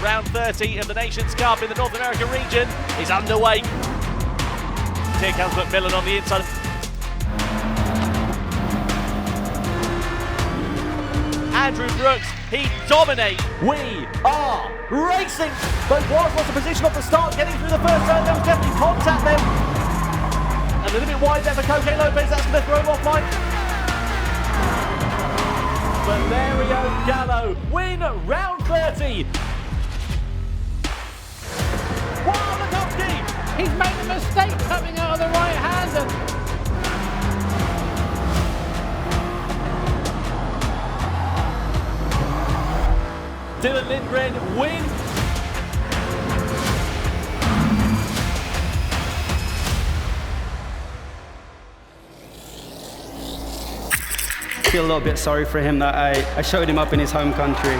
Round 30 of the Nations Cup in the North America region is underway. Here comes McMillan on the inside. Andrew Brooks, he dominates. We are racing. But was lost a position off the start, getting through the first turn. There was definitely contact there. A little bit wide there for Coque Lopez. That's going to throw him off line. Valerio Gallo win round 30. Wow, Lukowski! He's made a mistake coming out of the right-hander. Dylan Lindgren wins. I feel a little bit sorry for him that I showed him up in his home country.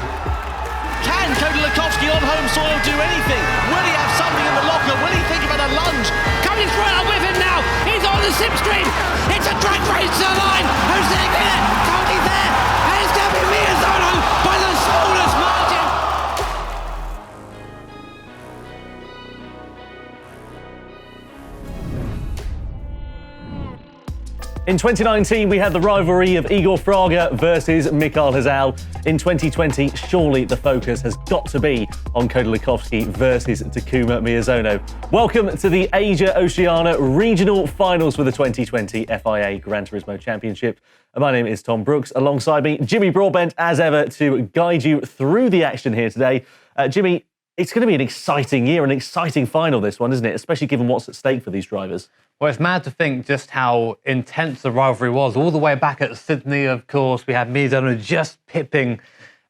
Can Cody Lukowski on home soil do anything? Will he have something in the locker? Will he think about a lunge? Coming through out with him now. He's on the slipstream. It's a drag race to the line. Who's there? Cody there. And it's going to be Miyazono by the smallest margin. In 2019, we had the rivalry of Igor Fraga versus Mikael Hazal. In 2020, surely the focus has got to be on Cody Lukowski versus Takuma Miyazono. Welcome to the Asia-Oceania Regional Finals for the 2020 FIA Gran Turismo Championship. My name is Tom Brooks. Alongside me, Jimmy Broadbent, as ever, to guide you through the action here today. Jimmy, it's going to be an exciting year, an exciting final, this one, isn't it? Especially given what's at stake for these drivers. Well, it's mad to think just how intense the rivalry was. All the way back at Sydney, of course, we had Miyazono just pipping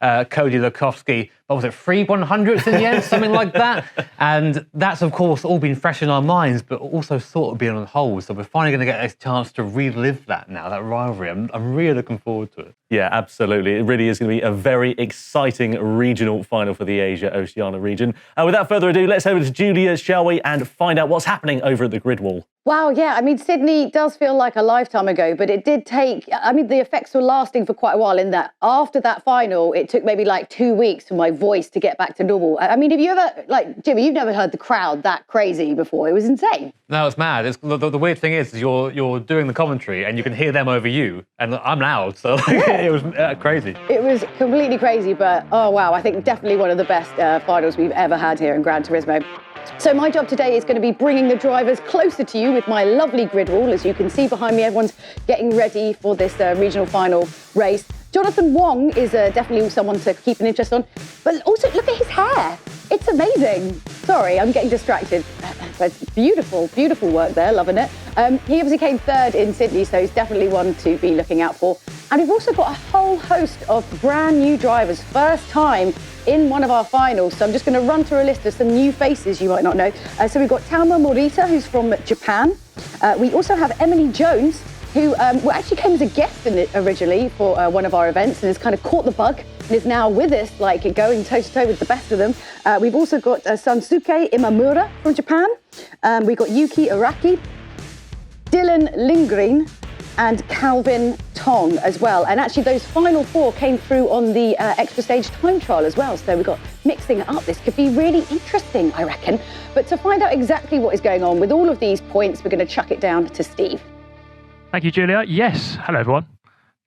Cody Lukowski. What was it, 3/100ths in the end? Something like that. And that's, of course, all been fresh in our minds, but also sort of been on hold. So we're finally going to get a chance to relive that now, that rivalry. I'm really looking forward to it. Yeah, absolutely. It really is going to be a very exciting regional final for the Asia-Oceania region. Without further ado, let's head over to Julia, shall we, and find out what's happening over at the grid wall. Wow, yeah, I mean, Sydney does feel like a lifetime ago, but it did take, I mean, the effects were lasting for quite a while in that after that final, it took maybe like 2 weeks for my voice to get back to normal. I mean, have you ever, like, Jimmy, you've never heard the crowd that crazy before. It was insane. No, it's mad. The weird thing is you're doing the commentary and you can hear them over you, and I'm loud, so it was crazy. It was completely crazy, but oh wow, I think definitely one of the best finals we've ever had here in Gran Turismo. So my job today is going to be bringing the drivers closer to you with my lovely grid wall. As you can see behind me, everyone's getting ready for this regional final race. Jonathan Wong is definitely someone to keep an interest on, but also look at his hair. It's amazing. Sorry, I'm getting distracted. It's beautiful, beautiful work there, loving it. He obviously came third in Sydney, so he's definitely one to be looking out for. And we've also got a whole host of brand new drivers, first time in one of our finals. So I'm just going to run through a list of some new faces you might not know. So we've got Talma Morita, who's from Japan. We also have Emily Jones, who actually came as a guest in it originally for one of our events and has kind of caught the bug and is now with us, like going toe-to-toe with the best of them. We've also got Sansuke Imamura from Japan. We've got Yuki Araki, Dylan Lindgren, and Calvin Tong as well. And actually those final four came through on the extra stage time trial as well. So we've got mixing it up. This could be really interesting, I reckon. But to find out exactly what is going on with all of these points, we're going to chuck it down to Steve. Thank you, Julia. Yes, hello everyone.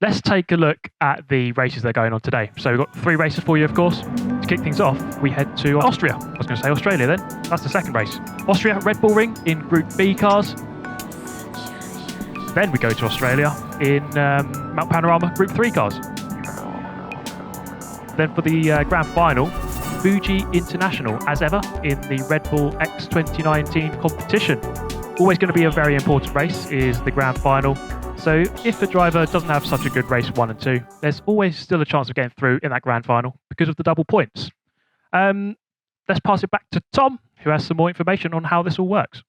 Let's take a look at the races that are going on today. So we've got 3 races for you, of course. To kick things off, we head to Austria. I was going to say Australia then. That's the second race. Austria, Red Bull Ring in Gr.B cars. Then we go to Australia in Mount Panorama Group 3 cars. Then for the grand final, Fuji International, as ever, in the Red Bull X2019 competition. Always going to be a very important race is the grand final. So if the driver doesn't have such a good race 1 and 2, there's always still a chance of getting through in that grand final because of the double points. Let's pass it back to Tom, who has some more information on how this all works.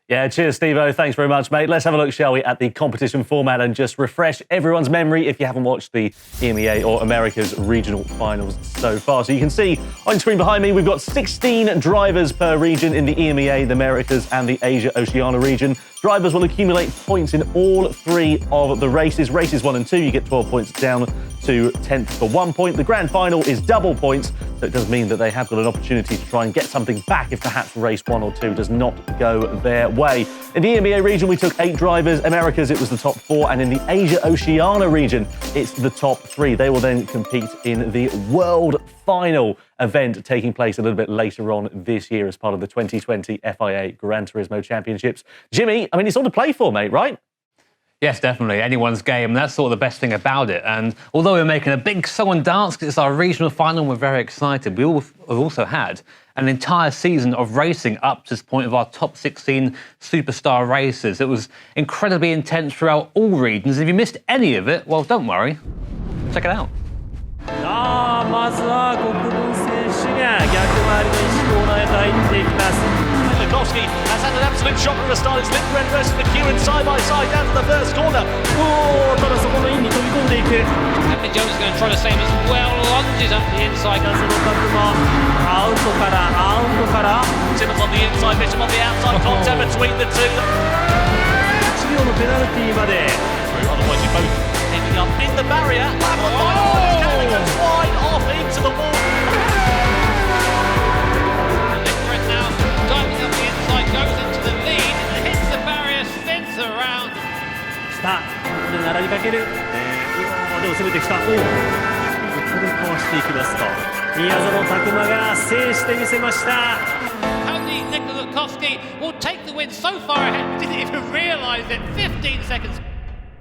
Yeah, cheers, Steve-O. Thanks very much, mate. Let's have a look, shall we, at the competition format and just refresh everyone's memory if you haven't watched the EMEA or America's regional finals so far. So you can see on screen behind me, we've got 16 drivers per region in the EMEA, the Americas and the Asia-Oceania region. Drivers will accumulate points in all 3 of the races. Races 1 and 2, you get 12 points down to 10th for 1 point. The grand final is double points, so it does mean that they have got an opportunity to try and get something back if perhaps race 1 or 2 does not go their way. In the EMEA region, we took 8 drivers. Americas, it was the top 4, and in the Asia-Oceania region, it's the top 3. They will then compete in the World Final event taking place a little bit later on this year as part of the 2020 FIA Gran Turismo Championships. Jimmy, I mean, it's all to play for, mate, right? Yes, definitely. Anyone's game. That's sort of the best thing about it. And although we're making a big song and dance because it's our regional final and we're very excited, we have also had an entire season of racing up to this point of our top 16 superstar races. It was incredibly intense throughout all regions. If you missed any of it, well, don't worry. Check it out. まずは国分選手が逆回りの1コーナーへと入っていきます。Lukowski has had an absolute shocker of a start. It's Gr.B and rest of the queue and side by side down to the first corner. ただそこのインに飛び込んでいく。Evan Jones is going to try the same as well. Lunges up the inside. その角もアウトからアウトから。Timmons on the inside, Bishop on the outside. Contact between the two. 1秒のペナルティーまで。Otherwise, you both ending up in the barrier. Carrying us wide off into the wall. Now diving up the inside, goes into the lead, hits the barrier, spins around. スタートで並びかける。でも攻めてきた。ここでかわしていきますと。宮園拓磨が制してみせました。Only Nicola Lukowski will take the win so far ahead. Didn't even realise it. 15 seconds.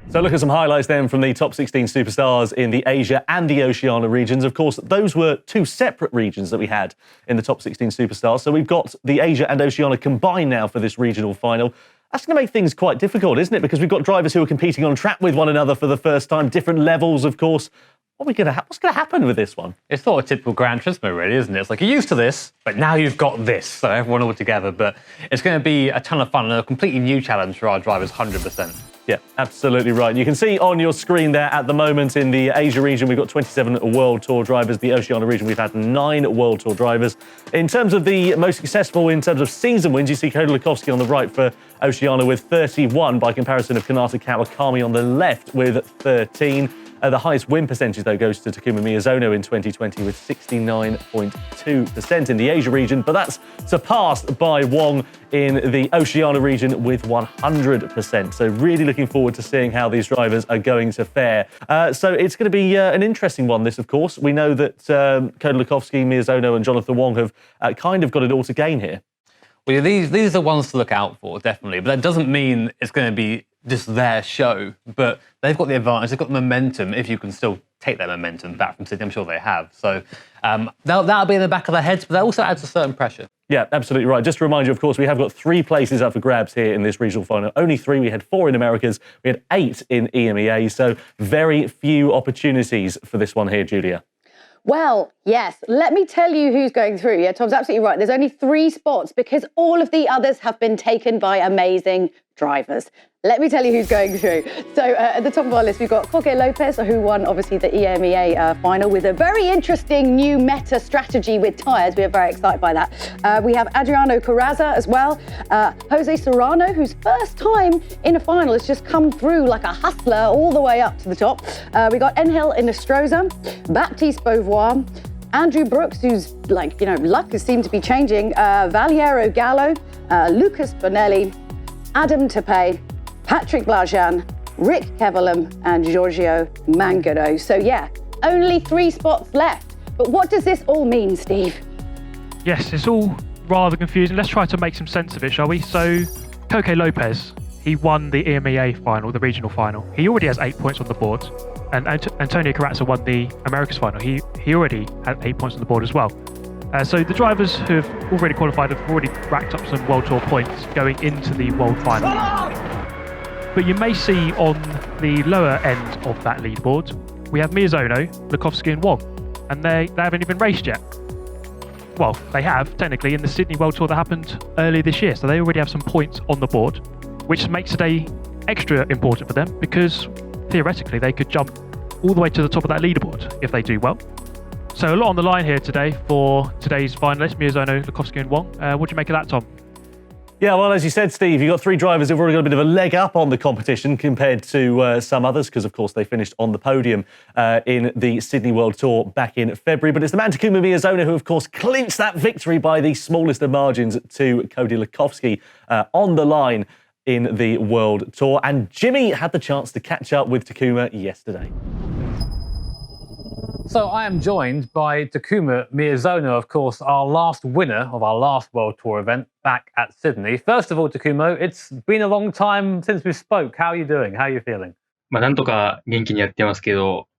So look at some highlights then from the top 16 superstars in the Asia and the Oceania regions. Of course, those were 2 separate regions that we had in the top 16 superstars. So we've got the Asia and Oceania combined now for this regional final. That's going to make things quite difficult, isn't it? Because we've got drivers who are competing on track with one another for the first time, different levels, of course. What's going to happen with this one? It's sort of typical Gran Turismo, really, isn't it? It's like you're used to this, but now you've got this, so everyone all together. But it's going to be a ton of fun and a completely new challenge for our drivers, 100%. Yeah, absolutely right. You can see on your screen there at the moment in the Asia region, we've got 27 World Tour drivers. The Oceania region, we've had 9 World Tour drivers. In terms of the most successful in terms of season wins, you see Koda Lukowski on the right for Oceania with 31 by comparison of Kanata Kawakami on the left with 13. The highest win percentage, though, goes to Takuma Miyazono in 2020 with 69.2% in the Asia region, but that's surpassed by Wong in the Oceania region with 100%. So really looking forward to seeing how these drivers are going to fare. So it's going to be an interesting one, this, of course. We know that Koda Lukowski, Miyazono and Jonathan Wong have kind of got it all to gain here. Well, these are the ones to look out for, definitely. But that doesn't mean it's going to be just their show. But they've got the advantage, they've got the momentum, if you can still take that momentum back from Sydney. I'm sure they have. So that'll be in the back of their heads, but that also adds a certain pressure. Yeah, absolutely right. Just to remind you, of course, we have got 3 places up for grabs here in this regional final. Only 3. We had 4 in Americas. We had 8 in EMEA. So very few opportunities for this one here, Julia. Well, yes, let me tell you who's going through. Yeah, Tom's absolutely right. There's only 3 spots because all of the others have been taken by amazing drivers. Let me tell you who's going through. So at the top of our list, we've got Jorge Lopez, who won, obviously, the EMEA final with a very interesting new meta strategy with tyres. We are very excited by that. We have Adriano Carrazza as well. Jose Serrano, whose first time in a final has just come through like a hustler all the way up to the top. We got Angel Inestrosa, Baptiste Beauvoir, Andrew Brooks, who's like, luck has seemed to be changing, Valiero Gallo, Lucas Bonelli, Adam Tepe, Patrick Blajan, Rick Kevelam and Giorgio Mangano. So yeah, only 3 spots left. But what does this all mean, Steve? Yes, it's all rather confusing. Let's try to make some sense of it, shall we? So Jorge Lopez, he won the EMEA final, the regional final. He already has 8 points on the board. And Antonio Carrazza won the Americas final. He already had 8 points on the board as well. So the drivers who have already qualified have already racked up some World Tour points going into the World Final. But you may see on the lower end of that leaderboard, we have Miyazono, Lukowski and Wong, and they haven't even raced yet. Well, they have, technically, in the Sydney World Tour that happened earlier this year, so they already have some points on the board, which makes today extra important for them because, theoretically, they could jump all the way to the top of that leaderboard if they do well. So a lot on the line here today for today's finalists, Miyazono, Lukowski and Wong. What do you make of that, Tom? Yeah, well, as you said, Steve, you've got three drivers who've already got a bit of a leg up on the competition compared to some others, because, of course, they finished on the podium in the Sydney World Tour back in February. But it's the man Takuma Miyazono who, of course, clinched that victory by the smallest of margins to Cody Lukovsky on the line in the World Tour. And Jimmy had the chance to catch up with Takuma yesterday. So I am joined by Takuma Miyazono, of course, our last winner of our last World Tour event back at Sydney. First of all, Takuma, it's been a long time since we spoke. How are you doing? How are you feeling? なんとか元気にやってますけど、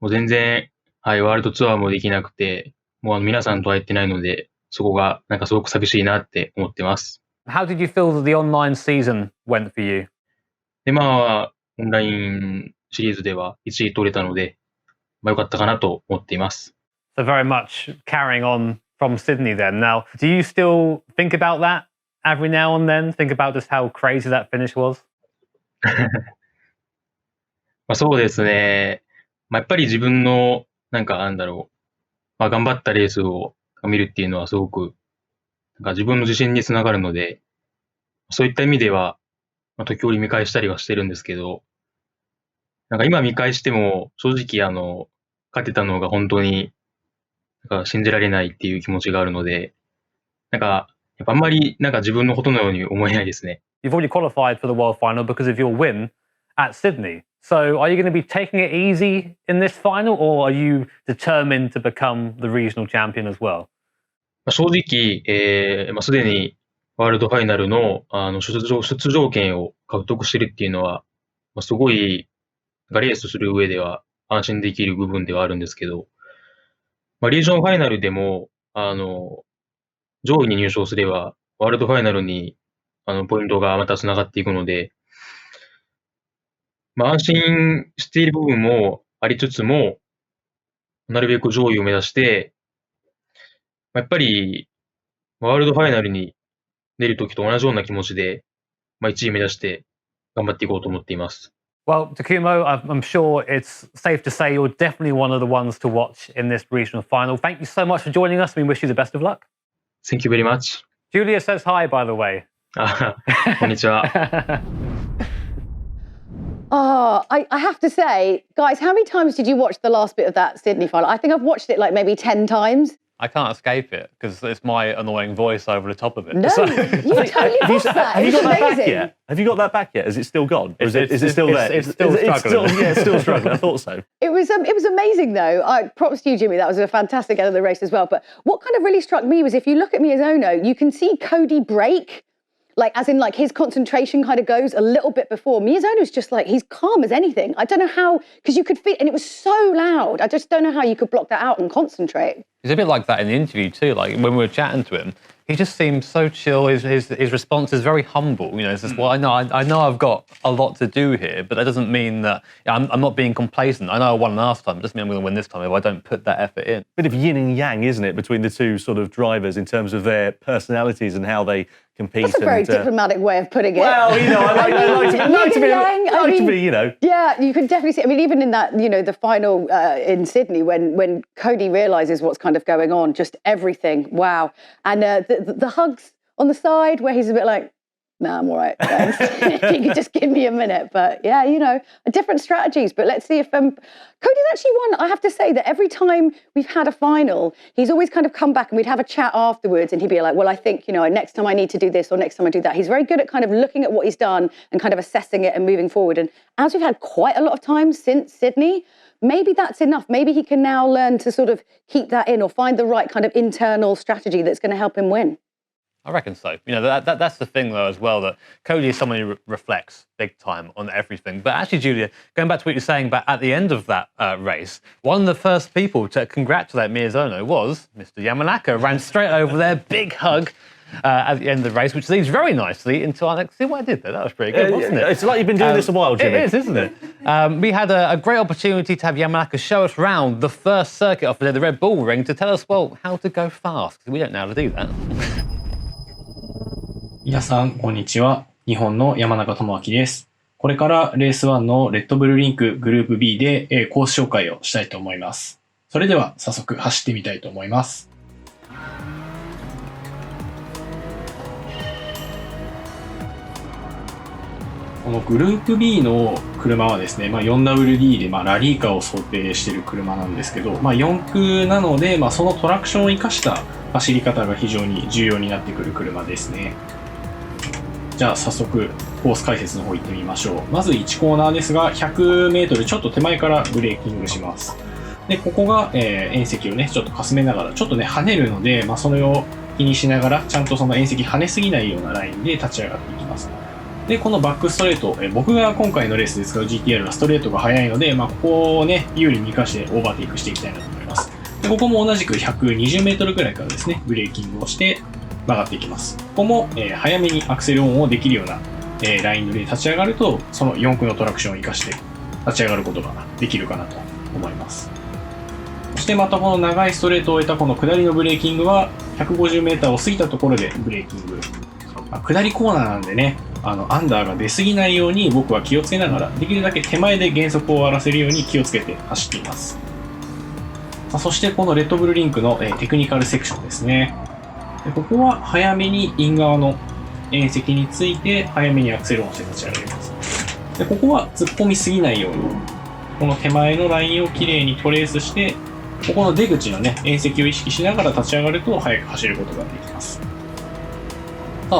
もう全然、ワールドツアーもできなくて、もう皆さんと会えてないので、そこがなんかすごく寂しいなって思ってます。How did you feel that the online season went for you? で、オンラインシリーズでは1位取れたので、良かったかなと思っています。So very much carrying on from Sydney then. Now, do you still think about that every now and then? Think about just how crazy that finish was? そうですね。やっぱり自分の、頑張ったレースを見るっていうのはすごく、自分の自信につながるので、そういった意味では、時折見返したりはしてるんですけど、今見返しても、正直勝てたのが本当に、信じられないっていう気持ちがあるので、やっぱあんまり自分のことのように思えないですね。You've already qualified for the World Final because of your win at Sydney. So are you going to be taking it easy in this final, or are you determined to become the regional champion as well? 正直、すでにワールドファイナルの、出場権を獲得してるっていうのは、すごい、レースする上では安心できる部分ではあるんですけど、リージョンファイナルでも、上位に入賞すれば、ワールドファイナルに、ポイントがまた繋がっていくので、安心している部分もありつつも、なるべく上位を目指して、やっぱり、ワールドファイナルに出るときと同じような気持ちで、1位目指して頑張っていこうと思っています。Well, Takuma, I'm sure it's safe to say you're definitely one of the ones to watch in this regional final. Thank you so much for joining us. We wish you the best of luck. Thank you very much. Julia says hi, by the way. こんにちは。I have to say, guys, how many times did you watch the last bit of that Sydney final? I think I've watched it like maybe 10 times. I can't escape it because it's my annoying voice over the top of it. No, you totally lost that. Have you got that amazing. back yet? Have you got that back yet? Is it still gone? Or is it still there? It's still struggling. It's still struggling. I thought so. It was amazing though. Props to you, Jimmy. That was a fantastic end of the race as well. But what kind of really struck me was if you look at Miyazono, you can see Cody brake. As in his concentration kind of goes a little bit before. Miyazono's just he's calm as anything. I don't know how, because you could feel, and it was so loud. I just don't know how you could block that out and concentrate. He's a bit like that in the interview too. When we were chatting to him, he just seemed so chill. His response is very humble. It's just, well, I know I've got a lot to do here, but that doesn't mean that I'm not being complacent. I know I won last time. It doesn't mean I'm going to win this time if I don't put that effort in. Bit of yin and yang, isn't it, between the two sort of drivers in terms of their personalities and how they compete. That's a very diplomatic way of putting it. Well, I like to be, Yeah, you can definitely see. I mean, even in that, the final in Sydney, when Cody realises what's kind of going on, just everything. Wow. And the hugs on the side where he's a bit like, nah, I'm all right. If you could just give me a minute. But yeah, different strategies. But let's see if Cody's actually won. I have to say that every time we've had a final, he's always kind of come back and we'd have a chat afterwards and he'd be like, well, I think, next time I need to do this or next time I do that. He's very good at kind of looking at what he's done and kind of assessing it and moving forward. And as we've had quite a lot of time since Sydney, maybe that's enough. Maybe he can now learn to sort of keep that in or find the right kind of internal strategy that's going to help him win. I reckon so. That's the thing, though, as well, that Cody is someone who reflects big time on everything. But actually, Julia, going back to what you're saying, but at the end of that race, one of the first people to congratulate Miyazono was Mr. Yamanaka. Ran straight over there, big hug at the end of the race, which leads very nicely into our next... See what I did there? That was pretty good, wasn't it? It's like you've been doing this a while, Jimmy. It is, isn't it? We had a great opportunity to have Yamanaka show us round the first circuit off the Red Bull ring to tell us, well, how to go fast. We don't know how to do that. 皆さん、こんにちは。日本の山中智明です。これからレース1のレッドブルリンクグループ B でコース紹介をしたいと思います。それでは早速走ってみたいと思います。このグループ B の車はですね、4WD でラリーカーを想定している車なんですけど、4駆なので、そのトラクションを生かした走り方が非常に重要になってくる車ですね。じゃあ早速コース解説の方行ってみましょう。まず1コーナーですが、100メートルちょっと手前からブレーキングします。で、ここが、縁石をね、ちょっとかすめながら、ちょっとね、跳ねるので、それを気にしながら、ちゃんとその縁石跳ねすぎないようなラインで立ち上がっていきます。で、このバックストレート、僕が今回のレースで使う GTR はストレートが速いので、ここをね、有利に活かしてオーバーテイクしていきたいなと思います。で、ここも同じく120メートルくらいからですね、ブレーキングをして曲がっていきます。ここも、早めにアクセルオンをできるような、ラインで立ち上がると、その4駆のトラクションを生かして立ち上がることができるかなと思います。そしてまたこの長いストレートを終えたこの下りのブレーキングは、150メーターを過ぎたところでブレーキング。下りコーナーなんでね、アンダーが出過ぎないように僕は気をつけながら、できるだけ手前で減速を終わらせるように気をつけて走っています。そしてこのレッドブルリンクのテクニカルセクションですね。でここは早めにイン側の縁石について早めにアクセルを押して立ち上がります。でここは突っ込みすぎないように、この手前のラインをきれいにトレースして、ここの出口のね、縁石を意識しながら立ち上がると速く走ることができます。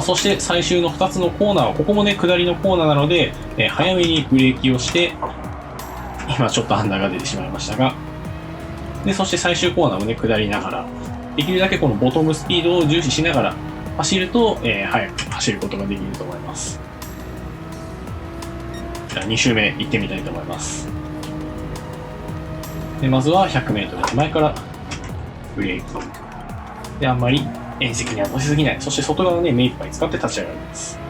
そして最終の2つのコーナーは、ここもね、下りのコーナーなので、早めにブレーキをして、今ちょっとアンダーが出てしまいましたが、で、そして最終コーナーもね、下りながら、できるだけこのボトムスピードを重視しながら走ると、速く走ることができると思います。じゃあ2周目行ってみたいと思います。でまずは 100m 手前からブレーキ。で、あんまり縁石には乗せすぎない。そして外側をね、目いっぱい使って立ち上がります。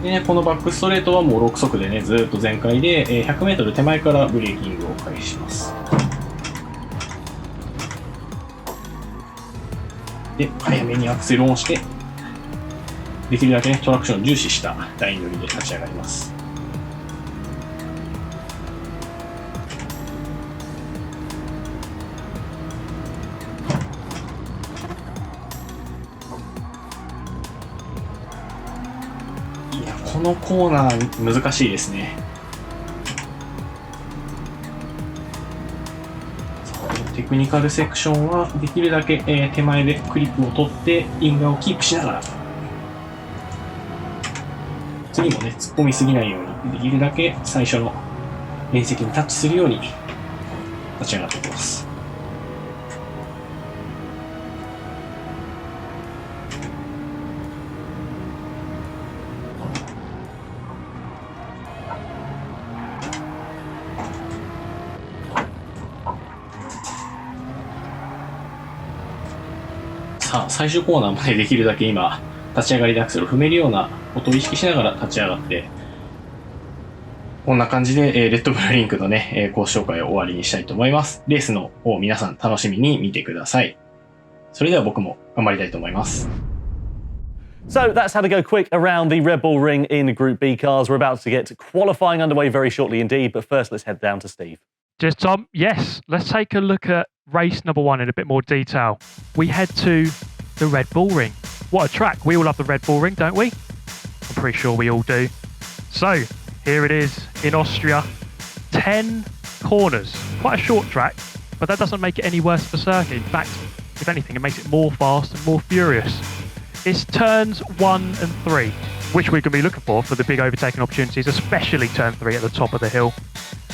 でね、このバックストレートはもう6速でね、ずーっと全開で、100m 手前からブレーキングを開始します。で、早めにアクセルをオンして、できるだけね、トラクションを重視したライン乗りで立ち上がります。このコーナー難しいですね。テクニカルセクションはできるだけ、手前でクリップを取ってインガーをキープしながら、次もね、突っ込みすぎないようにできるだけ最初の縁石にタッチするように立ち上がっていきます。さあ、最終コーナーまでできるだけ今、立ち上がりでアクセルを踏めるようなことを意識しながら立ち上がって、こんな感じで、レッドブルリンクのね、コース紹介を終わりにしたいと思います。レースの方を皆さん楽しみに見てください。それでは僕も頑張りたいと思います。So that's how to go quick around the Red Bull Ring in Group B cars. We're about to get qualifying underway very shortly indeed, but first let's head down to Steve. Cheers, Tom. Yes, let's take a look at race number 1 in a bit more detail. We head to the Red Bull Ring. What a track. We all love the Red Bull Ring, don't we? I'm pretty sure we all do. So, here it is in Austria. 10 corners. Quite a short track, but that doesn't make it any worse of a circuit. In fact, if anything, it makes it more fast and more furious. It's turns 1 and 3, which we can be looking for the big overtaking opportunities, especially turn 3 at the top of the hill.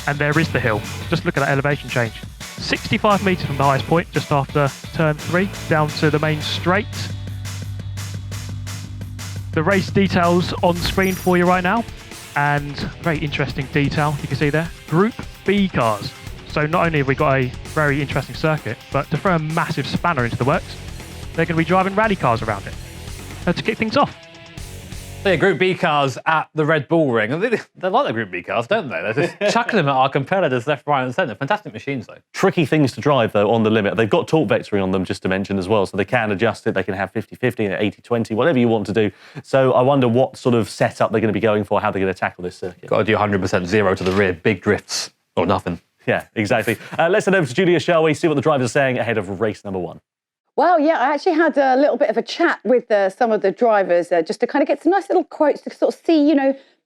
And there is the hill. Just look at that elevation change. 65 metres from the highest point, just after turn 3, down to the main straight. The race details on screen for you right now, and very interesting detail you can see there. Group B cars. So not only have we got a very interesting circuit, but to throw a massive spanner into the works, they're going to be driving rally cars around it. To kick things off. So yeah, Group B cars at the Red Bull Ring. They like the Group B cars, don't they? They're just chucking them at our competitors left, right and centre. Fantastic machines, though. Tricky things to drive, though, on the limit. They've got torque vectoring on them, just to mention as well, so they can adjust it. They can have 50-50, 80-20, whatever you want to do. So I wonder what sort of setup they're going to be going for, how they're going to tackle this circuit. Got to do 100% zero to the rear, big drifts, or nothing. Yeah, exactly. Let's head over to Julia, shall we? See what the drivers are saying ahead of race number 1. Well, yeah, I actually had a little bit of a chat with some of the drivers just to kind of get some nice little quotes to sort of see,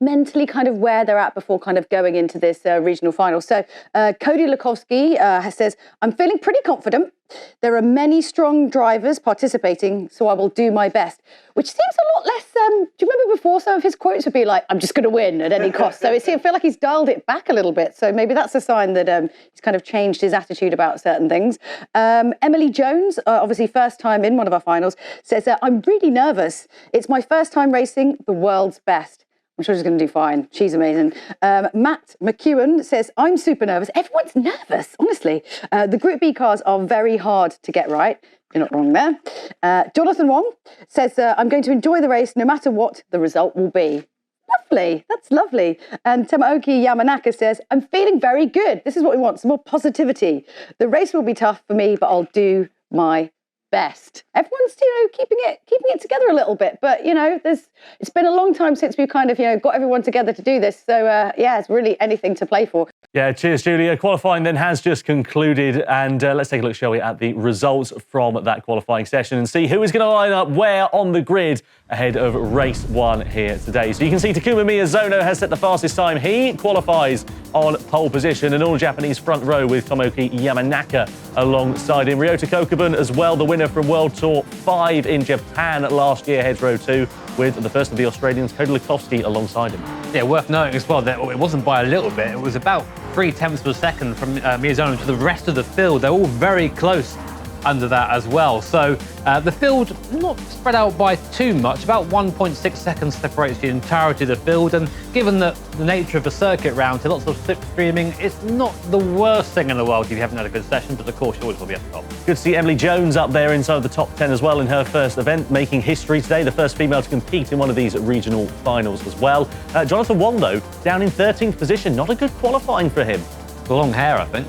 mentally kind of where they're at before kind of going into this regional final. So Cody Lukovsky says, I'm feeling pretty confident. There are many strong drivers participating, so I will do my best, which seems a lot less, do you remember before some of his quotes would be like, I'm just going to win at any cost. So I feel like he's dialed it back a little bit. So maybe that's a sign that he's kind of changed his attitude about certain things. Emily Jones, obviously first time in one of our finals, says, I'm really nervous. It's my first time racing the world's best. I'm sure she's going to do fine. She's amazing. Matt McEwen says, I'm super nervous. Everyone's nervous, honestly. The Group B cars are very hard to get right. You're not wrong there. Jonathan Wong says, I'm going to enjoy the race no matter what the result will be. Lovely. That's lovely. And Tamaoki Yamanaka says, I'm feeling very good. This is what we want, some more positivity. The race will be tough for me, but I'll do my best. Everyone's, keeping it together a little bit, but it's been a long time since we've kind of, got everyone together to do this. So yeah, it's really anything to play for. Yeah, cheers, Julia. Qualifying then has just concluded, and let's take a look, shall we, at the results from that qualifying session and see who is going to line up where on the grid ahead of race 1 here today. So you can see Takuma Miyazono has set the fastest time. He qualifies on pole position, an all-Japanese front row with Tomoki Yamanaka alongside him. Ryota Kokubun as well, the winner from World Tour 5 in Japan last year, heads row 2 with the first of the Australians, Cody Lukovsky, alongside him. Yeah, worth noting as well that it wasn't by a little bit. It was about 0.3 of a second from Miyazono to the rest of the field. They're all very close under that as well. So the field not spread out by too much, about 1.6 seconds separates the entirety of the field, and given the nature of the circuit round, lots of slipstreaming, it's not the worst thing in the world if you haven't had a good session, but of course you always will be at the top. Good to see Emily Jones up there inside the top 10 as well in her first event, making history today, the first female to compete in one of these regional finals as well. Jonathan Wong, though, down in 13th position, not a good qualifying for him. The long hair, I think.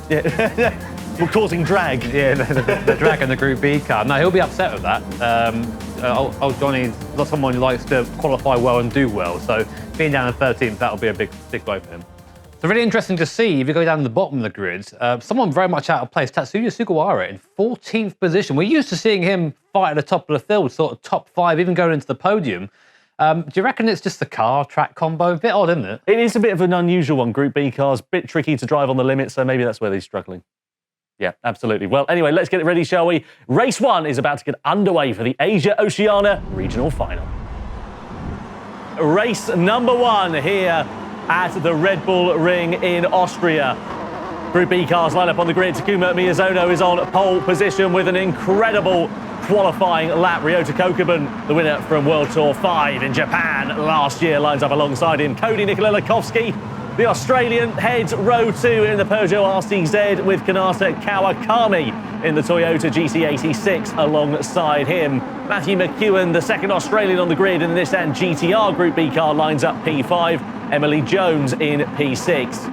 Yeah. We're causing drag. Yeah, the drag in the Group B car. No, he'll be upset with that. Old Johnny's not someone who likes to qualify well and do well, so being down in 13th, that'll be a big blow for him. So really interesting to see, if you go down to the bottom of the grid, someone very much out of place, Tatsuya Sugawara in 14th position. We're used to seeing him fight at the top of the field, sort of top 5, even going into the podium. Do you reckon it's just the car-track combo? A bit odd, isn't it? It is a bit of an unusual one. Group B cars, bit tricky to drive on the limit, so maybe that's where they're struggling. Yeah, absolutely. Well, anyway, let's get it ready, shall we? Race 1 is about to get underway for the Asia-Oceania regional final. Race number 1 here at the Red Bull Ring in Austria. Group B cars line up on the grid. Takuma Miyazono is on pole position with an incredible qualifying lap. Ryota Kokubun, the winner from World Tour 5 in Japan last year, lines up alongside him. Cody Lukovsky, the Australian, heads row 2 in the Peugeot RCZ with Kanata Kawakami in the Toyota GC86 alongside him. Matthew McEwen, the second Australian on the grid in the Nissan GTR Group B car, lines up P5. Emily Jones in P6.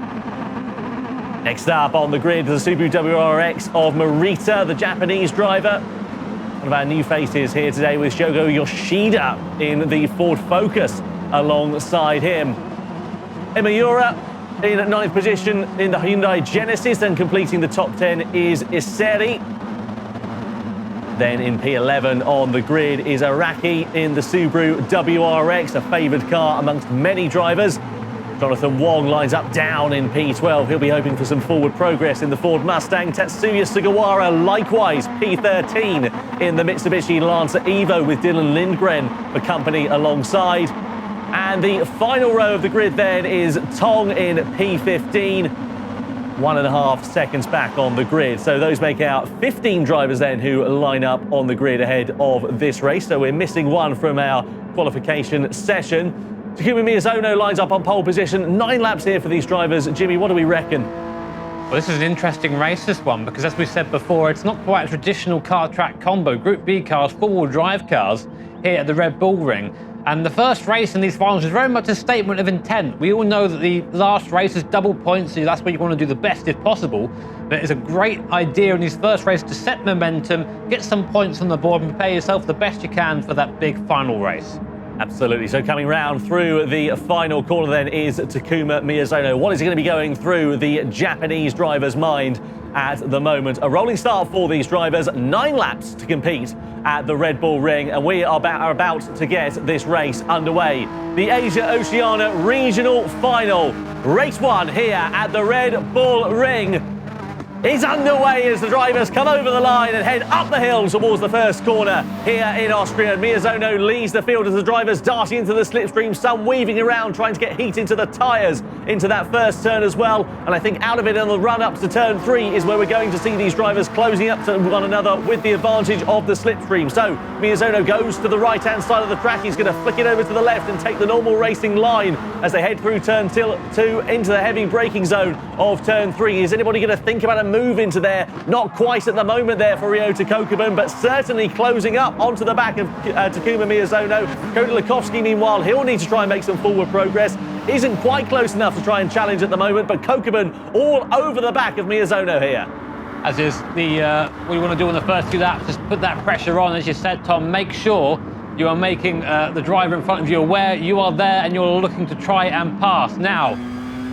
Next up on the grid, the Subaru WRX of Morita, the Japanese driver. One of our new faces here today with Shogo Yoshida in the Ford Focus alongside him. Immiura in 9th position in the Hyundai Genesis, and completing the top 10 is Iseri. Then in P11 on the grid is Araki in the Subaru WRX, a favoured car amongst many drivers. Jonathan Wong lines up down in P12. He'll be hoping for some forward progress in the Ford Mustang. Tatsuya Sugawara likewise P13 in the Mitsubishi Lancer Evo with Dylan Lindgren for company alongside. And the final row of the grid then is Tong in P15, 1.5 seconds back on the grid. So those make out 15 drivers then who line up on the grid ahead of this race. So we're missing one from our qualification session. Takuma Miyazono lines up on pole position. 9 laps here for these drivers. Jimmy, what do we reckon? Well, this is an interesting race, this one, because as we said before, it's not quite a traditional car-track combo. Group B cars, four-wheel drive cars here at the Red Bull Ring. And the first race in these finals is very much a statement of intent. We all know that the last race is double points, so that's where you want to do the best if possible. But it's a great idea in these first races to set momentum, get some points on the board and prepare yourself the best you can for that big final race. Absolutely. So coming round through the final corner then is Takuma Miyazono. What is going to be going through the Japanese driver's mind at the moment? A rolling start for these drivers, 9 laps to compete at the Red Bull Ring, and we are about to get this race underway. The Asia-Oceania Regional Final, race 1 here at the Red Bull Ring is underway as the drivers come over the line and head up the hill towards the first corner here in Austria. Miyazono leads the field as the drivers darting into the slipstream, some weaving around trying to get heat into the tyres into that first turn as well. And I think out of it in the run up to turn 3 is where we're going to see these drivers closing up to one another with the advantage of the slipstream. So Miyazono goes to the right hand side of the track. He's going to flick it over to the left and take the normal racing line as they head through turn 2 into the heavy braking zone of turn 3. Is anybody going to think about a move into there? Not quite at the moment there for Ryota Kokubun, but certainly closing up onto the back of Takuma Miyazono. Kody Lekowski, meanwhile, he'll need to try and make some forward progress. Isn't quite close enough to try and challenge at the moment, but Kokubun all over the back of Miyazono here. As is the what you want to do in the first 2 laps, just put that pressure on, as you said, Tom. Make sure you are making the driver in front of you aware you are there and you're looking to try and pass. Now,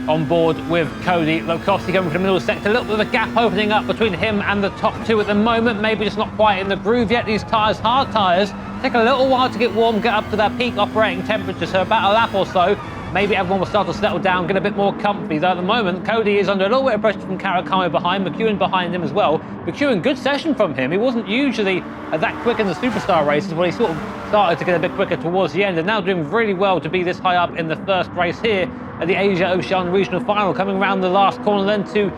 on board with Kody Lekowski coming from the middle sector. A little bit of a gap opening up between him and the top 2 at the moment. Maybe just not quite in the groove yet. These tyres, hard tyres, take a little while to get warm, get up to their peak operating temperature. So about a lap or so, maybe everyone will start to settle down, get a bit more comfy. Though at the moment, Kody is under a little bit of pressure from Kawakami behind, McEwen behind him as well. McEwen, good session from him. He wasn't usually that quick in the superstar races, but he sort of started to get a bit quicker towards the end, and now doing really well to be this high up in the first race here at the Asia-Oceania Regional Final, coming around the last corner then to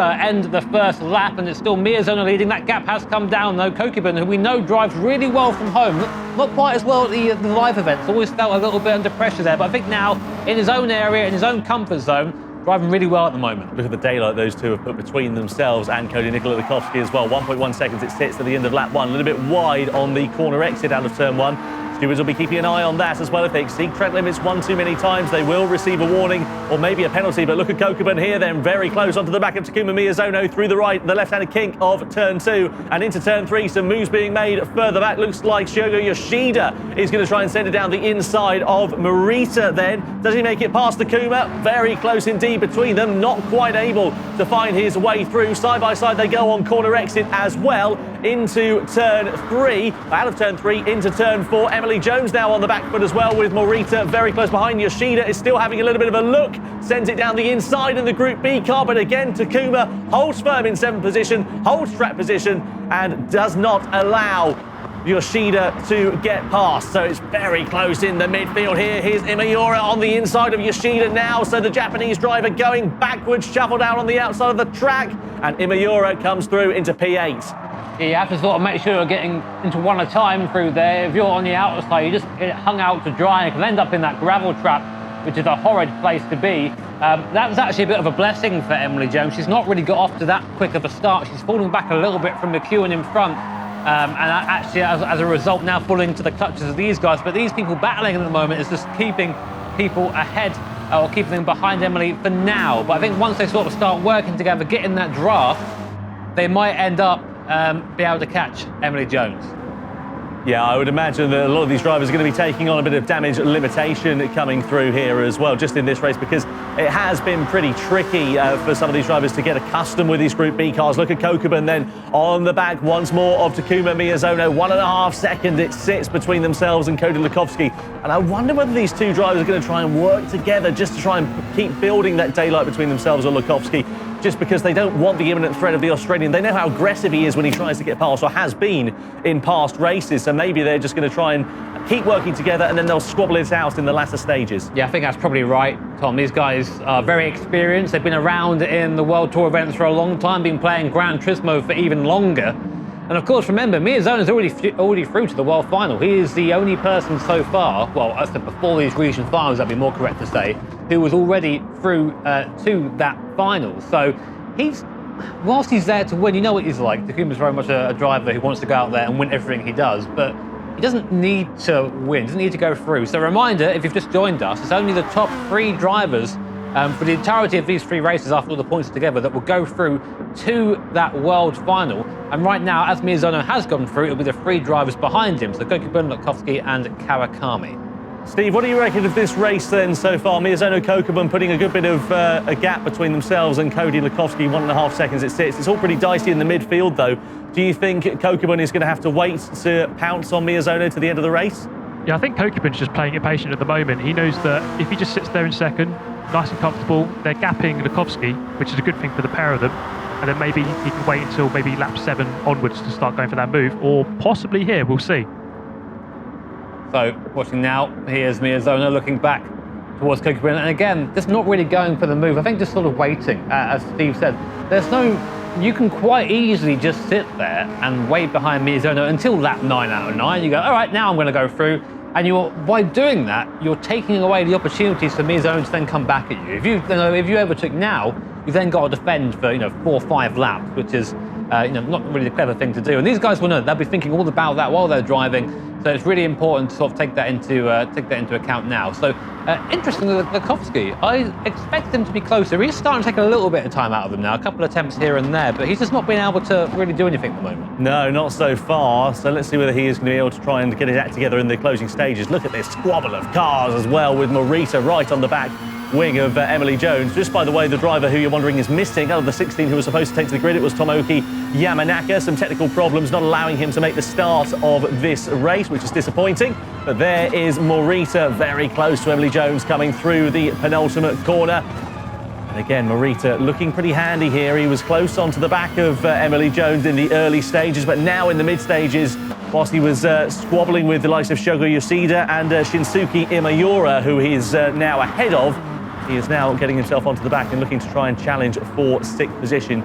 end the first lap, and it's still Miyazono leading. That gap has come down though. Kokubun, who we know drives really well from home, not quite as well at the live events, always felt a little bit under pressure there, but I think now in his own area, in his own comfort zone, driving really well at the moment. Look at the daylight those two have put between themselves and Kody Lekowski as well. 1.1 seconds it sits at the end of lap 1, a little bit wide on the corner exit out of turn 1. Stewards will be keeping an eye on that as well. If they exceed track limits one too many times, they will receive a warning or maybe a penalty. But look at Kokubun here, then very close onto the back of Takuma Miyazono through the left-handed kink of turn 2 and into turn 3. Some moves being made further back. Looks like Shogo Yoshida is going to try and send it down the inside of Morita then. Does he make it past Takuma? Very close indeed between them. Not quite able to find his way through. Side by side they go on corner exit as well into turn 3. Out of turn 3 into turn 4. Emily Jones now on the back foot as well with Morita very close behind. Yoshida is still having a little bit of a look. Sends it down the inside in the Group B car, but again Takuma holds firm in 7th position, holds track position and does not allow Yoshida to get past. So it's very close in the midfield here. Here's Imaiura on the inside of Yoshida now. So the Japanese driver going backwards, shuffled out on the outside of the track, and Imaiura comes through into P8. You have to sort of make sure you're getting into one at a time through there. If you're on the outer side, you just get hung out to dry and can end up in that gravel trap, which is a horrid place to be. That was actually a bit of a blessing for Emily Jones. She's not really got off to that quick of a start. She's falling back a little bit from McEwen in front. And actually, as a result, now falling into the clutches of these guys. But these people battling at the moment is just keeping people ahead or keeping them behind Emily for now. But I think once they sort of start working together, get in that draft, they might end up be able to catch Emily Jones. Yeah, I would imagine that a lot of these drivers are going to be taking on a bit of damage limitation coming through here as well, just in this race, because it has been pretty tricky for some of these drivers to get accustomed with these Group B cars. Look at Kokubun then on the back once more of Takuma Miyazono. 1.5 seconds it sits between themselves and Kody Lekowski. And I wonder whether these two drivers are going to try and work together just to try and keep building that daylight between themselves or Lekowski, just because they don't want the imminent threat of the Australian. They know how aggressive he is when he tries to get past, or has been in past races. So maybe they're just going to try and keep working together and then they'll squabble it out in the latter stages. Yeah, I think that's probably right, Tom. These guys are very experienced. They've been around in the World Tour events for a long time, been playing Gran Turismo for even longer. And of course, remember, Miyazono is already through to the World Final. He is the only person so far, well, I said before these region finals, that'd be more correct to say, who was already through to that final. So whilst he's there to win, you know what he's like. Takuma's very much a driver who wants to go out there and win everything he does, but he doesn't need to win, doesn't need to go through. So reminder, if you've just joined us, it's only the top 3 drivers for the entirety of these 3 races after all the points together that will go through to that World Final. And right now, as Miyazono has gone through, it'll be the 3 drivers behind him, so Kokubun, Lekowski and Kawakami. Steve, what do you reckon of this race then so far? Miyazono Kokubun putting a good bit of a gap between themselves and Cody Lukowski, 1.5 seconds it sits. It's all pretty dicey in the midfield though. Do you think Kokubun is going to have to wait to pounce on Miyazono to the end of the race? Yeah, I think Kokubun's just playing it patient at the moment. He knows that if he just sits there in second, nice and comfortable, they're gapping Lukowski, which is a good thing for the pair of them. And then maybe he can wait until maybe lap 7 onwards to start going for that move, or possibly here, we'll see. So, watching now, here's Miyazono looking back towards Kokubun, and again, just not really going for the move. I think just sort of waiting, as Steve said. There's no, you can quite easily just sit there and wait behind Miyazono until lap 9 out of 9. You go, all right, now I'm going to go through. And by doing that, you're taking away the opportunities for Miyazono to then come back at you. If you overtook now, you've then got to defend for 4 or 5 laps, which is not really the clever thing to do. And these guys will know, they'll be thinking all about that while they're driving. So it's really important to sort of take that into account now. So interestingly, Lukowski, I expect him to be closer. He's starting to take a little bit of time out of them now, a couple of attempts here and there, but he's just not been able to really do anything at the moment. No, not so far. So let's see whether he is going to be able to try and get his act together in the closing stages. Look at this squabble of cars as well, with Morita right on the back wing of Emily Jones. Just by the way, the driver who you're wondering is missing out of the 16 who was supposed to take to the grid, it was Tomoki Yamanaka. Some technical problems not allowing him to make the start of this race, which is disappointing. But there is Morita very close to Emily Jones coming through the penultimate corner. And again, Morita looking pretty handy here. He was close onto the back of Emily Jones in the early stages, but now in the mid stages, whilst he was squabbling with the likes of Shogo Yoshida and Shinsuke Imaiura, who he is now ahead of, he is now getting himself onto the back and looking to try and challenge for 6th position.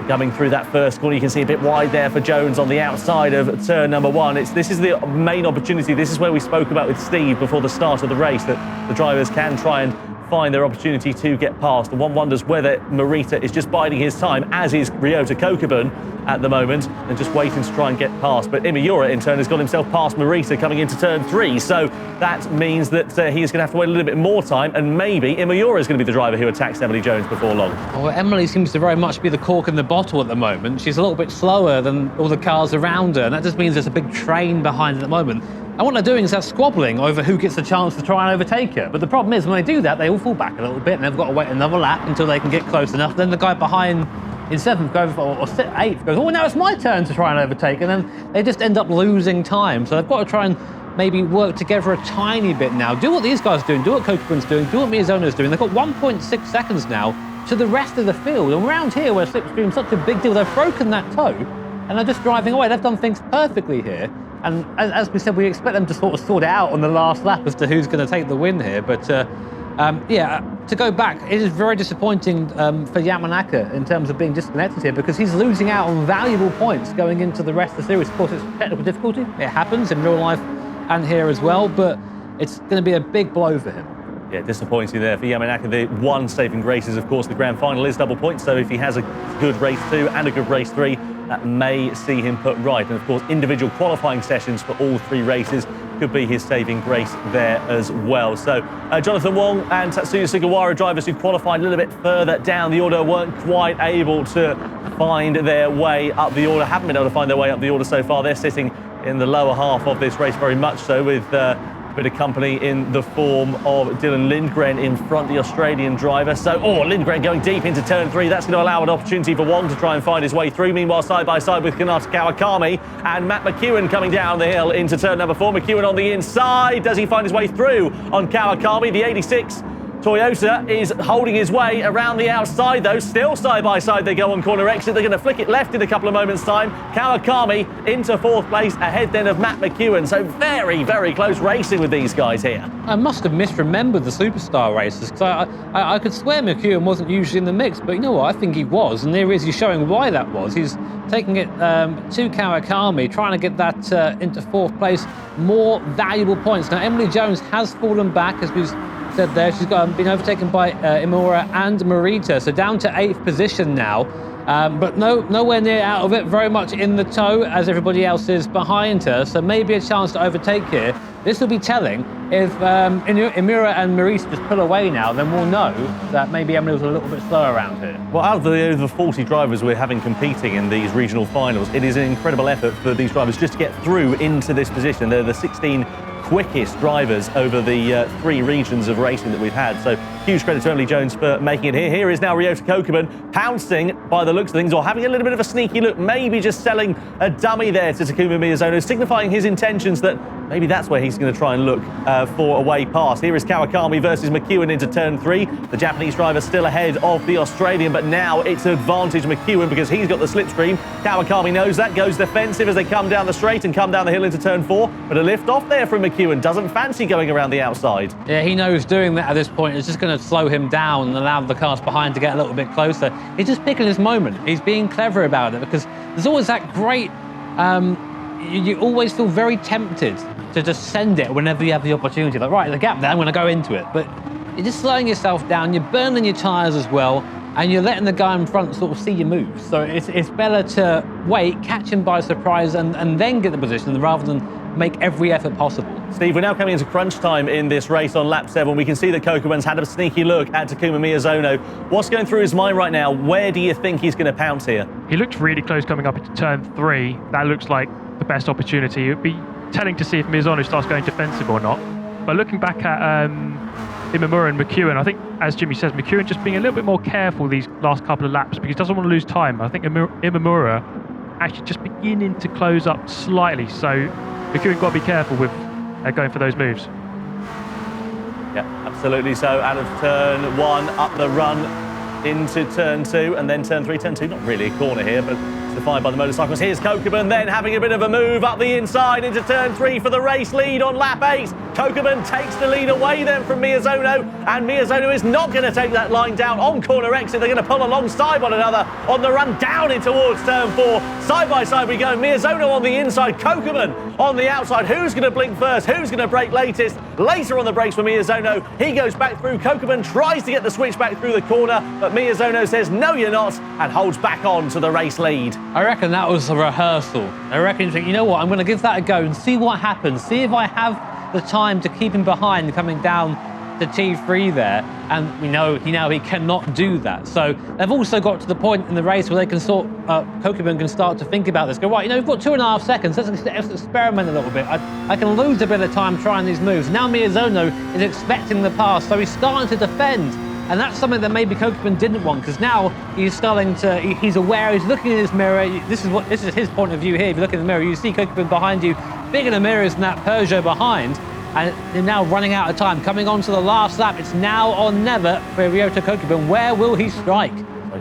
Coming through that first corner, you can see a bit wide there for Jones on the outside of turn number 1. This is the main opportunity. This is where we spoke about with Steve before the start of the race, that the drivers can try and find their opportunity to get past. And one wonders whether Morita is just biding his time, as is Ryota Kokubun at the moment, and just waiting to try and get past. But Imaiura, in turn, has got himself past Morita coming into turn 3. So that means that he is going to have to wait a little bit more time, and maybe Imaiura is going to be the driver who attacks Emily Jones before long. Well, Emily seems to very much be the cork in the bottle at the moment. She's a little bit slower than all the cars around her, and that just means there's a big train behind her at the moment. And what they're doing is they're squabbling over who gets the chance to try and overtake her. But the problem is, when they do that, they all fall back a little bit, and they've got to wait another lap until they can get close enough. Then the guy behind in 7th goes, or 8th goes, oh, now it's my turn to try and overtake. And then they just end up losing time. So they've got to try and maybe work together a tiny bit now. Do what these guys are doing, do what Kokubun's doing, do what Miyazono's doing. They've got 1.6 seconds now to the rest of the field. And around here, where slipstream's such a big deal, they've broken that toe, and they're just driving away. They've done things perfectly here. And as we said, we expect them to sort it out on the last lap as to who's going to take the win here. But yeah, to go back, it is very disappointing for Yamanaka in terms of being disconnected here, because he's losing out on valuable points going into the rest of the series. Of course, it's technical difficulty. It happens in real life and here as well, but it's going to be a big blow for him. Yeah, disappointing there for Yamanaka. The one saving grace is, of course, the grand final is double points. So if he has a good race 2 and a good race 3, that may see him put right. And of course, individual qualifying sessions for all 3 races could be his saving grace there as well. So Jonathan Wong and Tatsuya Sugawara, drivers who qualified a little bit further down the order, weren't quite able to find their way up the order, haven't been able to find their way up the order so far. They're sitting in the lower half of this race, very much so, with a bit of company in the form of Dylan Lindgren in front, the Australian driver. So, Lindgren going deep into turn 3. That's going to allow an opportunity for Wong to try and find his way through. Meanwhile, side by side with Kanata Kawakami and Matt McEwen coming down the hill into turn number 4. McEwen on the inside. Does he find his way through on Kawakami? The 86 Toyota is holding his way around the outside, though. Still side by side they go on corner exit. They're going to flick it left in a couple of moments' time. Kawakami into 4th place, ahead then of Matt McEwen. So very, very close racing with these guys here. I must have misremembered the Superstar races, because I could swear McEwen wasn't usually in the mix, but you know what? I think he was, and there he is. He's showing why that was. He's taking it to Kawakami, trying to get that into 4th place. More valuable points. Now, Emily Jones has fallen back, as we've said there. She's been overtaken by Imura and Morita, so down to 8th position now. But nowhere near out of it, very much in the tow as everybody else is behind her, so maybe a chance to overtake here. This will be telling. If Imura and Morita just pull away now, then we'll know that maybe Emily was a little bit slower around here. Well, out of the over 40 drivers we're having competing in these regional finals, it is an incredible effort for these drivers just to get through into this position. They're the 16 quickest drivers over the 3 regions of racing that we've had. So huge credit to Emily Jones for making it here. Here is now Ryota Kokubun pouncing by the looks of things, or having a little bit of a sneaky look, maybe just selling a dummy there to Takuma Miyazono, signifying his intentions that maybe that's where he's going to try and look for a way past. Here is Kawakami versus McEwen into turn 3. The Japanese driver still ahead of the Australian, but now it's advantage McEwen because he's got the slipstream. Kawakami knows that, goes defensive as they come down the straight and come down the hill into turn 4. But a lift off there from McEwen, doesn't fancy going around the outside. Yeah, he knows doing that at this point is just going to slow him down and allow the cars behind to get a little bit closer. He's just picking his moment. He's being clever about it because there's always that great... you always feel very tempted to just send it whenever you have the opportunity. Like, right, the gap there, I'm going to go into it. But you're just slowing yourself down, you're burning your tyres as well, and you're letting the guy in front sort of see your moves. So it's better to wait, catch him by surprise, and then get the position rather than make every effort possible. Steve, we're now coming into crunch time in this race on lap 7. We can see that Kokubun's had a sneaky look at Takuma Miyazono. What's going through his mind right now? Where do you think he's going to pounce here? He looked really close coming up into turn 3. That looks like the best opportunity. It would be telling to see if Miyazono starts going defensive or not. But looking back at Imamura and McEwen, I think, as Jimmy says, McEwen just being a little bit more careful these last couple of laps because he doesn't want to lose time. I think Imamura actually just beginning to close up slightly, so McEwen got to be careful with going for those moves. Yeah, absolutely. So out of turn 1, up the run into turn 2, and then turn 3. Turn 2, not really a corner here, but it's defined by the motorcycles. Here's Kokubun then having a bit of a move up the inside into turn 3 for the race lead on lap 8. Kokubun takes the lead away then from Miyazono, and Miyazono is not going to take that line down on corner exit. They're going to pull alongside one another on the run down in towards turn 4. Side by side we go. Miyazono on the inside, Kokubun on the outside. Who's going to blink first? Who's going to brake latest? Later on the brakes for Miyazono. He goes back through. Kokubun tries to get the switch back through the corner, but Miyazono says, no, you're not, and holds back on to the race lead. I reckon that was a rehearsal. I reckon you think, you know what, I'm going to give that a go and see what happens. See if I have the time to keep him behind coming down to T3 there. And we know he cannot do that. So they've also got to the point in the race where they can Kokubun can start to think about this. Go, right, we've got 2.5 seconds. Let's experiment a little bit. I can lose a bit of time trying these moves. Now Miyazono is expecting the pass, so he's starting to defend. And that's something that maybe Kokubun didn't want, because now he's starting to, he's aware, he's looking in his mirror. This is his point of view here. If you look in the mirror, you see Kokubun behind you, bigger than mirrors than that Peugeot behind. And they're now running out of time. Coming on to the last lap, it's now or never for Ryota Kokubun. Where will he strike?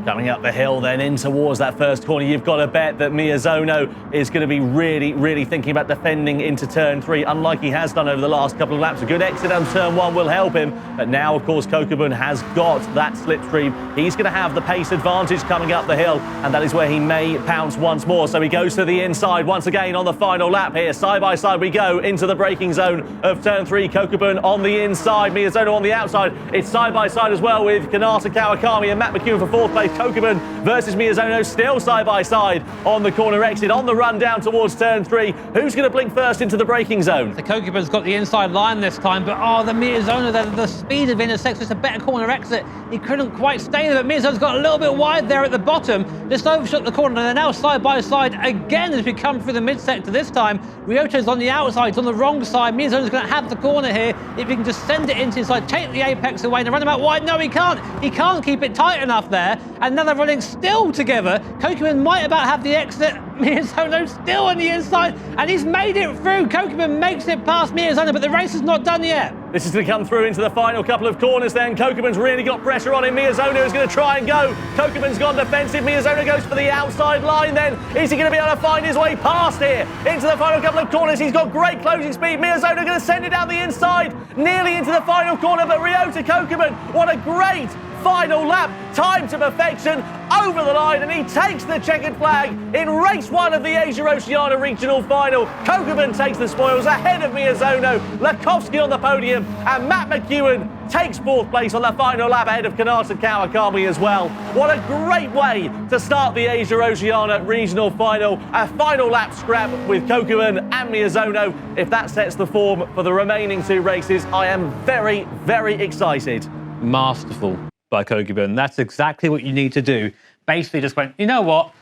Coming up the hill then in towards that first corner, you've got to bet that Miyazono is going to be really, really thinking about defending into turn 3, unlike he has done over the last couple of laps. A good exit on turn 1 will help him, but now, of course, Kokubun has got that slipstream. He's going to have the pace advantage coming up the hill, and that is where he may pounce once more. So he goes to the inside once again on the final lap here. Side by side we go into the braking zone of turn 3. Kokubun on the inside, Miyazono on the outside. It's side by side as well with Kanata Kawakami and Matt McEwen for 4th place. Kokubun versus Miyazono still side by side on the corner exit, on the run down towards turn 3. Who's going to blink first into the braking zone? The Kokubun's got the inside line this time, but the Miyazono, the speed of intersects, it's a better corner exit. He couldn't quite stay there, but Miyazono's got a little bit wide there at the bottom. Just overshot the corner, and they're now side by side again as we come through the mid-sector this time. Ryota's on the outside, it's on the wrong side. Miyazono's going to have the corner here. If he can just send it into inside, take the apex away and run him out wide. No, he can't. He can't keep it tight enough there. And now they're running still together. Kokubun might about have the exit. Miyazono still on the inside, and he's made it through. Kokubun makes it past Miyazono, but the race is not done yet. This is going to come through into the final couple of corners then. Kokubun's really got pressure on him. Miyazono is going to try and go. Kokubun's gone defensive. Miyazono goes for the outside line then. Is he going to be able to find his way past here into the final couple of corners? He's got great closing speed. Miyazono going to send it down the inside, nearly into the final corner, but Ryota Kokubun, what a great final lap, time to perfection, over the line, and he takes the checkered flag in race 1 of the Asia-Oceania regional final. Kokubun takes the spoils ahead of Miyazono, Lakowski on the podium, and Matt McEwen takes 4th place on the final lap ahead of Kanata Kawakami as well. What a great way to start the Asia-Oceania regional final. A final lap scrap with Kokubun and Miyazono. If that sets the form for the remaining 2 races, I am very, very excited. Masterful by Kokubun. That's exactly what you need to do. Basically just went, you know what?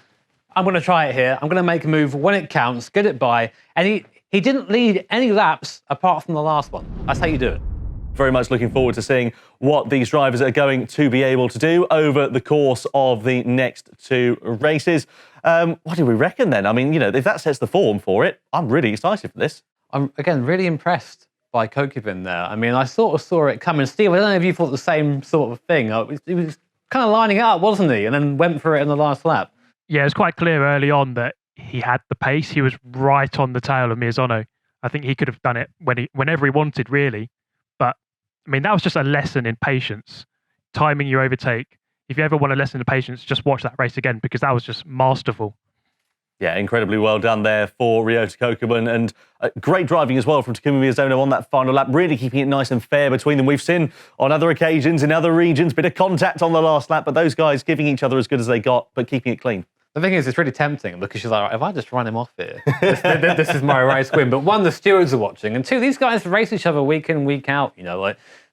I'm going to try it here. I'm going to make a move when it counts, get it by. And he didn't lead any laps apart from the last one. That's how you do it. Very much looking forward to seeing what these drivers are going to be able to do over the course of the next 2 races. What do we reckon then? I mean, if that sets the form for it, I'm really excited for this. I'm, again, really impressed by Kokubun there. I mean, I sort of saw it coming. Steve, I don't know if you thought the same sort of thing. He was kind of lining it up, wasn't he? And then went for it in the last lap. Yeah, it was quite clear early on that he had the pace. He was right on the tail of Miyazono. I think he could have done it whenever he wanted, really. But, I mean, that was just a lesson in patience, timing your overtake. If you ever want a lesson in patience, just watch that race again, because that was just masterful. Yeah, incredibly well done there for Ryota Kokubun, and great driving as well from Takuma Miyazono on that final lap, really keeping it nice and fair between them. We've seen on other occasions in other regions, bit of contact on the last lap, but those guys giving each other as good as they got, but keeping it clean. The thing is, it's really tempting because she's like, right, if I just run him off here, this is my race win. But one, the stewards are watching, and two, these guys race each other week in, week out,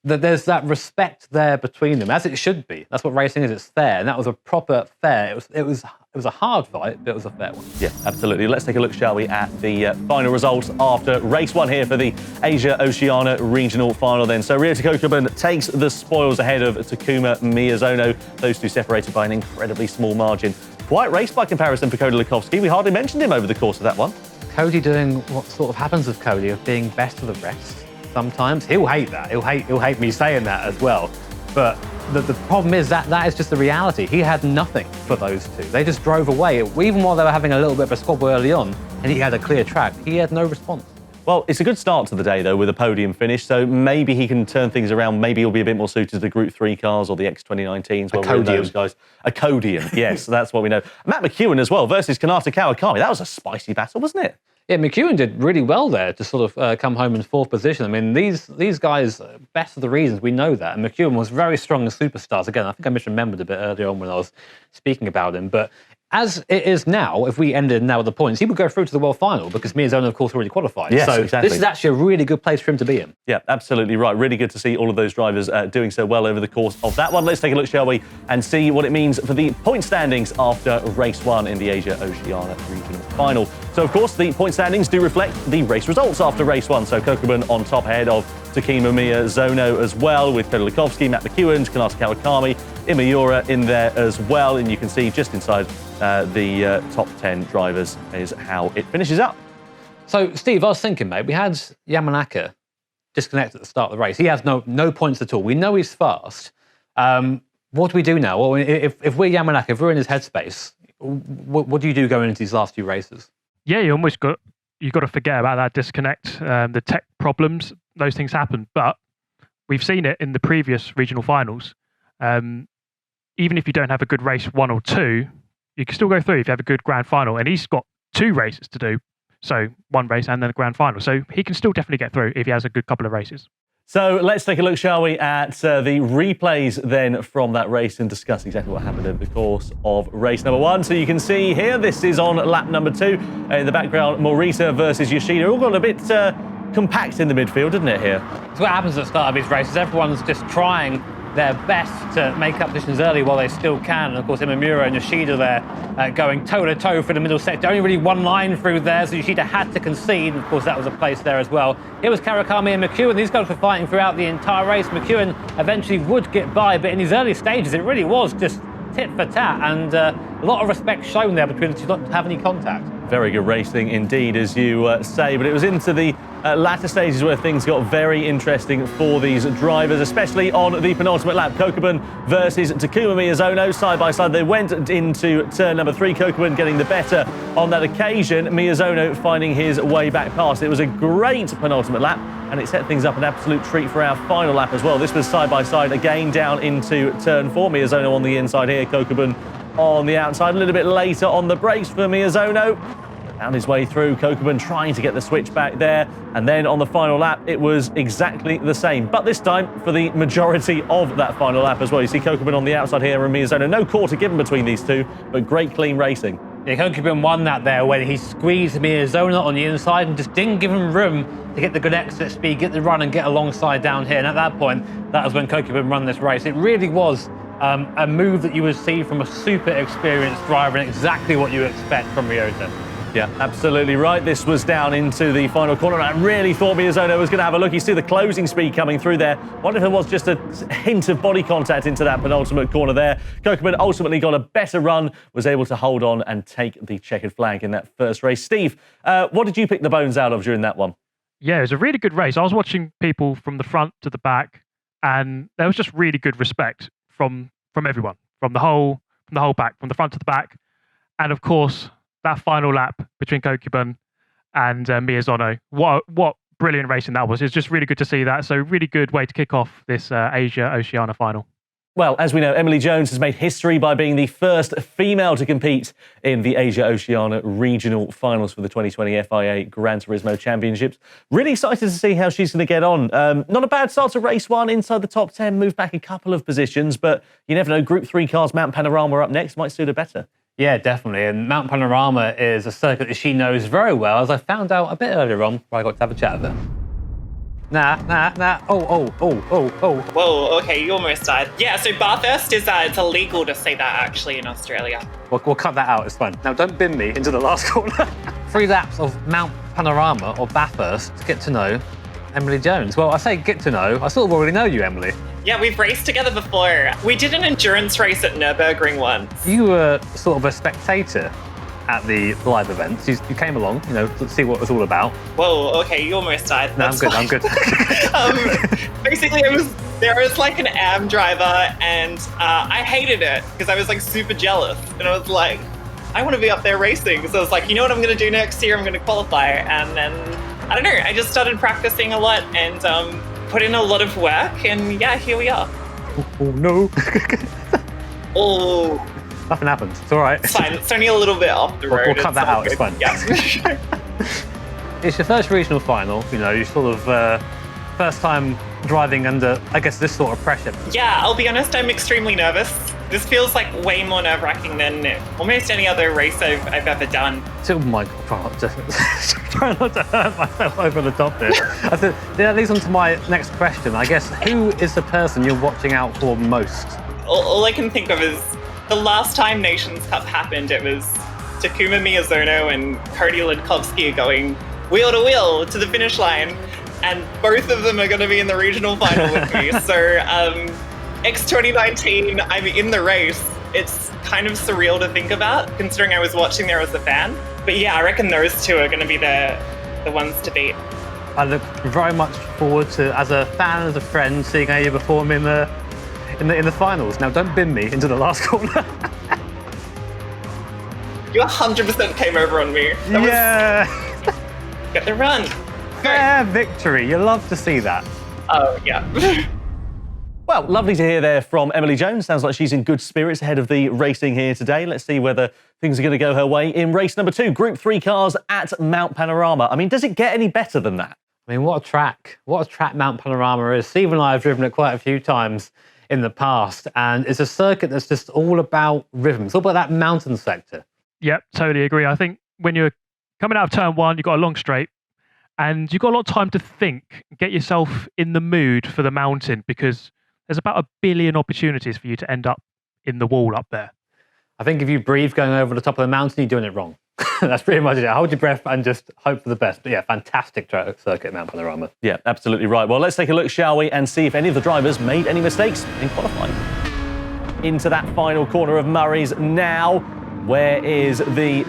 there's that respect there between them, as it should be. That's what racing is, it's fair, and that was a proper fair. It was a hard fight, but it was a fair one. Yeah, absolutely. Let's take a look, shall we, at the final results after race 1 here for the Asia-Oceania regional final then. So Ryota Kokubun takes the spoils ahead of Takuma Miyazono. Those two separated by an incredibly small margin. Quiet race by comparison for Cody Lukovsky. We hardly mentioned him over the course of that one. Cody doing what sort of happens with Cody, of being best of the rest. Sometimes he'll hate that. He'll hate me saying that as well. But the problem is that is just the reality. He had nothing for those two. They just drove away. Even while they were having a little bit of a squabble early on, and he had a clear track, he had no response. Well, it's a good start to the day, though, with a podium finish, so maybe he can turn things around. Maybe he'll be a bit more suited to the Group 3 cars or the X2019s. A Codium. Those guys. A Codium, yes, that's what we know. Matt McEwen as well versus Kanata Kawakami. That was a spicy battle, wasn't it? Yeah, McEwen did really well there to sort of come home in 4th position. I mean, these guys, best of the reasons, we know that. And McEwen was very strong in Superstars. Again, I think I misremembered a bit earlier on when I was speaking about him. But as it is now, if we ended now with the points, he would go through to the World Final because Miyazono, of course, already qualified. Yes, so exactly. This is actually a really good place for him to be in. Yeah, absolutely right. Really good to see all of those drivers doing so well over the course of that one. Let's take a look, shall we, and see what it means for the point standings after race 1 in the Asia-Oceania regional final. So, of course, the point standings do reflect the race results after race 1. So Kokubun on top ahead of Takuma Miyazono as well, with Cody Lukovsky, Matt McEwen, Kanata Kawakami, Immiura in there as well. And you can see just inside the top 10 drivers is how it finishes up. So, Steve, I was thinking, mate, we had Yamanaka disconnect at the start of the race. He has no points at all. We know he's fast. What do we do now? Well, if we're Yamanaka, if we're in his headspace, what do you do going into these last few races? Yeah, you've got to forget about that disconnect, the tech problems. Those things happen, but we've seen it in the previous regional finals. Even if you don't have a good race 1 or 2, you can still go through if you have a good grand final. And he's got 2 races to do, so 1 race and then the grand final. So he can still definitely get through if he has a good couple of races. So let's take a look, shall we, at the replays then from that race and discuss exactly what happened over the course of race number 1. So you can see here, this is on lap number 2. In the background, Morita versus Yoshida. All got a bit compact in the midfield, didn't it, here? It's what happens at the start of these races. Everyone's just trying their best to make up positions early while they still can. And of course, Immiura and Yoshida there going toe-to-toe for the middle sector. Only really one line through there, so Yoshida had to concede. Of course, that was a place there as well. Here was Kawakami and McEwen. These guys were fighting throughout the entire race. McEwen eventually would get by, but in these early stages, it really was just tit for tat, and a lot of respect shown there between the two, not to have any contact. Very good racing indeed, as you say, but it was into the latter stages where things got very interesting for these drivers, especially on the penultimate lap. Kokubun versus Takuma Miyazono, side by side. They went into turn number 3, Kokubun getting the better on that occasion, Miyazono finding his way back past. It was a great penultimate lap, and it set things up an absolute treat for our final lap as well. This was side by side again down into turn 4. Miyazono on the inside here, Kokubun on the outside. A little bit later on the brakes for Miyazono. Found his way through, Kokubun trying to get the switch back there. And then on the final lap, it was exactly the same. But this time for the majority of that final lap as well. You see Kokubun on the outside here and Miyazono. No quarter given between these two, but great clean racing. Yeah, Kokubun won that there when he squeezed Miyazono on the inside and just didn't give him room to get the good exit speed, get the run and get alongside down here. And at that point, that was when Kokubun won this race. It really was a move that you would see from a super experienced driver and exactly what you expect from Ryota. Yeah, absolutely right. This was down into the final corner. I really thought Miyazono was going to have a look. You see the closing speed coming through there. Wonder if there was just a hint of body contact into that penultimate corner there. Kokubun ultimately got a better run, was able to hold on and take the checkered flag in that first race. Steve, what did you pick the bones out of during that one? Yeah, it was a really good race. I was watching people from the front to the back, and there was just really good respect from everyone, from the whole back, from the front to the back, and of course that final lap between Kokubun and Miyazono. What brilliant racing that was! It's just really good to see that. So really good way to kick off this Asia-Oceania final. Well, as we know, Emily Jones has made history by being the first female to compete in the Asia-Oceania regional finals for the 2020 FIA Gran Turismo Championships. Really excited to see how she's going to get on. Not a bad start to race one, inside the top 10, moved back a couple of positions, but you never know, Group 3 cars, Mount Panorama up next, might suit her better. Yeah, definitely. And Mount Panorama is a circuit that she knows very well, as I found out a bit earlier on, where I got to have a chat with her. Nah. Oh. Whoa, okay, you almost died. Yeah, so Bathurst is, it's illegal to say that actually in Australia. We'll cut that out, it's fine. Now, don't bin me into the last corner. 3 laps of Mount Panorama, or Bathurst, to get to know Emily Jones. Well, I say get to know, I sort of already know you, Emily. Yeah, we've raced together before. We did an endurance race at Nürburgring once. You were sort of a spectator at the live events. You came along, to see what it was all about. Whoa, okay, you almost died. No, I'm good. Basically, there was like an AM driver, and I hated it because I was like super jealous, and I was like, I want to be up there racing. So I was like, you know what I'm going to do next year? I'm going to qualify, and then I don't know. I just started practicing a lot and put in a lot of work, and yeah, here we are. Oh no. Oh. Nothing happened. It's all right. It's fine. It's only a little bit off the road. We'll cut that out. Good. It's fine. Yeah. It's your first regional final. You sort of first time driving under, I guess, this sort of pressure. Yeah, I'll be honest. I'm extremely nervous. This feels like way more nerve-wracking than almost any other race I've ever done. Oh my God, try not to hurt myself over the top there. That leads on to my next question. I guess, who is the person you're watching out for most? All I can think of is the last time Nations Cup happened, it was Takuma Miyazono and Cody Ledkowski going wheel to wheel to the finish line, and both of them are going to be in the regional final with me. So X2019, I'm in the race. It's kind of surreal to think about, considering I was watching there as a fan. But yeah, I reckon those two are going to be the ones to beat. I look very much forward to, as a fan, as a friend, seeing how you perform in the finals. Now, don't bin me into the last corner. You 100% came over on me. Get the run. Fair victory. You love to see that. Oh, yeah. Well, lovely to hear there from Emily Jones. Sounds like she's in good spirits ahead of the racing here today. Let's see whether things are going to go her way in race number 2, Group 3 cars at Mount Panorama. I mean, does it get any better than that? I mean, what a track. What a track Mount Panorama is. Steve and I have driven it quite a few times in the past, and it's a circuit that's just all about rhythm. It's all about that mountain sector. Yep, totally agree. I think when you're coming out of turn 1, you've got a long straight, and you've got a lot of time to think, get yourself in the mood for the mountain, because there's about 1 billion opportunities for you to end up in the wall up there. I think if you breathe going over the top of the mountain, you're doing it wrong. That's pretty much it. Hold your breath and just hope for the best. But yeah, fantastic circuit at Mount Panorama. Yeah, absolutely right. Well, let's take a look, shall we, and see if any of the drivers made any mistakes in qualifying. Into that final corner of Murray's now. Where is the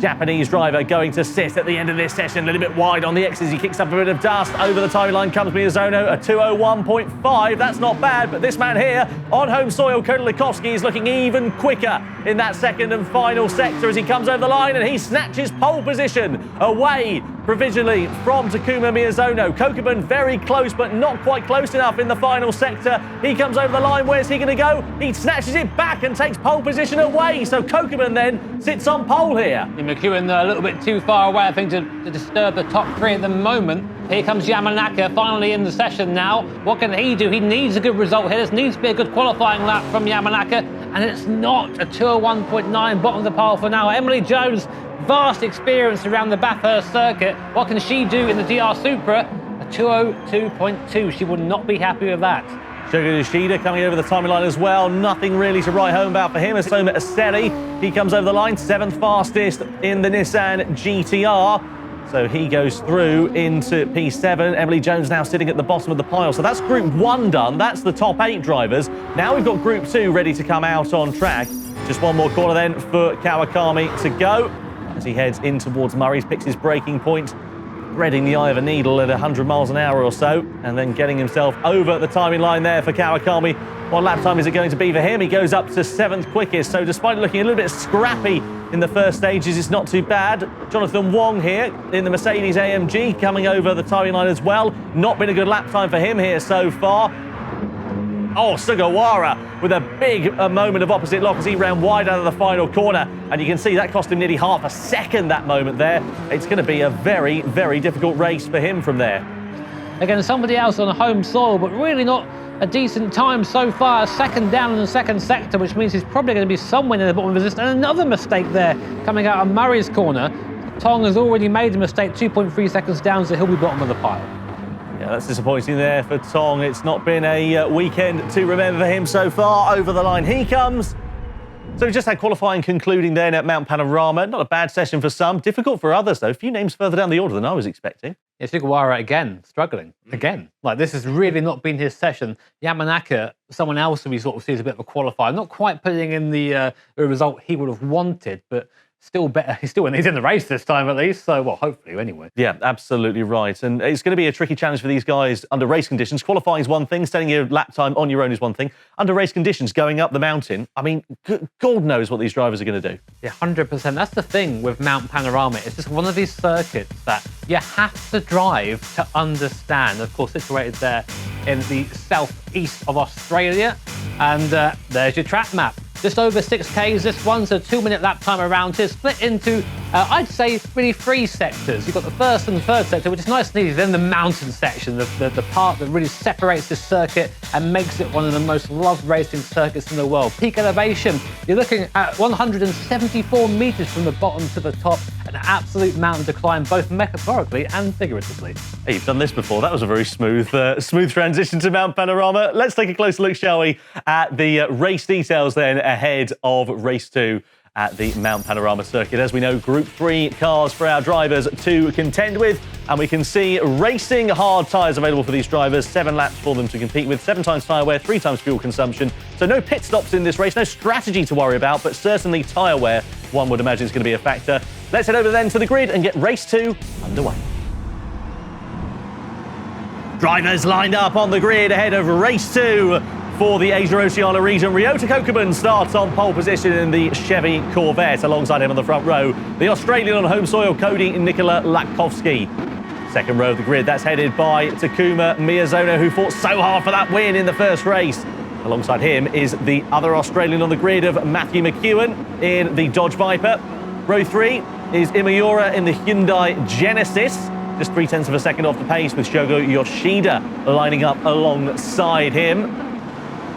Japanese driver going to sit at the end of this session? A little bit wide on the X's. He kicks up a bit of dust. Over the timeline comes Miyazono, a 2:01.5. That's not bad, but this man here on home soil, Cody Ledkowski, is looking even quicker in that second and final sector as he comes over the line, and he snatches pole position away provisionally from Takuma Miyazono. Kokubun very close, but not quite close enough in the final sector. He comes over the line. Where's he going to go? He snatches it back and takes pole position away. So Kokubun then sits on pole here. McEwen a little bit too far away, I think, to disturb the top 3 at the moment. Here comes Yamanaka, finally in the session now. What can he do? He needs a good result here. This needs to be a good qualifying lap from Yamanaka, and it's not. A 2:01.9, bottom of the pile for now. Emily Jones, vast experience around the Bathurst circuit. What can she do in the DR Supra? A 2:02.2. She would not be happy with that. Shogo Yoshida coming over the timeline as well. Nothing really to write home about for him. Soma Aseri, he comes over the line, 7th fastest in the Nissan GTR. So he goes through into P7. Emily Jones now sitting at the bottom of the pile. So that's Group 1 done. That's the top 8 drivers. Now we've got Group 2 ready to come out on track. Just one more corner then for Kawakami to go as he heads in towards Murray's, picks his braking point, threading the eye of a needle at 100 miles an hour or so, and then getting himself over the timing line there for Kawakami. What lap time is it going to be for him? He goes up to 7th quickest, so despite looking a little bit scrappy in the first stages, it's not too bad. Jonathan Wong here in the Mercedes AMG coming over the timing line as well. Not been a good lap time for him here so far. Oh, Sugawara with a big moment of opposite lock as he ran wide out of the final corner. And you can see that cost him nearly half a second, that moment there. It's going to be a very, very difficult race for him from there. Again, somebody else on home soil, but really not a decent time so far. Second down in the second sector, which means he's probably going to be somewhere in the bottom of the list. And another mistake there coming out of Murray's corner. Tong has already made a mistake, 2.3 seconds down, so he'll be bottom of the pile. Yeah, that's disappointing there for Tong. It's not been a weekend to remember for him so far. Over the line he comes. So we just had qualifying concluding then at Mount Panorama. Not a bad session for some, difficult for others though. A few names further down the order than I was expecting. Yeah, Sugawara again, struggling again. Like, this has really not been his session. Yamanaka, someone else who we sort of see as a bit of a qualifier, not quite putting in the result he would have wanted, but still better. He's in the race this time at least, so, well, hopefully anyway. Yeah, absolutely right. And it's going to be a tricky challenge for these guys under race conditions. Qualifying is one thing, setting your lap time on your own is one thing. Under race conditions, going up the mountain, I mean, God knows what these drivers are going to do. Yeah, 100%. That's the thing with Mount Panorama. It's just one of these circuits that you have to drive to understand. Of course, situated there in the southeast of Australia. And there's your track map. Just over 6Ks, this one's a 2-minute lap time around here, split into, I'd say, really 3 sectors. You've got the first and third sector, which is nice and easy, then the mountain section, the part that really separates this circuit and makes it one of the most loved racing circuits in the world. Peak elevation, you're looking at 174 meters from the bottom to the top, an absolute mountain decline, both metaphorically and figuratively. Hey, you've done this before. That was a very smooth transition to Mount Panorama. Let's take a closer look, shall we, at the race details then ahead of race 2 at the Mount Panorama circuit. As we know, Group 3 cars for our drivers to contend with, and we can see racing hard tyres available for these drivers, 7 laps for them to compete with, 7 times tyre wear, 3 times fuel consumption. So no pit stops in this race, no strategy to worry about, but certainly tyre wear, one would imagine, is going to be a factor. Let's head over then to the grid and get race 2 underway. Drivers lined up on the grid ahead of race 2. For the Asia-Oceania region, Ryota Kokuben starts on pole position in the Chevy Corvette. Alongside him on the front row, the Australian on home soil, Cody Nikola Latkovsky. Second row of the grid, that's headed by Takuma Miyazono, who fought so hard for that win in the first race. Alongside him is the other Australian on the grid of Matthew McEwen in the Dodge Viper. Row 3 is Immiura in the Hyundai Genesis. Just 0.3 of a second off the pace, with Shogo Yoshida lining up alongside him.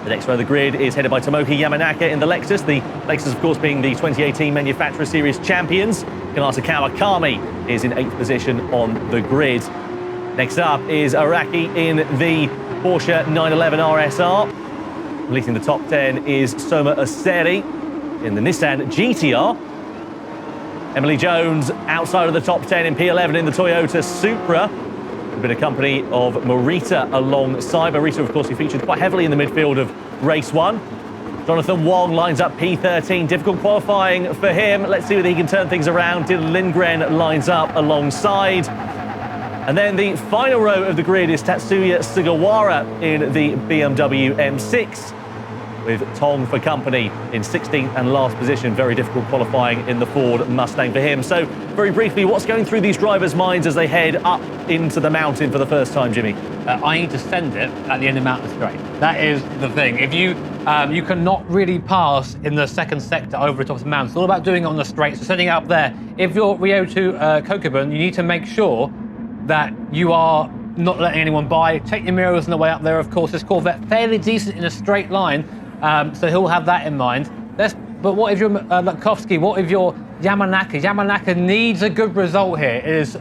The next row of the grid is headed by Tomoki Yamanaka in the Lexus. The Lexus, of course, being the 2018 Manufacturer Series champions. Kanata Kawakami is in 8th position on the grid. Next up is Araki in the Porsche 911 RSR. Leading the top 10 is Soma Aseri in the Nissan GTR. Emily Jones outside of the top 10 in P11 in the Toyota Supra. A bit of company of Morita alongside. Morita, of course, he featured quite heavily in the midfield of race 1. Jonathan Wong lines up P13. Difficult qualifying for him. Let's see whether he can turn things around. Dylan Lindgren lines up alongside. And then the final row of the grid is Tatsuya Sugawara in the BMW M6, with Tong for company in 16th and last position. Very difficult qualifying in the Ford Mustang for him. So, very briefly, what's going through these drivers' minds as they head up into the mountain for the first time, Jimmy? I need to send it at the end of Mountain Straight. That is the thing. If you you cannot really pass in the second sector over the top of the mountain. It's all about doing it on the straight, so setting it up there. If you're Ryota Kokuben, you need to make sure that you are not letting anyone by. Take your mirrors on the way up there, of course. This Corvette fairly decent in a straight line, so he'll have that in mind. But what if you're Latkovsky? What if you're Yamanaka? Yamanaka needs a good result here. It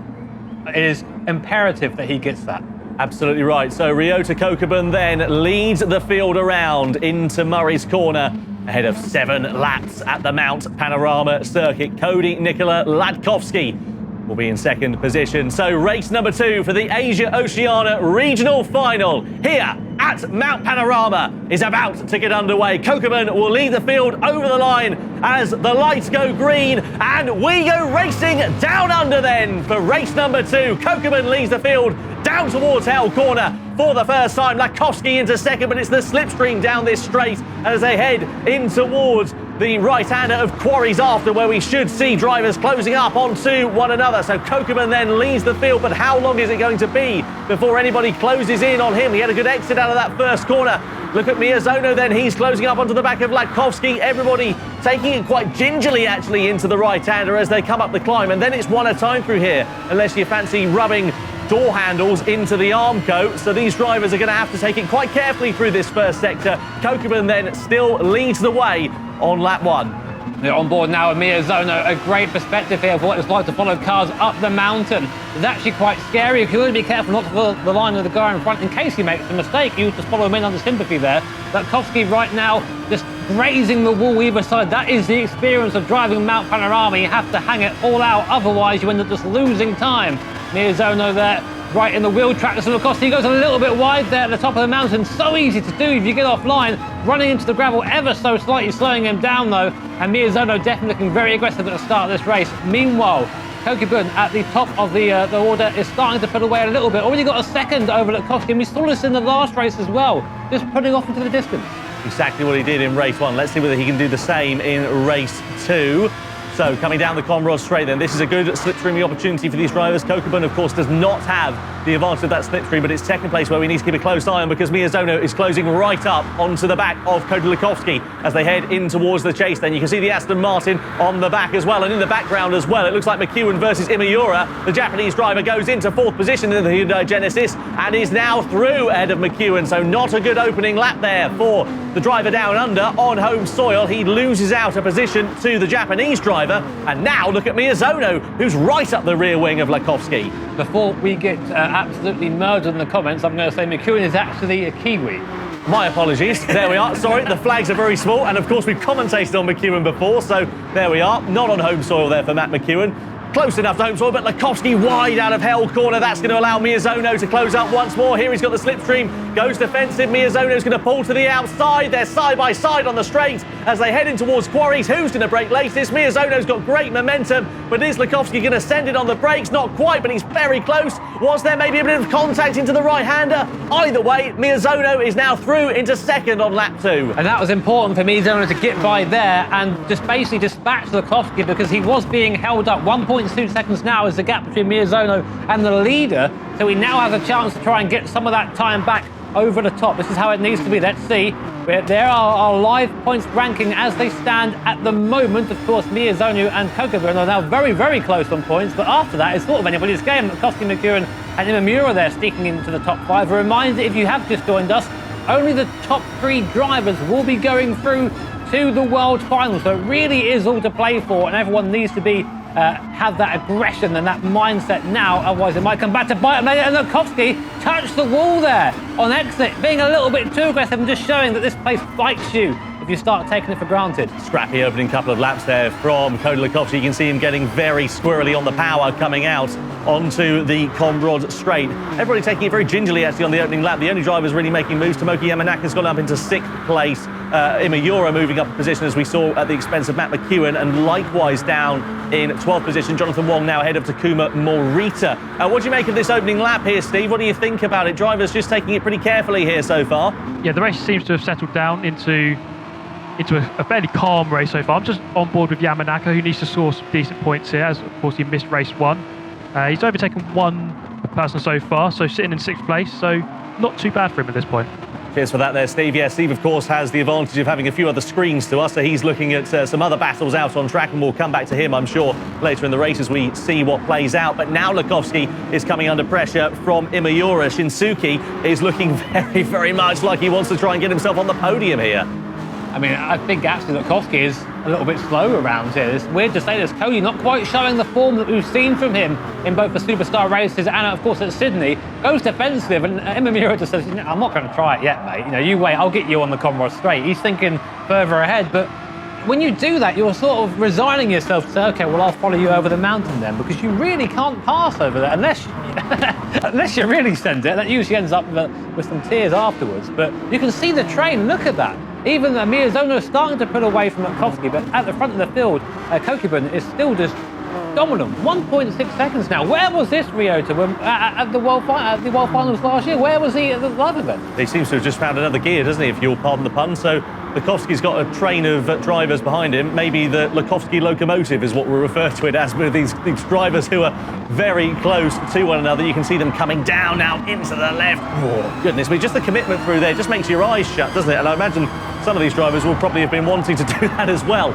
is imperative that he gets that. Absolutely right. So Ryota Kokubun then leads the field around into Murray's Corner ahead of 7 laps at the Mount Panorama circuit. Cody Nikola Ladkowski will be in second position. So race number 2 for the Asia-Oceania regional final here at Mount Panorama is about to get underway. Kokubun will lead the field over the line as the lights go green, and we go racing down under then for race number 2. Kokubun leads the field down towards Hell Corner for the first time. Ladkowski into second, but it's the slipstream down this straight as they head in towards the right-hander of Quarries after, where we should see drivers closing up onto one another. So Kokubun then leads the field, but how long is it going to be before anybody closes in on him? He had a good exit out of that first corner. Look at Miyazono then, he's closing up onto the back of Ladkowski. Everybody taking it quite gingerly actually into the right-hander as they come up the climb, and then it's one at a time through here, unless you fancy rubbing door handles into the Armco. So these drivers are going to have to take it quite carefully through this first sector. Kokubun then still leads the way on lap 1. They're on board now with Miyazono. A great perspective here of what it's like to follow cars up the mountain. It's actually quite scary. If you want to be careful not to follow the line of the guy in front in case he makes a mistake. You just follow him in under sympathy there. Ladkowski right now just grazing the wall either side. That is the experience of driving Mount Panorama. You have to hang it all out, otherwise you end up just losing time. Miyazono there, right in the wheel track. So Ladkowski goes a little bit wide there at the top of the mountain. So easy to do if you get offline. Running into the gravel ever so slightly, slowing him down though. And Miyazono definitely looking very aggressive at the start of this race. Meanwhile, Kokubun at the top of the order is starting to put away a little bit. Already got a second over Ladkowski, and we saw this in the last race as well. Just putting off into the distance. Exactly what he did in race 1. Let's see whether he can do the same in race 2. So coming down the Comrod straight then, this is a good slipstreaming opportunity for these drivers. Kokubun, of course, does not have the advantage of that slipstream, but it's second place where we need to keep a close eye on, because Miyazono is closing right up onto the back of Cody Ladkowski as they head in towards the chase. Then you can see the Aston Martin on the back as well, and in the background as well, it looks like McEwen versus Immiura. The Japanese driver goes into 4th position in the Hyundai Genesis and is now through ahead of McEwen. So not a good opening lap there for the driver down under on home soil. He loses out a position to the Japanese driver. And now look at Miyazono, who's right up the rear wing of Ladkowski. Before we get absolutely murdered in the comments, I'm going to say McEwen is actually a Kiwi. My apologies. There we are. Sorry, the flags are very small. And of course, we've commentated on McEwen before. So there we are. Not on home soil there for Matt McEwen. Close enough to home soil, but Ladkowski wide out of Hell Corner. That's going to allow Miyazono to close up once more. Here he's got the slipstream, goes defensive. Miyazono's going to pull to the outside. They're side by side on the straight as they head in towards Quarries. Who's going to brake latest? Miyazono's got great momentum, but is Ladkowski going to send it on the brakes? Not quite, but he's very close. Was there maybe a bit of contact into the right-hander? Either way, Miyazono is now through into second on lap 2. And that was important for Miyazono to get by there and just basically dispatch Ladkowski, because he was being held up. 1.2 seconds now is the gap between Miyazono and the leader. So he now has a chance to try and get some of that time back over the top. This is how it needs to be. Let's see. There are our live points ranking as they stand at the moment. Of course, Miyazono and Kokubun are now very, very close on points, but after that, it's sort of anybody's game. Ladkowski, McEwen and Immiura there sneaking into the top 5. A reminder, if you have just joined us, only the top 3 drivers will be going through to the World Final. So it really is all to play for, and everyone needs to be have that aggression and that mindset now, otherwise it might come back to bite him later. And Ladkowski touched the wall there on exit, being a little bit too aggressive and just showing that this place bites you if you start taking it for granted. Scrappy opening couple of laps there from Cody Ladkowski. You can see him getting very squirrely on the power coming out onto the Comrod straight. Everybody taking it very gingerly actually on the opening lap. The only drivers really making moves. Tomoki Yamanaka's gone up into 6th place. Immiura moving up a position as we saw at the expense of Matt McEwen, and likewise down in 12th position. Jonathan Wong now ahead of Takuma Morita. What do you make of this opening lap here, Steve? What do you think about it? Drivers just taking it pretty carefully here so far. Yeah, the race seems to have settled down into a fairly calm race so far. I'm just on board with Yamanaka, who needs to score some decent points here, as of course he missed race 1. He's overtaken 1 person so far, so sitting in 6th place, so not too bad for him at this point. Cheers for that there, Steve. Yeah, Steve, of course, has the advantage of having a few other screens to us, so he's looking at some other battles out on track, and we'll come back to him, I'm sure, later in the race as we see what plays out. But now Ladkowski is coming under pressure from Immiura. Shinsuke is looking very, very much like he wants to try and get himself on the podium here. I mean, I think actually Lukowski is a little bit slow around here. It's weird to say this. Cody not quite showing the form that we've seen from him in both the Superstar races and, of course, at Sydney. Goes defensive, and Imamura just says, I'm not going to try it yet, mate. You wait, I'll get you on the Commodore straight. He's thinking further ahead, but when you do that, you're sort of resigning yourself to say, okay, well, I'll follow you over the mountain then, because you really can't pass over there unless you really send it. That usually ends up with some tears afterwards. But you can see the train, look at that. Even Miyazono is starting to pull away from Lukowski, but at the front of the field, Kokibun is still just dominant. 1.6 seconds now. Where was this Ryota at the World Finals last year? Where was he at the live event? He seems to have just found another gear, doesn't he, if you'll pardon the pun. So Lukowski's got a train of drivers behind him. Maybe the Lukowski locomotive is what we'll refer to it as, with these drivers who are very close to one another. You can see them coming down now into the left. Oh, goodness me, just the commitment through there just makes your eyes shut, doesn't it? And I imagine some of these drivers will probably have been wanting to do that as well.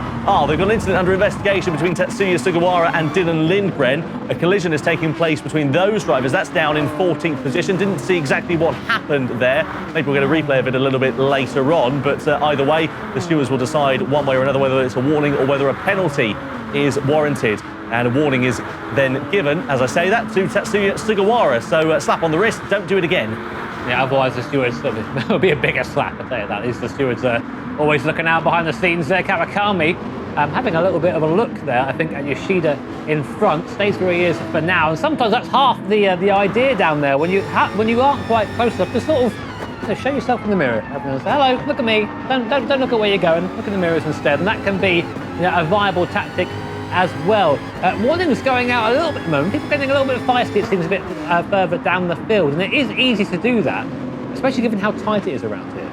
They've got an incident under investigation between Tetsuya Sugawara and Dylan Lindgren. A collision is taking place between those drivers. That's down in 14th position. Didn't see exactly what happened there. Maybe we'll get a replay of it a little bit later on, but either way, the stewards will decide one way or another whether it's a warning or whether a penalty is warranted. And a warning is then given, as I say that, to Tetsuya Sugawara. So slap on the wrist, don't do it again. Yeah, otherwise the stewards, it'll be a bigger slap, I'll tell you that. The stewards are always looking out behind the scenes there. Kawakami having a little bit of a look there, I think, at Yoshida in front. Stays where he is for now. And sometimes that's half the idea down there. When you aren't quite close enough to sort of show yourself in the mirror. Say, hello, look at me. Don't look at where you're going. Look in the mirrors instead. And that can be a viable tactic as well. Warnings going out a little bit at the moment. People getting a little bit feisty, it seems, a bit further down the field. And it is easy to do that, especially given how tight it is around here.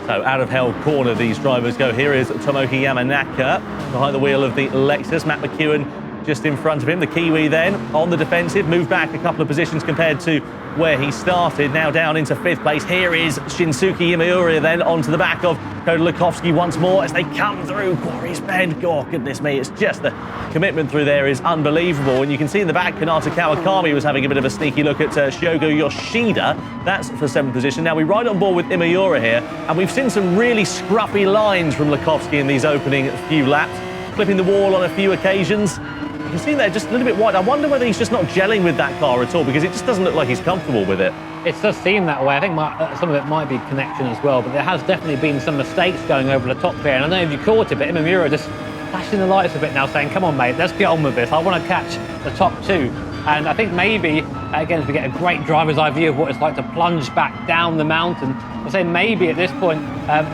So out of hell corner these drivers go. Here is Tomoki Yamanaka behind the wheel of the Lexus. Matt McEwen just in front of him. The Kiwi then on the defensive, moved back a couple of positions compared to where he started, now down into 5th place. Here is Shinsuke Imamura then onto the back of Kota Lukowski once more as they come through Quarry's Bend. Oh, goodness me, it's just the commitment through there is unbelievable. And you can see in the back, Kanata Kawakami was having a bit of a sneaky look at Shogo Yoshida. That's for 7th position. Now we ride on board with Imamura here, and we've seen some really scruffy lines from Lukowski in these opening few laps, clipping the wall on a few occasions. You can see there just a little bit wide. I wonder whether he's just not gelling with that car at all, because it just doesn't look like he's comfortable with it. It does seem that way. I think some of it might be connection as well, but there has definitely been some mistakes going over the top here. And I don't know if you caught it, but Imamura just flashing the lights a bit now, saying, come on, mate, let's get on with this. I want to catch the top 2. And I think maybe, again, as we get a great driver's eye view of what it's like to plunge back down the mountain, I'll say maybe at this point,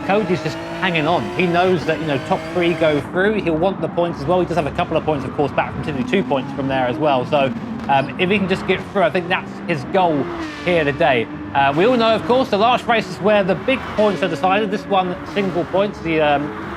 Cody's just hanging on. He knows that, top 3 go through. He'll want the points as well. He does have a couple of points, of course, back from Sydney, 2 points from there as well. So if he can just get through, I think that's his goal here today. We all know, of course, the last race is where the big points are decided. This one, single points. The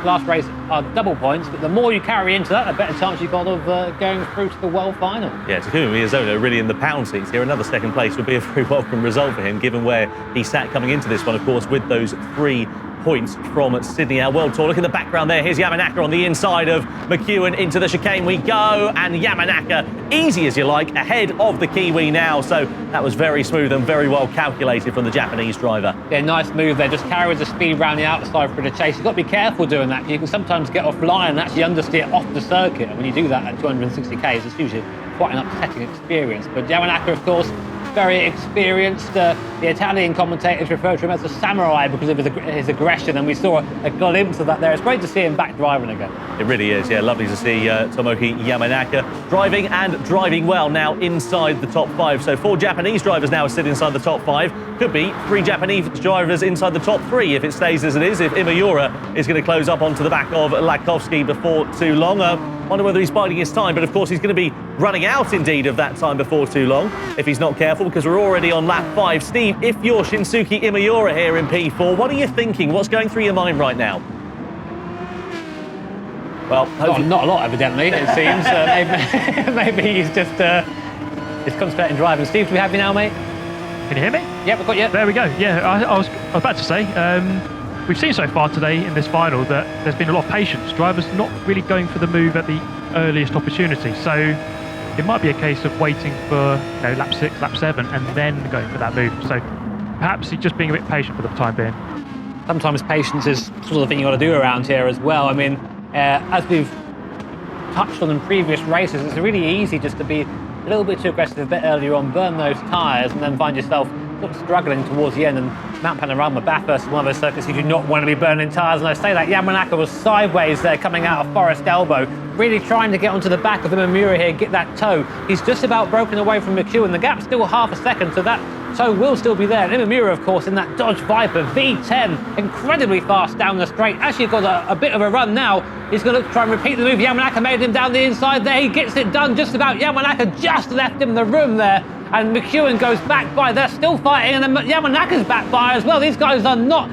last race are double points, but the more you carry into that, the better chance you've got of going through to the world final. Yeah, Takuma Miyazono really in the pound seats here. Another 2nd place would be a very welcome result for him, given where he sat coming into this one, of course, with those 3 points from Sydney, our World Tour. Look in the background there. Here's Yamanaka on the inside of McEwen. Into the chicane we go, and Yamanaka, easy as you like, ahead of the Kiwi now. So that was very smooth and very well calculated from the Japanese driver. Yeah, nice move there. Just carried the speed round the outside for the chase. You've got to be careful doing that. You can sometimes get offline and actually understeer off the circuit. And when you do that at 260 k's, it's usually quite an upsetting experience. But Yamanaka, of course, very experienced. The Italian commentators refer to him as a samurai because of his aggression, and we saw a glimpse of that there. It's great to see him back driving again. It really is, yeah. Lovely to see Tomoki Yamanaka driving and driving well now inside the top 5. So 4 Japanese drivers now sit inside the top 5. Could be 3 Japanese drivers inside the top 3 if it stays as it is, if Imamura is going to close up onto the back of Lukowski before too long. Wonder whether he's biding his time, but of course he's going to be running out indeed of that time before too long if he's not careful, because we're already on lap 5. Steve, if you're Shinsuke Imamura here in P4, what are you thinking? What's going through your mind right now? Well, not a lot, evidently, it seems. Maybe he's just he's concentrating driving. Steve, do we have you now, mate? Can you hear me? Yeah, we've got you. There we go. Yeah, I was about to say, we've seen so far today in this final that there's been a lot of patience. Drivers not really going for the move at the earliest opportunity. So it might be a case of waiting for lap 6, lap 7, and then going for that move. So perhaps he's just being a bit patient for the time being. sometimes patience is sort of the thing you got to do around here as well. I mean, as we've touched on in previous races, it's really easy just to be a little bit too aggressive a bit earlier on, burn those tyres, and then find yourself sort of struggling towards the end. And Mount Panorama, Bathurst, one of those circuits you do not want to be burning tyres. And I say that Yamanaka was sideways there coming out of Forest Elbow, really trying to get onto the back of Imamura here, get that toe. He's just about broken away from McEwen. The gap's still half a second, so that toe will still be there. And Imamura, of course, in that Dodge Viper V10, incredibly fast down the straight. Actually got a bit of a run now. He's going to try and repeat the move. Yamanaka made him down the inside there. He gets it done just about. Yamanaka just left him the room there. And McEwen goes back by. They're still fighting, and then Yamanaka's back by as well. These guys are not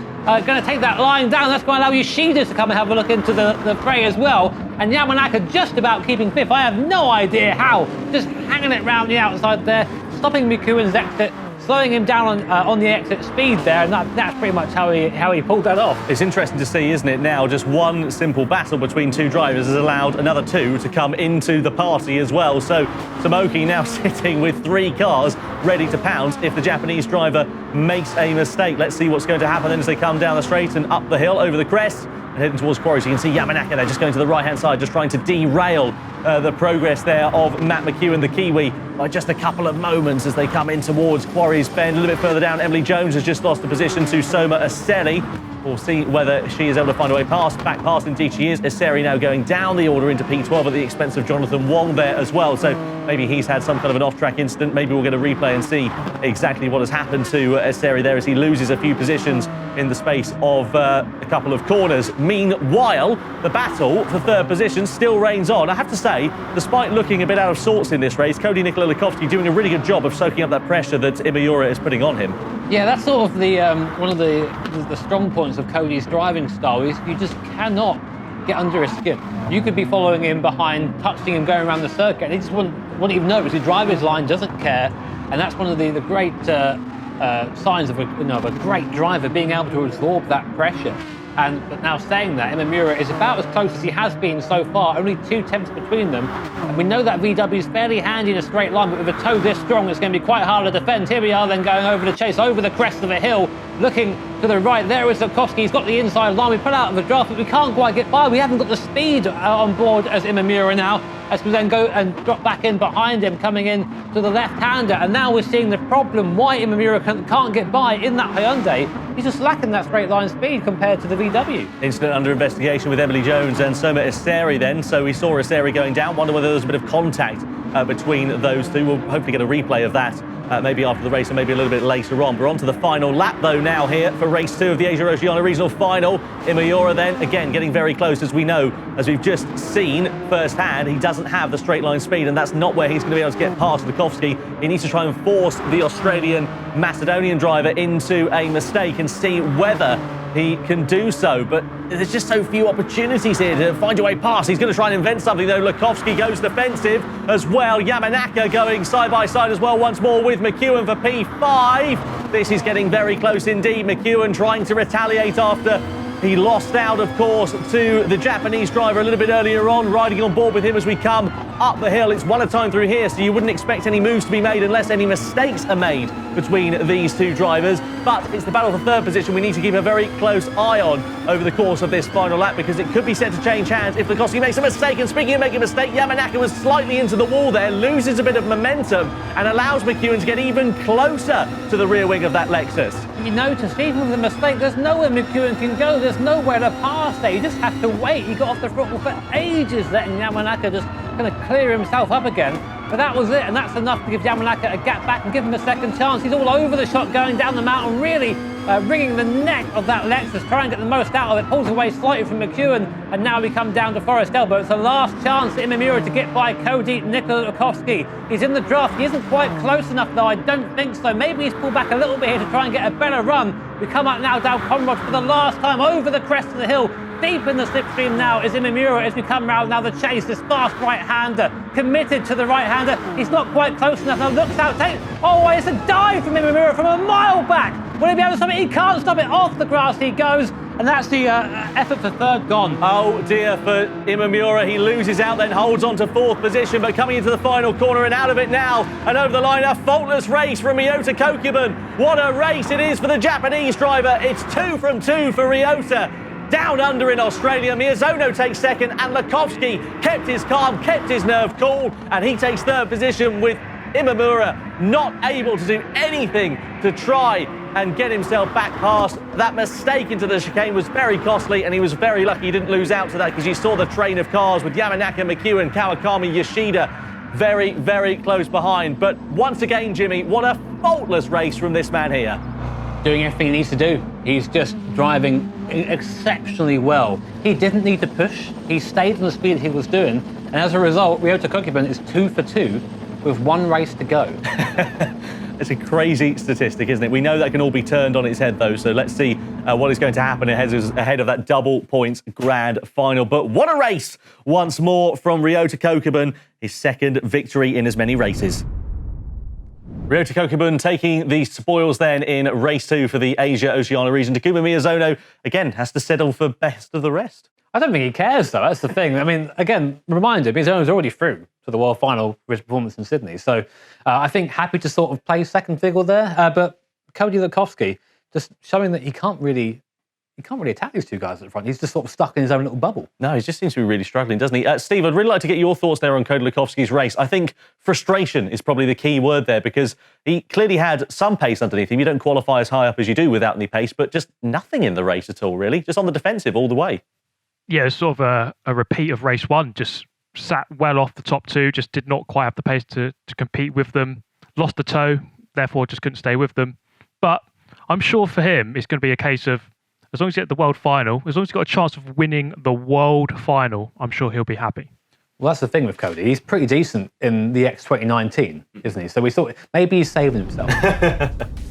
going to take that line down. That's going to allow Yoshida to come and have a look into the fray as well. And Yamanaka just about keeping fifth. I have no idea how. Just hanging it round the outside there, stopping McEwen's exit, slowing him down on the exit speed there, and that's pretty much how he pulled that off. It's interesting to see, isn't it, now just one simple battle between two drivers has allowed another two to come into the party as well. So Tomoki now sitting with three cars ready to pounce if the Japanese driver makes a mistake. Let's see what's going to happen then as they come down the straight and up the hill over the crest and heading towards Quarry. So you can see Yamanaka there just going to the right-hand side, just trying to derail the progress there of Matt McEwen, the Kiwi, by just a couple of moments as they come in towards Quarry's Bend. A little bit further down, Emily Jones has just lost the position to Soma Aseli. We'll see whether she is able to find a way past. Back past indeed she is. Aseri now going down the order into P12 at the expense of Jonathan Wong there as well. So maybe he's had some kind of an off-track incident. Maybe we'll get a replay and see exactly what has happened to Aseri there as he loses a few positions in the space of a couple of corners. Meanwhile, the battle for third position still reigns on. I have to say, despite looking a bit out of sorts in this race, Cody Nikololikovsky doing a really good job of soaking up that pressure that Imaiura is putting on him. Yeah, that's sort of the one of the strong points of Cody's driving style is you just cannot get under his skin. You could be following him behind, touching him, going around the circuit, and he just wouldn't even know because the driver's line doesn't care, and that's one of the great signs of a great driver being able to absorb that pressure. But now saying that, Imamura is about as close as he has been so far, only 2 tenths between them. And we know that VW is fairly handy in a straight line, but with a toe this strong, it's going to be quite hard to defend. Here we are then going over the chase, over the crest of a hill, looking to the right. There is Zukovsky. He's got the inside line. We put out of the draft, but we can't quite get by. We haven't got the speed on board as Imamura now, as we then go and drop back in behind him, coming in to the left-hander. And now we're seeing the problem why Imamura can't get by in that Hyundai. He's just lacking that straight line speed compared to the VW. Incident under investigation with Emily Jones and Soma Aseri then. So we saw Aseri going down. Wonder whether there was a bit of contact between those two. We'll hopefully get a replay of that maybe after the race and maybe a little bit later on. We're on to the final lap though now here for race 2 of the Asia-Oceania regional final. Imaiura then again getting very close, as we know, as we've just seen firsthand. He doesn't have the straight line speed, and that's not where he's going to be able to get past Lukovsky. He needs to try and force the Australian Macedonian driver into a mistake and see whether he can do so, but there's just so few opportunities here to find your way past. He's going to try and invent something though. Lukovsky goes defensive as well. Yamanaka going side by side as well once more with McEwen for P5. This is getting very close indeed. McEwen trying to retaliate after he lost out, of course, to the Japanese driver a little bit earlier on, riding on board with him as we come up the hill. It's one at a time through here, so you wouldn't expect any moves to be made unless any mistakes are made between these two drivers. But it's the battle for third position we need to keep a very close eye on over the course of this final lap, because it could be set to change hands if Lukovsky makes a mistake. And speaking of making a mistake, Yamanaka was slightly into the wall there, loses a bit of momentum and allows McEwen to get even closer to the rear wing of that Lexus. You notice, even with a mistake, there's nowhere McEwen can go. There's nowhere to pass there. You just have to wait. He got off the throttle for ages, letting Yamanaka just kind of clear himself up again. But that was it, and that's enough to give Yamanaka a gap back and give him a second chance. He's all over the shot going down the mountain, really wringing the neck of that Lexus, trying to get the most out of it. Pulls away slightly from McEwen, and now we come down to Forest Elbow. It's the last chance for Imamura to get by Cody Nikololikovsky. He's in the draft. He isn't quite close enough, though. I don't think so. Maybe he's pulled back a little bit here to try and get a better run. We come up now down Conrod for the last time over the crest of the hill. Deep in the slipstream now is Imamura as we come round now the chase. This fast right-hander, committed to the right-hander. He's not quite close enough. Now looks out. Oh, it's a dive from Imamura from a mile back. Will he be able to stop it? He can't stop it. Off the grass he goes. And that's the effort for third gone. Oh dear for Imamura. He loses out, then holds on to fourth position, but coming into the final corner and out of it now. And over the line, a faultless race from Ryota Kokubun. What a race it is for the Japanese driver. It's 2 from 2 for Ryota. Down under in Australia, Miyazono takes second, and Lukovski kept his calm, kept his nerve cool, and he takes third position with Imamura not able to do anything to try and get himself back past. That mistake into the chicane was very costly, and he was very lucky he didn't lose out to that, because you saw the train of cars with Yamanaka, McEwen, Kawakami, Yoshida very, very close behind. But once again, Jimmy, what a faultless race from this man here. Doing everything he needs to do. He's just driving exceptionally well. He didn't need to push. He stayed on the speed he was doing. And as a result, Ryota Kokubun is 2 for 2 with 1 race to go. It's a crazy statistic, isn't it? We know that can all be turned on its head, though, so let's see what is going to happen ahead of that double points grand final. But what a race once more from Ryota Kokubun, his second victory in as many races. Ryota Kokubun taking the spoils then in race 2 for the Asia-Oceania region. Takuma Miyazono, again, has to settle for best of the rest. I don't think he cares, though. That's the thing. I mean, again, reminder, Miyazono's already through to the world final with his performance in Sydney. So I think happy to sort of play second fiddle there. But Cody Lukovski just showing that he can't really attack these two guys at the front. He's just sort of stuck in his own little bubble. No, he just seems to be really struggling, doesn't he? Steve, I'd really like to get your thoughts there on Cody Lukovski's race. I think frustration is probably the key word there, because he clearly had some pace underneath him. You don't qualify as high up as you do without any pace, but just nothing in the race at all, really. Just on the defensive all the way. Yeah, it's sort of a repeat of race 1. Just sat well off the top 2, just did not quite have the pace to compete with them. Lost the toe, therefore just couldn't stay with them. But I'm sure for him, it's going to be a case of, as long as he's at the world final, as long as he's got a chance of winning the world final, I'm sure he'll be happy. Well, that's the thing with Cody. He's pretty decent in the X2019, isn't he? So we thought maybe he's saving himself.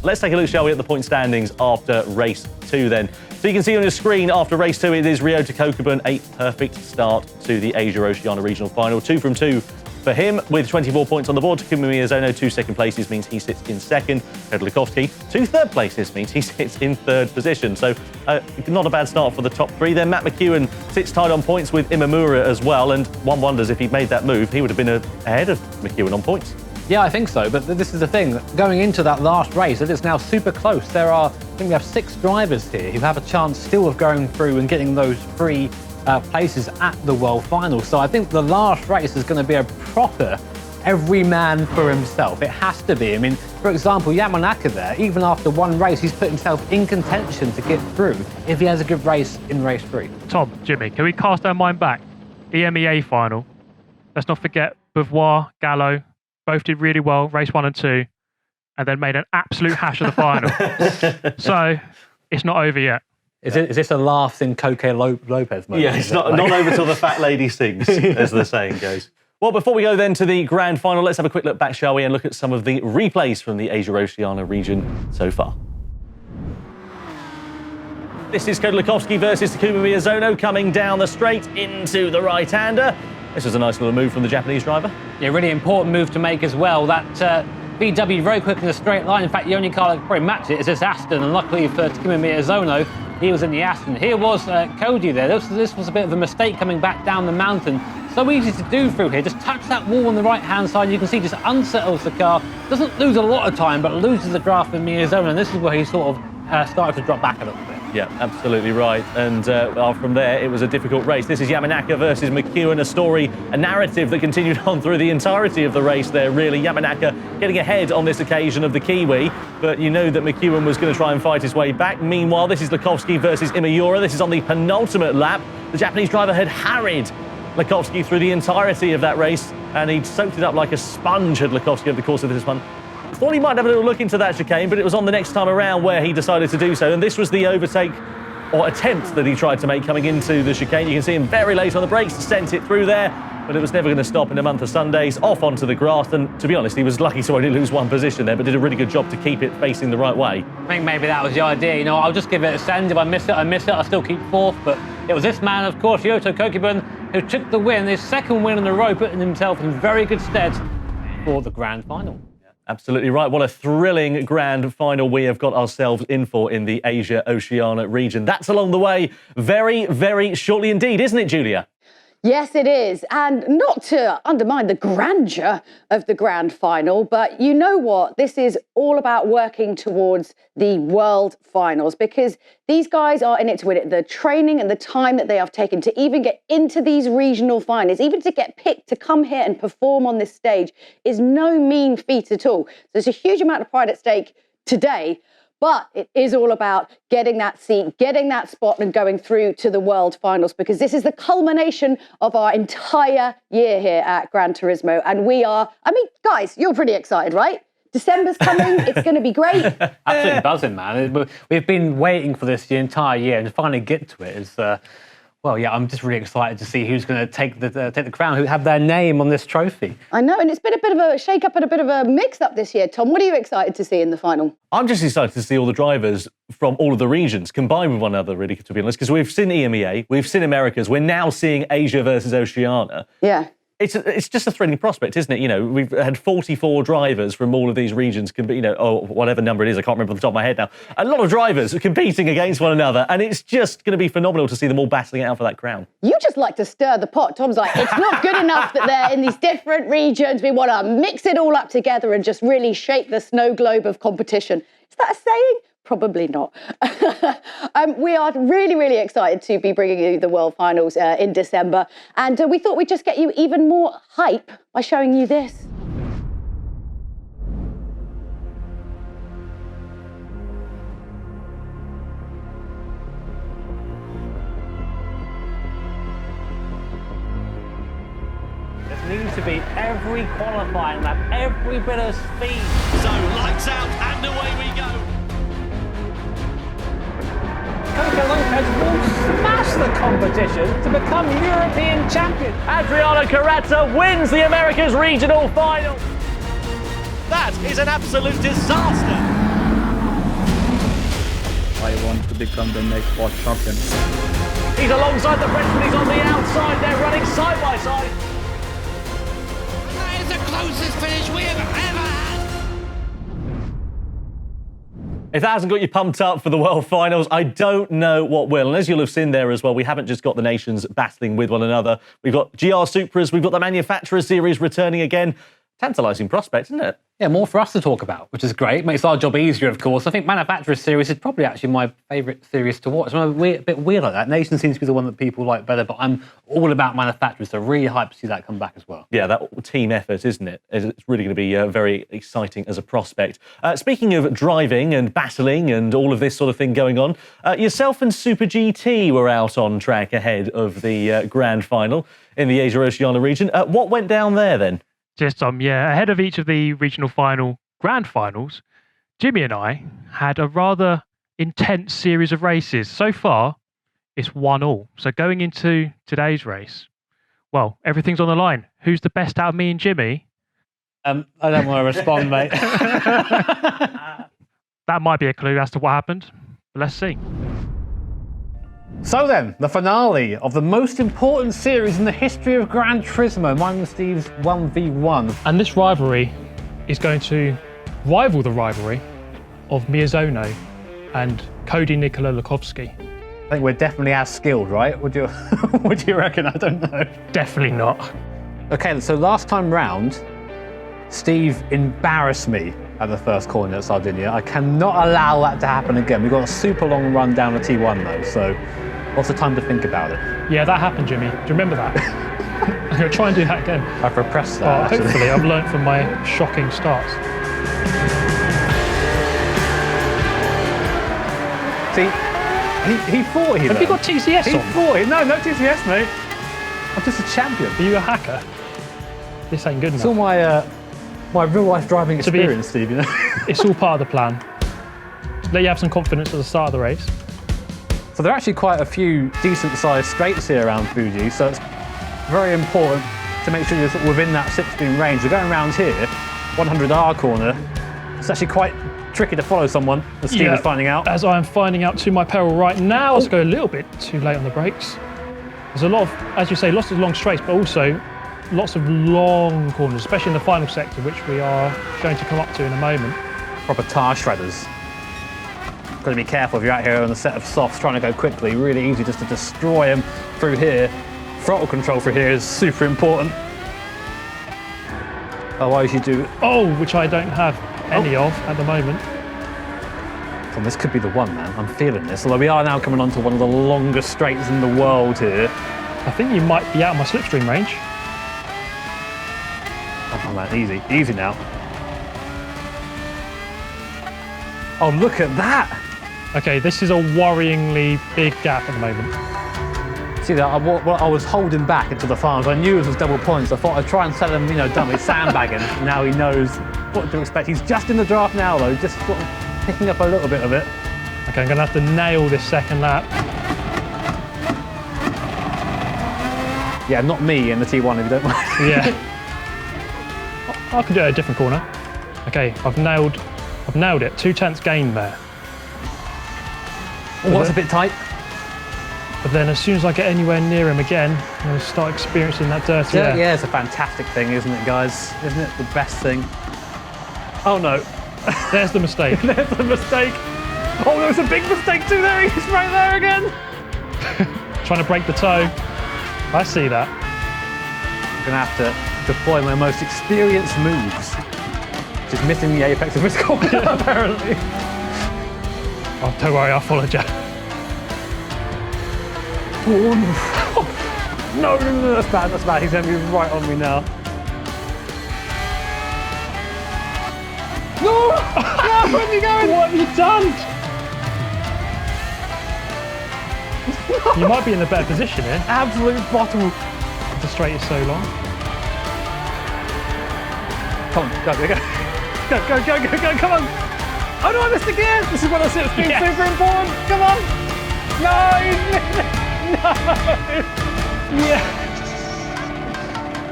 Let's take a look, shall we, at the point standings after race 2 then. So you can see on your screen after race 2, it is Ryota Kokubun, a perfect start to the Asia-Oceania regional final. 2 from 2 for him, with 24 points on the board. Takuma Miyazono, 2 second places means he sits in second. Cody Lukovski, 2 third places means he sits in third position. So not a bad start for the top 3. Then Matt McEwen sits tied on points with Imamura as well, and one wonders if he'd made that move, he would have been ahead of McEwen on points. Yeah, I think so, but this is the thing. Going into that last race, it is now super close. I think we have 6 drivers here who have a chance still of going through and getting those 3 places at the world final. So I think the last race is going to be a proper every man for himself. It has to be. I mean, for example, Yamanaka there, even after 1 race, he's put himself in contention to get through if he has a good race in race 3. Tom, Jimmy, can we cast our mind back? EMEA final. Let's not forget Beauvoir, Gallo, both did really well, race 1 and 2, and then made an absolute hash of the final. So it's not over yet. Is this a laughs in Coque Lopez moment? Yeah, it's not over till the fat lady sings, as the saying goes. Well, before we go then to the grand final, let's have a quick look back, shall we, and look at some of the replays from the Asia-Oceania region so far. This is Cody Lukovski versus Takuma Miyazono coming down the straight into the right-hander. This was a nice little move from the Japanese driver. Yeah, really important move to make as well. That VW very quick in a straight line. In fact, the only car that could probably match it is this Aston, and luckily for Takuma Miyazono, he was in the Aston. Here was Cody there. This was a bit of a mistake coming back down the mountain. So easy to do through here. Just touch that wall on the right-hand side. You can see just unsettles the car. Doesn't lose a lot of time, but loses the draft with Miyazono, and this is where he sort of started to drop back a little bit. Yeah, absolutely right. And from there, it was a difficult race. This is Yamanaka versus McEwen, a story, a narrative that continued on through the entirety of the race there, really. Yamanaka getting ahead on this occasion of the Kiwi, but you know that McEwen was going to try and fight his way back. Meanwhile, this is Lukovski versus Imamura. This is on the penultimate lap. The Japanese driver had harried Lukovski through the entirety of that race, and he'd soaked it up like a sponge, had Lukovski, over the course of this one. Thought he might have a little look into that chicane, but it was on the next time around where he decided to do so. And this was the overtake or attempt that he tried to make coming into the chicane. You can see him very late on the brakes, sent it through there, but it was never going to stop in a month of Sundays, off onto the grass. And to be honest, he was lucky to only lose 1 position there, but did a really good job to keep it facing the right way. I think maybe that was the idea. You know, I'll just give it a send. If I miss it, I miss it. I'll still keep 4th. But it was this man, of course, Ryota Kokubun, who took the win, his 2nd win in a row, putting himself in very good stead for the grand final. Absolutely right. What a thrilling grand final we have got ourselves in for in the Asia-Oceania region. That's along the way very, very shortly indeed, isn't it, Julia? Yes, it is. And not to undermine the grandeur of the grand final, but you know what? This is all about working towards the world finals, because these guys are in it to win it. The training and the time that they have taken to even get into these regional finals, even to get picked to come here and perform on this stage, is no mean feat at all. There's a huge amount of pride at stake today. But it is all about getting that seat, getting that spot and going through to the world finals, because this is the culmination of our entire year here at Gran Turismo. And we are, I mean, guys, you're pretty excited, right? December's coming. It's going to be great. Absolutely buzzing, man. We've been waiting for this the entire year, and to finally get to it is, well, yeah, I'm just really excited to see who's going to take the crown, who have their name on this trophy. I know, and it's been a bit of a shake-up and a bit of a mix-up this year. Tom, what are you excited to see in the final? I'm just excited to see all the drivers from all of the regions combined with one another, really, to be honest, because we've seen EMEA, we've seen Americas, we're now seeing Asia versus Oceania. Yeah. It's just a thrilling prospect, isn't it? You know, we've had 44 drivers from all of these regions, you know, or whatever number it is, I can't remember off the top of my head now. A lot of drivers competing against one another, and it's just going to be phenomenal to see them all battling it out for that crown. You just like to stir the pot. Tom's like, it's not good enough that they're in these different regions. We want to mix it all up together and just really shake the snow globe of competition. Is that a saying? Probably not. We are really, really excited to be bringing you the World Finals in December. And we thought we'd just get you even more hype by showing you this. There needs to be every qualifying lap, every bit of speed. So lights out and away we go. Coco Lopez will smash the competition to become European champion. Adriano Carrazza wins the Americas regional final. That is an absolute disaster. I want to become the next world champion. He's alongside the Frenchman, he's on the outside, they're running side by side. That is the closest finish we have ever had. If that hasn't got you pumped up for the World Finals, I don't know what will. And as you'll have seen there as well, we haven't just got the nations battling with one another. We've got GR Supras, we've got the Manufacturer Series returning again. Tantalising prospect, isn't it? Yeah, more for us to talk about, which is great. Makes our job easier, of course. I think Manufacturer Series is probably actually my favourite series to watch. I'm a bit weird like that. Nation seems to be the one that people like better, but I'm all about Manufacturer, so really hyped to see that come back as well. Yeah, that team effort, isn't it? It's really going to be very exciting as a prospect. Speaking of driving and battling and all of this sort of thing going on, yourself and Super GT were out on track ahead of the grand final in the Asia-Oceania region. What went down there then? Just yeah, ahead of each of the regional final grand finals, Jimmy and I had a rather intense series of races. So far, it's 1-1. So going into today's race, well, everything's on the line. Who's the best out of me and Jimmy? I don't want to respond, mate. That might be a clue as to what happened, but let's see. So then, the finale of the most important series in the history of Gran Turismo, mine and Steve's 1v1. And this rivalry is going to rival the rivalry of Miyazono and Cody Nikola Lukovsky. I think we're definitely as skilled, right? Would you reckon? I don't know. Definitely not. Okay, so last time round, Steve embarrassed me at the first corner at Sardinia. I cannot allow that to happen again. We've got a super long run down the T1 though, so lots of time to think about it. Yeah, that happened, Jimmy. Do you remember that? I'm going to try and do that again. I've repressed that. Hopefully, I've learned from my shocking starts. See, he thought he Have you got TCS on? He thought he... No TCS, mate. I'm just a champion. Are you a hacker? This ain't good enough. It's all my real-life driving experience, Steve, you know? It's all part of the plan. Let you have some confidence at the start of the race. So there are actually quite a few decent-sized straights here around Fuji, so it's very important to make sure you're sort of within that slipstream range. We're going around here, 100R corner. It's actually quite tricky to follow someone, as Steve is finding out. As I'm finding out to my peril right now, let's go a little bit too late on the brakes. There's a lot of, as you say, lots of long straights, but also lots of long corners, especially in the final sector, which we are going to come up to in a moment. Proper tyre shredders. Got to be careful if you're out here on a set of softs trying to go quickly. Really easy just to destroy them through here. Throttle control through here is super important. Otherwise you do... Oh, which I don't have any of at the moment. Well, this could be the one, man. I'm feeling this. Although we are now coming onto one of the longest straights in the world here. I think you might be out of my slipstream range. Oh man, easy. Easy now. Oh, look at that! Okay, this is a worryingly big gap at the moment. See that? I was holding back into the finals. I knew it was double points. I thought I'd try and tell him, you know, dummy sandbagging. Now he knows what to expect. He's just in the draft now, though, just sort of picking up a little bit of it. Okay, I'm going to have to nail this second lap. Yeah, not me in the T1 if you don't mind. Yeah. I can do it at a different corner. Okay, I've nailed it. 2/10 gain there. Oh, that's a bit tight. But then as soon as I get anywhere near him again, I'm going to start experiencing that dirty air. Yeah, it's a fantastic thing, isn't it, guys? Isn't it the best thing? Oh, no. There's the mistake. There's the mistake. Oh, there was a big mistake too there. He's right there again. Trying to break the toe. I see that. I'm going to have to deploy my most experienced moves. Just missing the apex of his corner, apparently. Oh, don't worry, I'll follow you. Oh, no, that's bad, that's bad. He's going to be right on me now. No! No, where are you going? What have you done? You might be in a better position here. Absolute bottom. The straight is so long. Come on, go, come on. Oh no, I missed again. This is what I said, it's been super important. Come on. No, he's missed it. No. Yeah.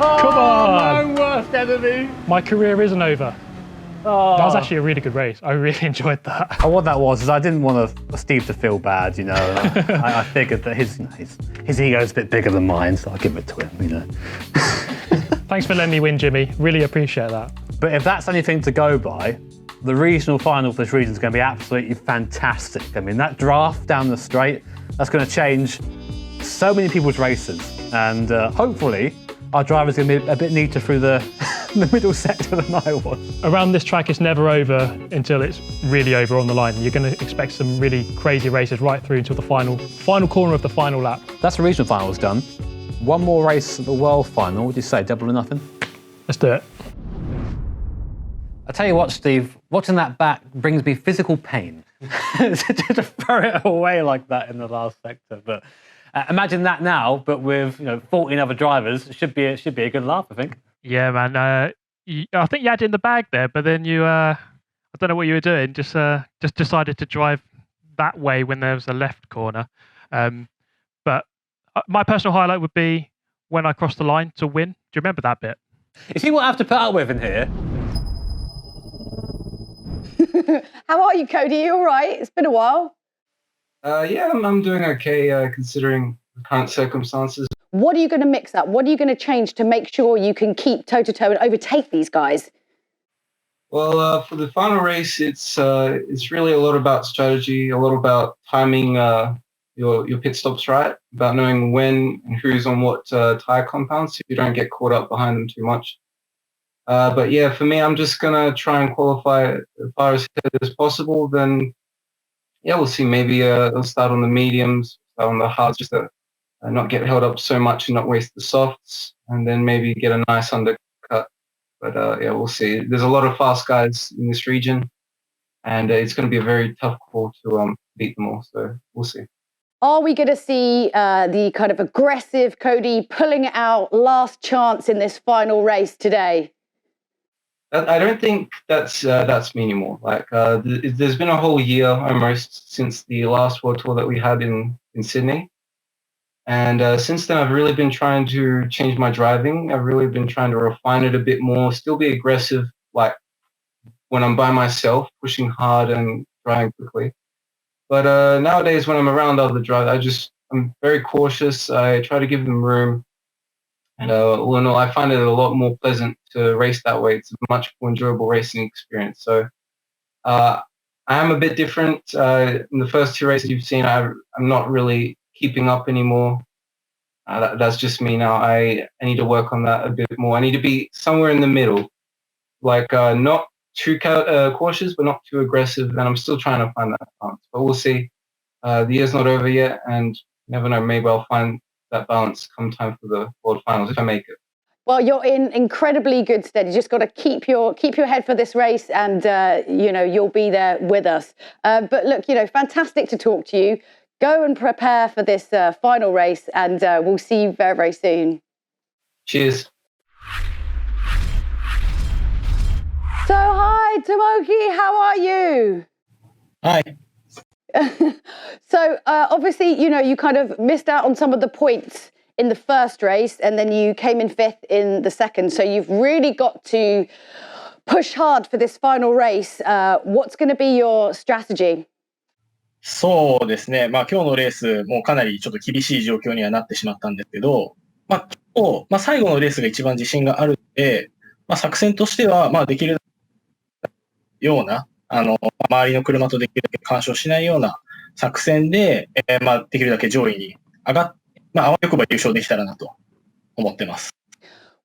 Oh, come on. my worst enemy. My career isn't over. Oh. That was actually a really good race. I really enjoyed that. And what that was is I didn't want Steve to feel bad, you know. I figured that his ego is a bit bigger than mine, so I'll give it to him, you know. Thanks for letting me win, Jimmy. Really appreciate that. But if that's anything to go by, the regional final for this region is going to be absolutely fantastic. I mean, that draft down the straight, that's going to change so many people's races. And hopefully, our driver's going to be a bit neater through the middle sector than I was. Around this track, it's never over until it's really over on the line. You're going to expect some really crazy races right through until the final corner of the final lap. That's the regional finals done. One more race at the world final. What do you say, double or nothing? Let's do it. I tell you what, Steve, watching that back brings me physical pain. to throw it away like that in the last sector. But imagine that now, but with 14 other drivers. It should be a good laugh, I think. Yeah, man. I think you had it in the bag there, but then you, I don't know what you were doing. Just decided to drive that way when there was a left corner. But my personal highlight would be when I crossed the line to win. Do you remember that bit? You see what I have to put up with in here? How are you, Cody? You all right? It's been a while. Yeah, I'm doing okay considering the current circumstances. What are you going to mix up? What are you going to change to make sure you can keep toe-to-toe and overtake these guys? Well, for the final race, it's really a lot about strategy, a lot about timing your pit stops right, about knowing when and who's on what tire compounds so you don't get caught up behind them too much. But yeah, for me, I'm just going to try and qualify as far as possible. Then, yeah, we'll see. Maybe I'll start on the mediums, start on the hards, just to not get held up so much and not waste the softs, and then maybe get a nice undercut. But yeah, we'll see. There's a lot of fast guys in this region, and it's going to be a very tough call to beat them all. So we'll see. Are we going to see the kind of aggressive Cody pulling it out last chance in this final race today? I don't think that's me anymore. Like there's been a whole year almost since the last World Tour that we had in Sydney. And since then, I've really been trying to change my driving. I've really been trying to refine it a bit more, still be aggressive, like when I'm by myself, pushing hard and driving quickly. But nowadays, when I'm around other drivers, I'm very cautious. I try to give them room. And all in all, I find it a lot more pleasant to race that way. It's a much more enjoyable racing experience. So I am a bit different. In the first 2 races you've seen, I'm not really keeping up anymore. That's just me now. I need to work on that a bit more. I need to be somewhere in the middle, like not too cautious, but not too aggressive. And I'm still trying to find that balance. But we'll see. The year's not over yet, and you never know. Maybe I'll find that balance come time for the World Finals if I make it. Well, you're in incredibly good stead. You just got to keep your head for this race, and you'll be there with us. But look, fantastic to talk to you. Go and prepare for this final race, and we'll see you very, very soon. Cheers. So, hi, Tomoki, how are you? Hi. So, obviously, you kind of missed out on some of the points in the first race, and then you came in 5th in the second. So you've really got to push hard for this final race. What's going to be your strategy? そうですね。今日のレースもかなりちょっと厳しい状況にはなってしまったんですけど、今日、最後のレースが一番自信があるので、作戦としては、できるような、周りの車とできるだけ干渉しないような作戦で、できるだけ上位に上がって、あわよくば優勝できたらなと思ってます。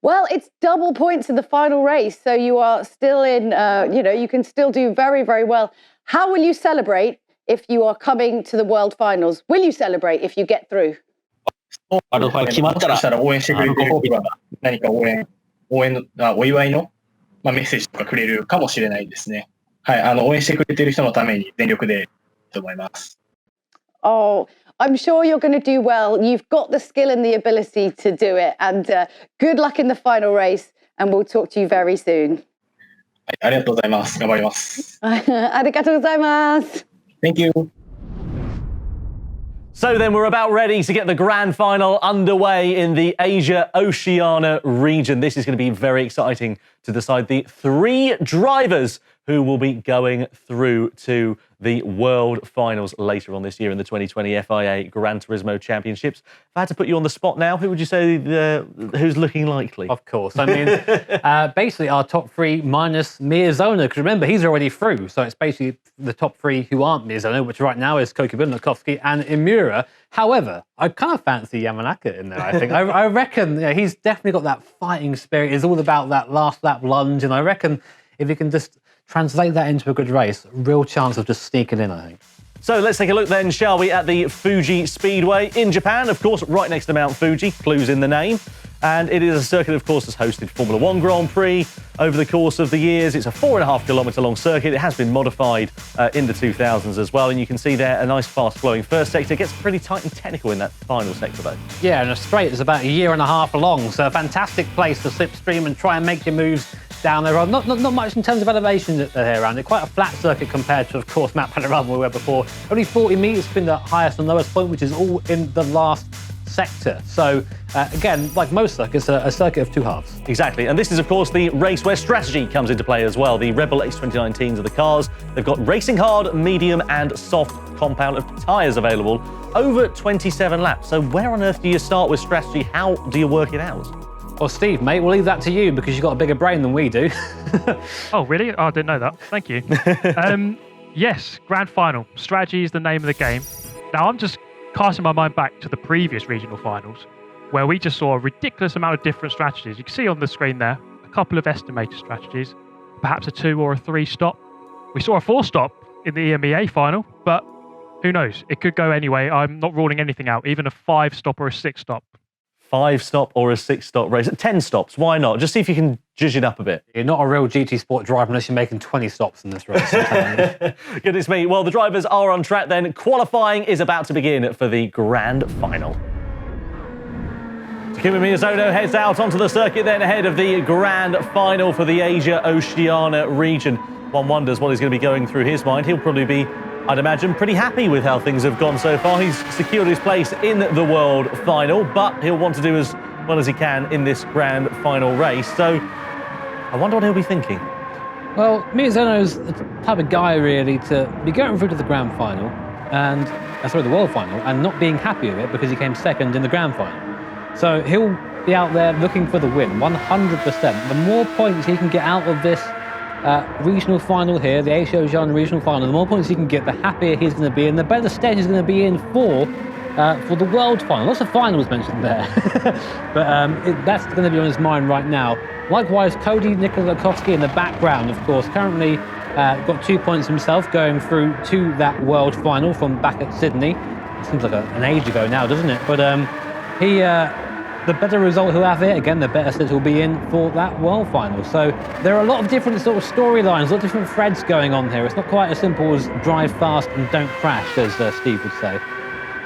Well, it's double points in the final race, so you are still in, you can still do very, very well. How will you celebrate if you are coming to the World Finals? Will you celebrate if you get through? 決まったら応援してくれてる人が何か応援のお祝いの、メッセージとかくれるかもしれないですね。はい、応援してくれてる人のために全力でと思います。Oh, I'm sure you're going to do well. You've got the skill and the ability to do it. And good luck in the final race. And we'll talk to you very soon. はい、ありがとうございます。頑張ります。ありがとうございます。Thank you. So then we're about ready to get the grand final underway in the Asia-Oceania region. This is going to be very exciting to decide the 3 drivers who will be going through to the World Finals later on this year in the 2020 FIA Gran Turismo Championships. If I had to put you on the spot now, who would you say who's looking likely? Of course. I mean, basically our top 3 minus Miyazono, because remember, he's already through. So it's basically the top 3 who aren't Miyazono, which right now is Kokubun, Lukovsky and Imura. However, I kind of fancy Yamanaka in there, I think. I reckon he's definitely got that fighting spirit. It's all about that last lap lunge. And I reckon if he can just translate that into a good race, real chance of just sneaking in, I think. So let's take a look then, shall we, at the Fuji Speedway in Japan, of course, right next to Mount Fuji, clues in the name. And it is a circuit, of course, that's hosted Formula One Grand Prix over the course of the years. It's a 4.5 kilometre long circuit. It has been modified in the 2000s as well. And you can see there a nice fast flowing first sector. It gets pretty tight and technical in that final sector though. Yeah, and a straight is about 1.5 years long. So a fantastic place to slipstream and try and make your moves down there. Not much in terms of elevation here around it. Quite a flat circuit compared to, of course, Mount Panorama we were before. Only 40 metres between the highest and lowest point, which is all in the last sector. So again, like most circuits, a circuit of 2 halves. Exactly, and this is of course the race where strategy comes into play as well. The Red Bull X2019s are the cars. They've got racing hard, medium and soft compound of tyres available over 27 laps. So where on earth do you start with strategy? How do you work it out? Well, Steve, mate, we'll leave that to you because you've got a bigger brain than we do. Oh, really? Oh, I didn't know that. Thank you. Yes, grand final. Strategy is the name of the game. Now, I'm just casting my mind back to the previous regional finals, where we just saw a ridiculous amount of different strategies. You can see on the screen there, a couple of estimated strategies, perhaps a 2 or a 3 stop. We saw a 4 stop in the EMEA final, but who knows? It could go anyway. I'm not ruling anything out, even a 5 stop or a 6 stop. 5 stop or a 6 stop race? 10 stops, why not? Just see if you can judge it up a bit. You're not a real GT Sport driver unless you're making 20 stops in this race. Goodness me. Well, the drivers are on track then. Qualifying is about to begin for the grand final. Takuma Miyazono heads out onto the circuit then ahead of the grand final for the Asia-Oceania region. One wonders what is going to be going through his mind. He'll probably be, I'd imagine, pretty happy with how things have gone so far. He's secured his place in the world final, but he'll want to do as well as he can in this grand final race. So I wonder what he'll be thinking. Well, Miyazono's the type of guy really to be going through to the grand final and the world final and not being happy with it because he came second in the grand final. So he'll be out there looking for the win, 100%. The more points he can get out of this regional final here, the Asia-Oceania regional final, the more points he can get, the happier he's going to be, and the better state he's going to be in for the world final. Lots of finals mentioned there, but that's going to be on his mind right now. Likewise, Cody Nikolakowski in the background, of course, currently got 2 points himself going through to that world final from back at Sydney. It seems like an age ago now, doesn't it? But the better result he'll have here, again, the better set he'll be in for that world final. So there are a lot of different sort of storylines, a lot of different threads going on here. It's not quite as simple as drive fast and don't crash, as Steve would say.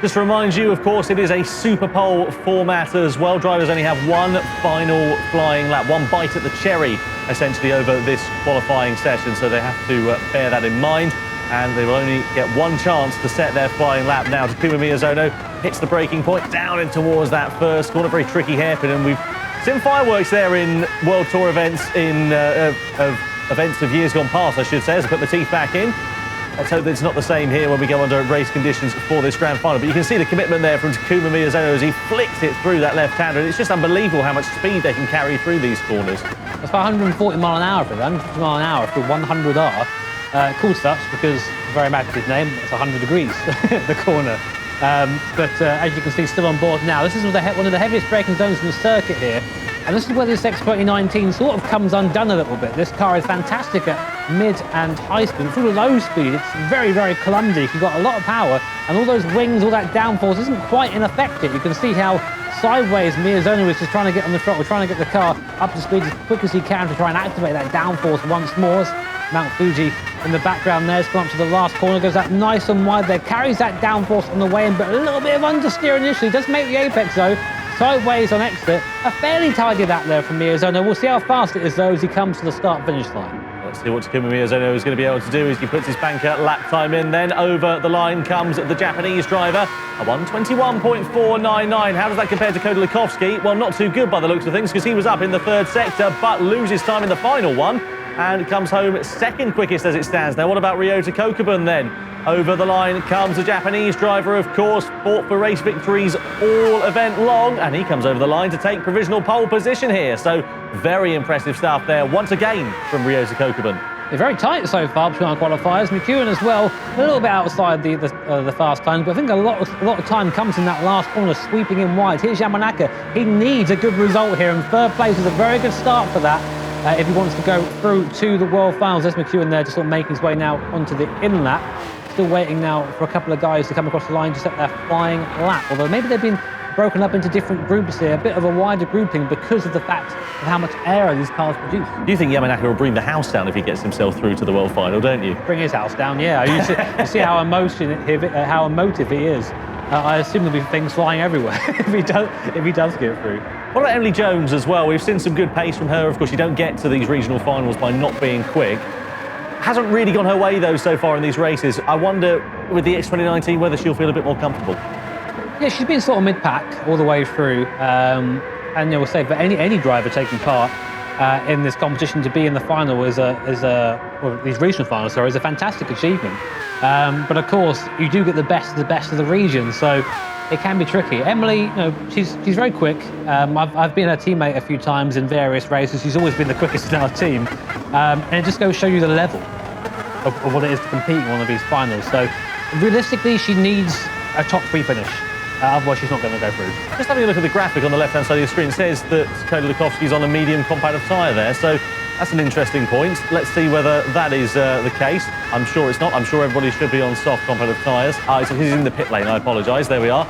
Just to remind you, of course, it is a Super Pole format as well. Drivers only have one final flying lap, one bite at the cherry, essentially, over this qualifying session. So they have to bear that in mind. And they will only get one chance to set their flying lap. Now, Takuma Miyazono hits the braking point down in towards that first corner. Very tricky hairpin, and we've seen fireworks there in World Tour events, events of years gone past, I should say, as I put the teeth back in. Let's hope that it's not the same here when we go under race conditions for this grand final. But you can see the commitment there from Takuma Miyazono as he flicks it through that left-hander. And it's just unbelievable how much speed they can carry through these corners. That's about 140 mile an hour for them, 150 mile an hour for 100R. Called such because, very mad with his name, it's 100 degrees, the corner. But as you can see, still on board now. This is one of the heaviest braking zones in the circuit here. And this is where this X2019 sort of comes undone a little bit. This car is fantastic at mid and high speed. Through the low speed, it's very, very clumsy. You've got a lot of power, and all those wings, all that downforce isn't quite in effect yet. You can see how sideways Miyazono is just trying to get on the throttle, trying to get the car up to speed as quick as he can to try and activate that downforce once more. Mount Fuji in the background there has gone up to the last corner, goes out nice and wide there, carries that downforce on the way in, but a little bit of understeer initially, does make the apex though, sideways on exit, a fairly tidy lap there from Miyazono. We'll see how fast it is though as he comes to the start-finish line. Let's see what Takuma Miyazono is going to be able to do as he puts his banker lap time in. Then over the line comes the Japanese driver, a 1:21.499. How does that compare to Cody Lekowski? Well, not too good by the looks of things, because he was up in the third sector, but loses time in the final one, and comes home second quickest as it stands. Now, what about Ryota Kokubun then? Over the line comes the Japanese driver, of course, fought for race victories all event long, and he comes over the line to take provisional pole position here. So very impressive stuff there once again from Ryota Kokubun. They're very tight so far between our qualifiers. McEwen as well, a little bit outside the fast times, but I think a lot of time comes in that last corner, sweeping in wide. Here's Yamanaka. He needs a good result here, and third place is a very good start for that. If he wants to go through to the World Finals. There's McEwen there, just sort of making his way now onto the in lap. Still waiting now for a couple of guys to come across the line to set their flying lap. Although maybe they've been broken up into different groups here, a bit of a wider grouping because of the fact of how much air these cars produce. You think Yamanaka will bring the house down if he gets himself through to the World Final, don't you? Bring his house down, yeah. You see how emotive he is. I assume there'll be things flying everywhere if he does get through. What about Emily Jones as well? We've seen some good pace from her. Of course, you don't get to these regional finals by not being quick. Hasn't really gone her way, though, so far in these races. I wonder, with the X2019, whether she'll feel a bit more comfortable. Yeah, she's been sort of mid-pack all the way through. And we'll say for any driver taking part in this competition to be in the final or these regional finals, is a fantastic achievement. But of course, you do get the best of the region, so it can be tricky. Emily, she's very quick. I've been her teammate a few times in various races. She's always been the quickest in our team, and it just goes to show you the level of what it is to compete in one of these finals. So realistically, she needs a top 3 finish. Otherwise, she's not going to go through. Just having a look at the graphic on the left-hand side of the screen, it says that Cody Lekowski's on a medium competitive tyre there, so that's an interesting point. Let's see whether that is the case. I'm sure it's not. I'm sure everybody should be on soft competitive tyres. So he's in the pit lane, I apologise. There we are.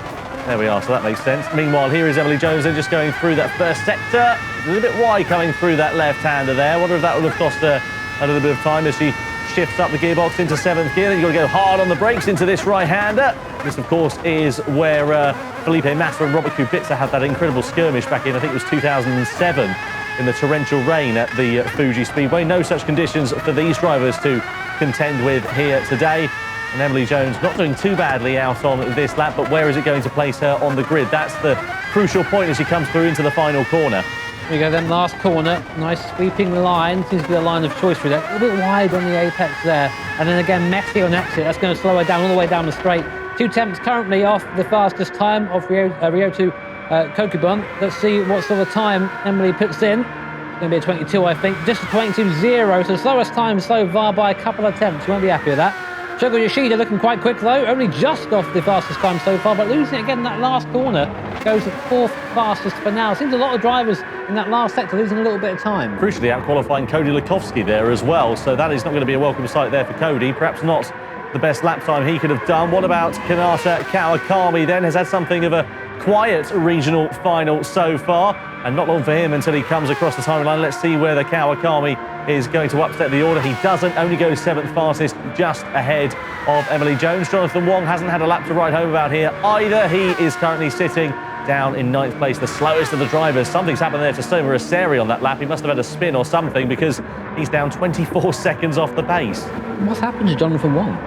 There we are, so that makes sense. Meanwhile, here is Emily Jones then just going through that first sector. A little bit wide coming through that left-hander there. I wonder if that would have cost her a little bit of time as she shifts up the gearbox into 7th gear. Then you've got to go hard on the brakes into this right-hander. This, of course, is where Felipe Massa and Robert Kubica had that incredible skirmish back in, I think it was 2007, in the torrential rain at the Fuji Speedway. No such conditions for these drivers to contend with here today. And Emily Jones not doing too badly out on this lap, but where is it going to place her on the grid? That's the crucial point as she comes through into the final corner. Here we go then, last corner, nice sweeping line, seems to be a line of choice through there, a little bit wide on the apex there, and then again messy on exit, that's going to slow her down all the way down the straight. 2 temps currently off the fastest time of Ryota Kokubon. Let's see what sort of time Emily puts in. It's going to be a 22, I think. Just a 22.0, so the slowest time so far by a couple of attempts. You won't be happy with that. Shogo Yoshida looking quite quick though, only just off the fastest time so far, but losing it again in that last corner. Goes the 4th fastest for now. Seems a lot of drivers in that last sector losing a little bit of time. Crucially out-qualifying Cody Lukovsky there as well, so that is not going to be a welcome sight there for Cody. Perhaps not the best lap time he could have done. What about Kanata Kawakami then? Has had something of a quiet regional final so far, and not long for him until he comes across the timeline. Let's see whether Kawakami is going to upset the order. He doesn't, only goes 7th fastest, just ahead of Emily Jones. Jonathan Wong hasn't had a lap to write home about here either. He is currently sitting down in 9th place, the slowest of the drivers. Something's happened there to Soma Aseri on that lap. He must have had a spin or something, because he's down 24 seconds off the pace. What's happened to Jonathan Wong?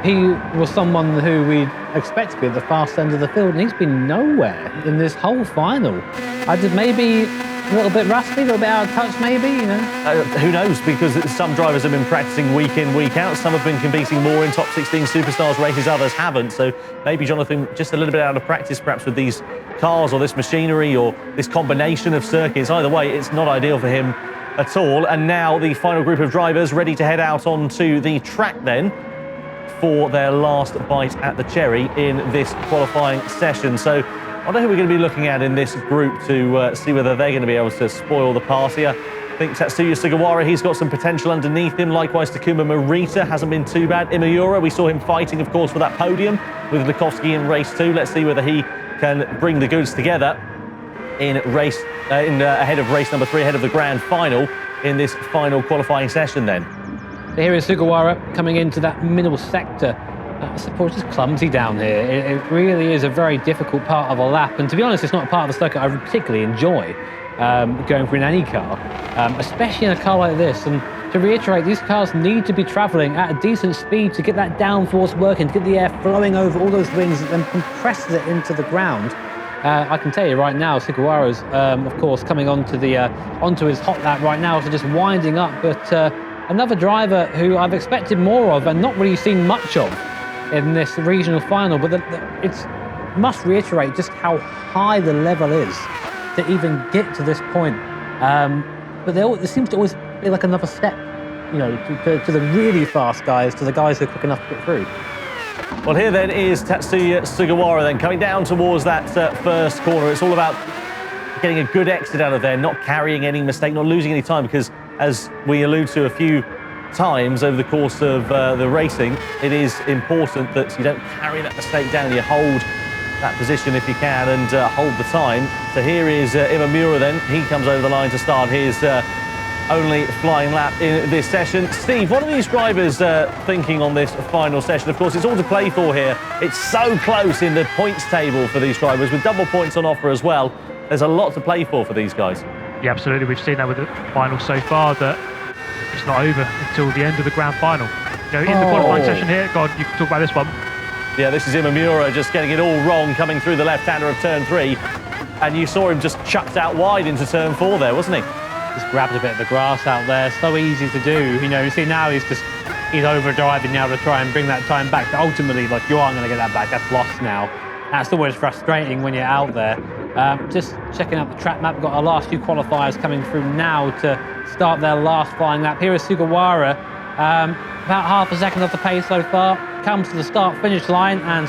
He was someone who we expect to be at the fast end of the field, and he's been nowhere in this whole final. I did maybe a little bit rusty, a little bit out of touch maybe, you know? Who knows, because some drivers have been practicing week in, week out. Some have been competing more in top 16 Superstars races, others haven't. So maybe Jonathan just a little bit out of practice perhaps with these cars or this machinery or this combination of circuits. Either way, it's not ideal for him at all. And now the final group of drivers ready to head out onto the track then for their last bite at the cherry in this qualifying session. So I wonder who we're going to be looking at in this group to see whether they're going to be able to spoil the party. I think Tatsuya Sugawara, he's got some potential underneath him. Likewise, Takuma Morita hasn't been too bad. Immiura, we saw him fighting, of course, for that podium with Lukovsky in race 2. Let's see whether he can bring the goods together in race ahead of race number 3, ahead of the grand final in this final qualifying session then. So here is Sugawara coming into that middle sector. I suppose it's clumsy down here. It really is a very difficult part of a lap, and to be honest, it's not a part of the circuit I particularly enjoy going for in any car, especially in a car like this. And to reiterate, these cars need to be travelling at a decent speed to get that downforce working, to get the air flowing over all those wings and then compresses it into the ground. I can tell you right now, Sugawara's, of course, coming onto his hot lap right now, so just winding up, but another driver who I've expected more of and not really seen much of in this regional final, but it's must reiterate just how high the level is to even get to this point. But there seems to always be like another step, you know, to the really fast guys, to the guys who are quick enough to get through. Well, here then is Tatsuya Sugawara then coming down towards that first corner. It's all about getting a good exit out of there, not carrying any mistake, not losing any time, because as we allude to a few times over the course of the racing, it is important that you don't carry that mistake down. You hold that position if you can and hold the time. So here is Imamura then. He comes over the line to start his only flying lap in this session. Steve, what are these drivers thinking on this final session? Of course, it's all to play for here. It's so close in the points table for these drivers, with double points on offer as well. There's a lot to play for these guys. Yeah, absolutely. We've seen that with the final so far, that it's not over until the end of the grand final. You know, in the qualifying session here, God, you can talk about this one. Yeah, this is Imamura just getting it all wrong, coming through the left-hander of turn 3. And you saw him just chucked out wide into turn 4 there, wasn't he? Just grabbed a bit of the grass out there, so easy to do. You know, you see now he's overdriving now to try and bring that time back. But ultimately, like, you aren't going to get that back. That's lost now. That's always frustrating when you're out there. Just checking out the track map, we've got our last 2 qualifiers coming through now to start their last flying lap. Here is Sugawara, about half a second off the pace so far, comes to the start-finish line, and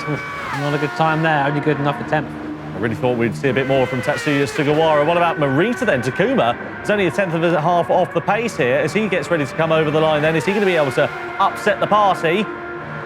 not a good time there, only good enough attempt. I really thought we'd see a bit more from Tatsuya Sugawara. What about Morita then? Takuma is only a tenth of a half off the pace here as he gets ready to come over the line then. Is he going to be able to upset the party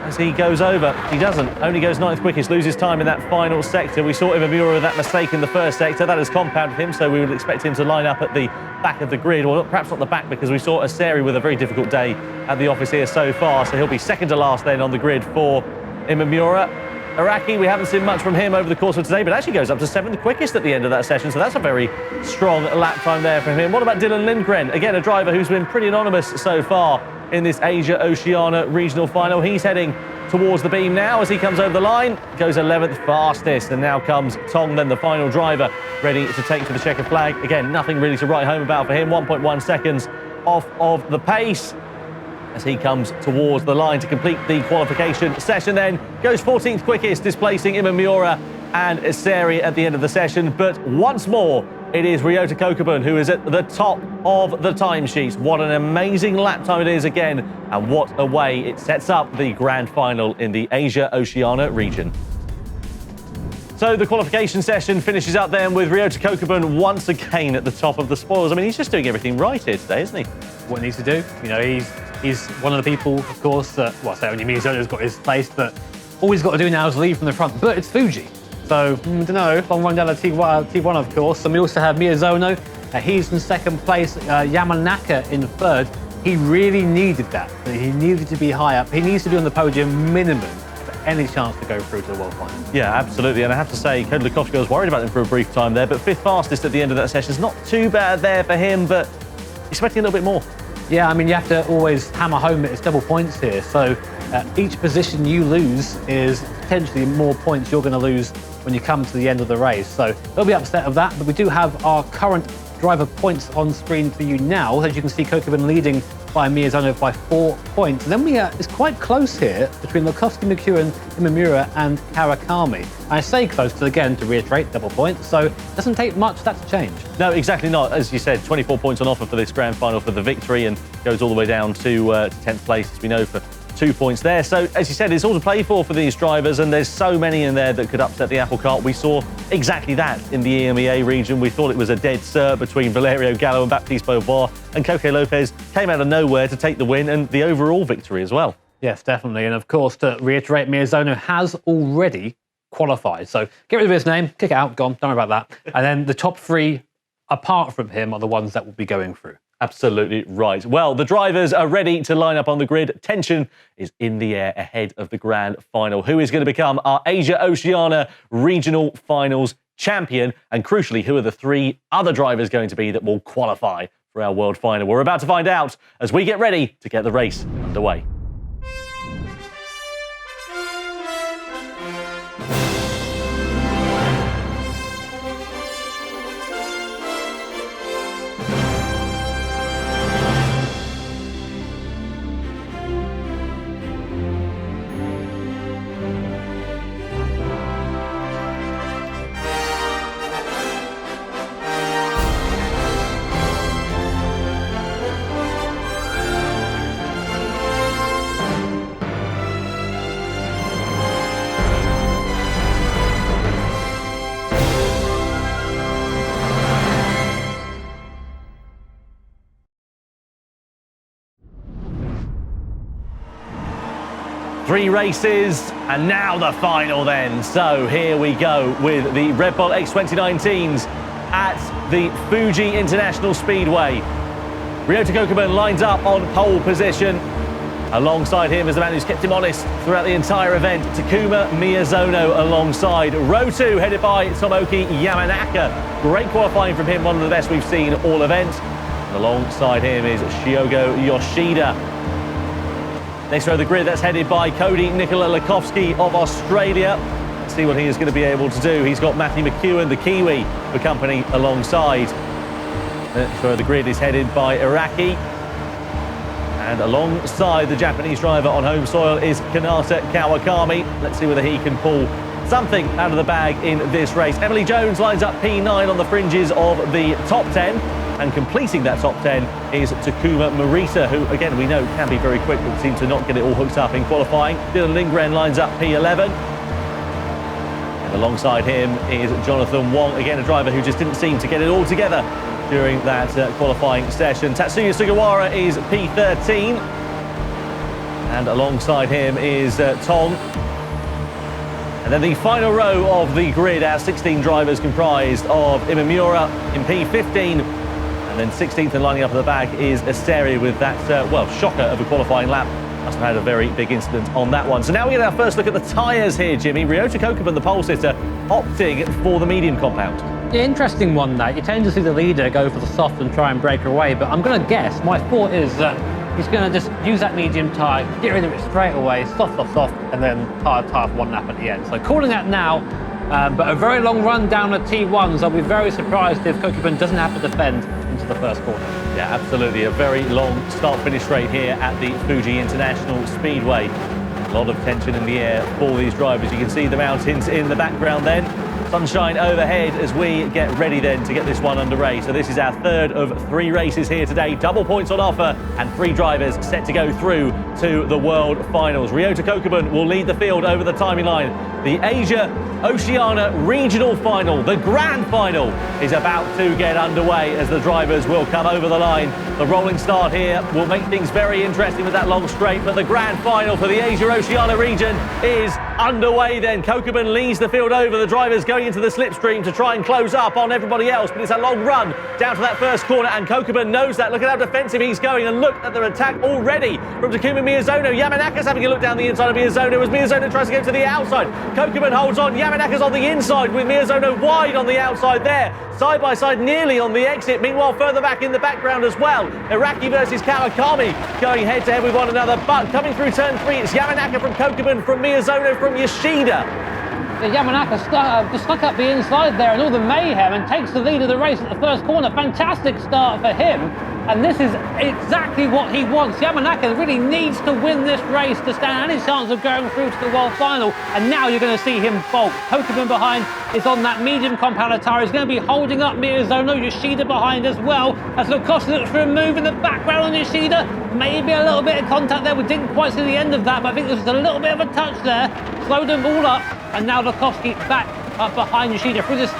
as he goes over? He doesn't. Only goes 9th quickest, loses time in that final sector. We saw Imamura with that mistake in the first sector. That has compounded him, so we would expect him to line up at the back of the grid, or perhaps not the back, because we saw Aseri with a very difficult day at the office here so far, so he'll be second to last then on the grid for Imamura. Araki, we haven't seen much from him over the course of today, but actually goes up to 7th quickest at the end of that session, so that's a very strong lap time there from him. What about Dylan Lindgren? Again, a driver who's been pretty anonymous so far in this Asia-Oceania regional final. He's heading towards the beam now as he comes over the line, goes 11th fastest, and now comes Tong, then the final driver, ready to take to the checker flag. Again, nothing really to write home about for him, 1.1 seconds off of the pace as he comes towards the line to complete the qualification session. Then goes 14th quickest, displacing Imamura and Iseri at the end of the session. But once more, it is Ryota Kokubun who is at the top of the timesheets. What an amazing lap time it is again, and what a way it sets up the grand final in the Asia-Oceania region. So the qualification session finishes up then with Ryota Kokubun once again at the top of the spoils. I mean, he's just doing everything right here today, isn't he? What he needs to do, you know, he's one of the people, of course, that, well, I say only Miyazono's got his place, but all he's got to do now is lead from the front. But it's Fuji. So, I don't know, long run down to T1, of course. And we also have Miyazono. He's in second place, Yamanaka in third. He really needed that. He needed to be high up. He needs to be on the podium minimum for any chance to go through to the World Final. Yeah, absolutely. And I have to say, Kota Lukovsky, I was worried about him for a brief time there, but fifth fastest at the end of that session is not too bad there for him, but expecting a little bit more. Yeah, I mean, you have to always hammer home that it's double points here. So each position you lose is potentially more points you're going to lose when you come to the end of the race. So they'll be upset of that, but we do have our current driver points on screen for you now. As you can see, Kokubun leading by Miyazono by 4 points. And then it's quite close here between Lukovsky, McEwen, Imamura and Kawakami. And I say close to, again, to reiterate, double points, so it doesn't take much for that to change. No, exactly not. As you said, 24 points on offer for this grand final for the victory, and goes all the way down to 10th place, as we know, for 2 points there. So, as you said, it's all to play for these drivers, and there's so many in there that could upset the apple cart. We saw exactly that in the EMEA region. We thought it was a dead cert between Valerio Gallo and Baptiste Beauvoir, and Koke Lopez came out of nowhere to take the win and the overall victory as well. Yes, definitely. And of course, to reiterate, Miyazono has already qualified. So get rid of his name, kick it out, gone, don't worry about that. And then the top three, apart from him, are the ones that will be going through. Absolutely right. Well, the drivers are ready to line up on the grid. Tension is in the air ahead of the grand final. Who is going to become our Asia-Oceania regional finals champion? And crucially, who are the three other drivers going to be that will qualify for our world final? We're about to find out as we get ready to get the race underway. Three races, and now the final then. So here we go with the Red Bull X2019s at the Fuji International Speedway. Ryota Kokubun lines up on pole position. Alongside him is the man who's kept him honest throughout the entire event, Takuma Miyazono alongside. Row 2 headed by Tomoki Yamanaka. Great qualifying from him, one of the best we've seen all event. And alongside him is Shiogo Yoshida. Next row of the grid, that's headed by Cody Nicola Lukovsky of Australia. Let's see what he is going to be able to do. He's got Matthew McEwen, the Kiwi, for company alongside. Next row of the grid is headed by Iraqi. And alongside the Japanese driver on home soil is Kanata Kawakami. Let's see whether he can pull something out of the bag in this race. Emily Jones lines up P9 on the fringes of the top 10. And completing that top 10 is Takuma Morita, who, again, we know can be very quick, but seemed to not get it all hooked up in qualifying. Dylan Lindgren lines up P11. And alongside him is Jonathan Wong, again, a driver who just didn't seem to get it all together during that qualifying session. Tatsuya Sugawara is P13. And alongside him is Tong. And then the final row of the grid, our 16 drivers comprised of Imamura in P15. And then 16th and lining up at the back is Iseri with that, shocker of a qualifying lap. Must have had a very big incident on that one. So now we get our first look at the tyres here, Jimmy. Ryota Kokubun, the pole sitter, opting for the medium compound. The interesting one, that you tend to see the leader go for the soft and try and break her away, but I'm going to guess, my thought is that he's going to just use that medium tyre, get rid of it straight away, soft, and then tyre for one lap at the end. So calling that now, but a very long run down at T1, so I'll be very surprised if Kokubun doesn't have to defend into the first corner. Yeah, absolutely. A very long start-finish straight here at the Fuji International Speedway. A lot of tension in the air for these drivers. You can see the mountains in the background then. sunshine overhead as we get ready then to get this one underway. So this is our third of 3 races here today. Double points on offer and 3 drivers set to go through to the World Finals. Ryota Kokubun will lead the field over the timing line. The Asia-Oceania Regional Final, the Grand Final, is about to get underway as the drivers will come over the line. The rolling start here will make things very interesting with that long straight, but the Grand Final for the Asia-Oceania region is underway then. Kokubun leads the field over. The drivers going into the slipstream to try and close up on everybody else, but it's a long run down to that first corner, and Kokubun knows that. Look at how defensive he's going, and look at the attack already from Takuma Miyazono. Yamanaka's having a look down the inside of Miyazono as Miyazono tries to go to the outside. Kokubun holds on. Yamanaka's on the inside with Miyazono wide on the outside there. Side by side nearly on the exit. Meanwhile, further back in the background as well, Iraqi versus Kawakami going head to head with one another, but coming through turn 3, it's Yamanaka from Kokubun, from Miyazono from Yoshida. Yamanaka stuck up the inside there and all the mayhem and takes the lead of the race at the first corner. Fantastic start for him, and this is exactly what he wants. Yamanaka really needs to win this race to stand any chance of going through to the World Final, and now you're going to see him bolt. Kokubun behind is on that medium compound tire. He's going to be holding up Miyazono. Yoshida behind as well, as Lacoste looks for a move in the background on Yoshida. Maybe a little bit of contact there. We didn't quite see the end of that, but I think there was a little bit of a touch there. Slowed them all up, and now Lacoste back up behind Yoshida through this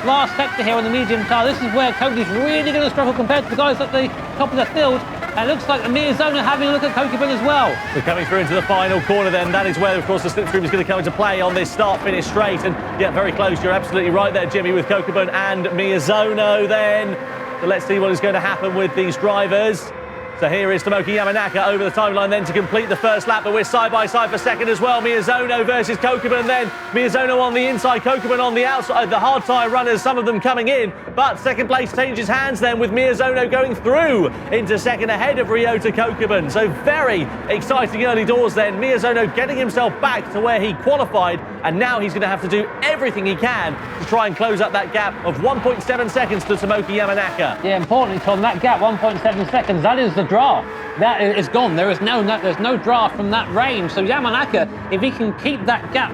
last sector here on the medium tire. This is where Cody's really going to struggle compared to the guys at the top of the field. And it looks like Miyazono having a look at Kokubun as well. We're coming through into the final corner then. That is where, of course, the slipstream is going to come into play on this start-finish straight. And yeah, very close. You're absolutely right there, Jimmy, with Kokubun and Miyazono then. So let's see what is going to happen with these drivers. So here is Tomoki Yamanaka over the timeline then to complete the first lap, but we're side by side for second as well. Miyazono versus Kokubun then. Miyazono on the inside, Kokubun on the outside. The hard tyre runners, some of them coming in, but second place changes hands then with Miyazono going through into second ahead of Ryota Kokubun. So very exciting early doors then. Miyazono getting himself back to where he qualified, and now he's going to have to do everything he can to try and close up that gap of 1.7 seconds to Tomoki Yamanaka. Yeah, importantly, Tom, that gap, 1.7 seconds, that is the draft. That is gone. There's no draft from that range. So Yamanaka, if he can keep that gap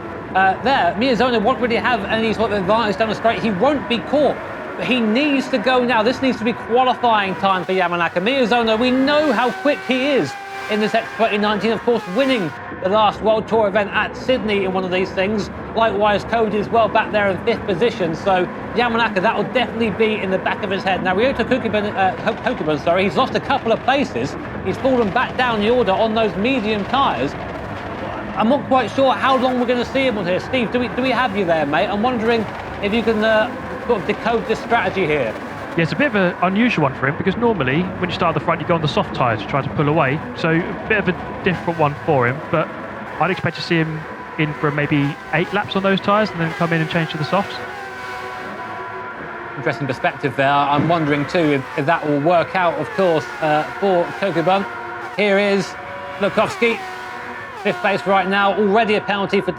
there, Miyazono won't really have any sort of advantage down the straight. He won't be caught. But he needs to go now. This needs to be qualifying time for Yamanaka. Miyazono, we know how quick he is in this X2019, of course, winning the last World Tour event at Sydney in one of these things. Likewise, Cody is well back there in 5th position. So Yamanaka, that will definitely be in the back of his head. Now, Ryota Kokubun, he's lost a couple of places. He's fallen back down the order on those medium tyres. I'm not quite sure how long we're going to see him on here. Steve, do we have you there, mate? I'm wondering if you can sort of decode this strategy here. Yeah, it's a bit of an unusual one for him, because normally when you start at the front you go on the soft tyres to try to pull away, so a bit of a different one for him, but I'd expect to see him in for maybe 8 laps on those tyres and then come in and change to the softs. Interesting perspective there. I'm wondering too if that will work out, of course, for Kokubun. Here is Lukowski, 5th place right now. Already a penalty for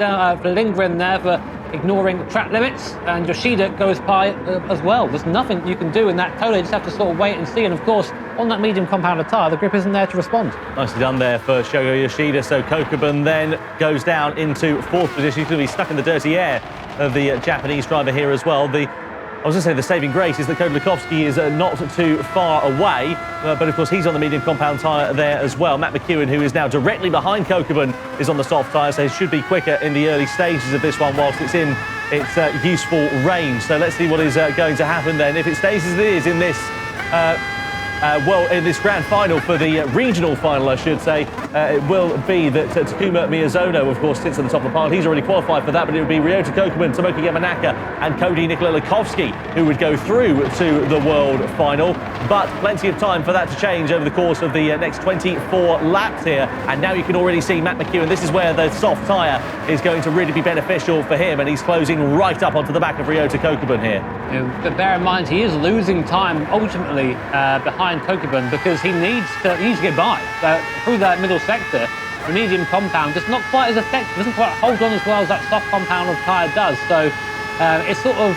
Lindgren there for ignoring track limits, and Yoshida goes by as well. There's nothing you can do in that code. You just have to sort of wait and see. And of course, on that medium compounded tyre, the grip isn't there to respond. Nicely done there for Shogo Yoshida. So Kokubun then goes down into 4th position. He's going to be stuck in the dirty air of the Japanese driver here as well. I was going to say the saving grace is that Cody Lukowski is not too far away, but of course he's on the medium compound tyre there as well. Matt McEwen, who is now directly behind Kokubun, is on the soft tyre, so he should be quicker in the early stages of this one whilst it's in its useful range. So let's see what is going to happen then. If it stays as it is in this in this grand final, for the regional final, I should say, it will be that Takuma Miyazono, of course, sits at the top of the pile. He's already qualified for that, but it would be Ryota Kokubun, Tomoki Yamanaka, and Cody Nikola Lukowski who would go through to the world final. But plenty of time for that to change over the course of the next 24 laps here. And now you can already see Matt McEwen. This is where the soft tyre is going to really be beneficial for him, and he's closing right up onto the back of Ryota Kokubun here. But bear in mind, he is losing time ultimately behind Kokubun, because he needs to get by through that middle sector. The medium compound just not quite as effective, doesn't quite hold on as well as that soft compound of tyre does. So It's sort of,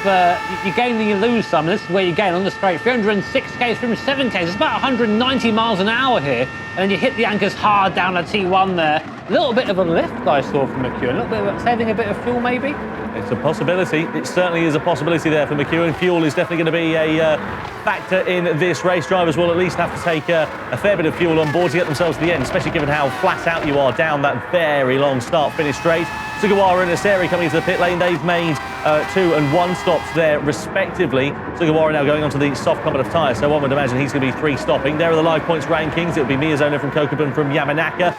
you gain and you lose some, and this is where you gain on the straight. 306Ks, 307Ks, it's about 190 miles an hour here, and then you hit the anchors hard down at T1 there. A little bit of a lift I saw from McEwen, a little bit of saving a bit of fuel maybe. It's a possibility. It certainly is a possibility there for McEwen. Fuel is definitely going to be a factor in this race. Drivers will at least have to take a fair bit of fuel on board to get themselves to the end, especially given how flat out you are down that very long start-finish straight. Sugawara and Aseri coming into the pit lane. They've made 2 and 1 stops there respectively. Sugawara now going onto the soft combat of tyres, so one would imagine he's going to be 3 stopping. There are the live points rankings. It would be Miyazono from Kokubun from Yamanaka,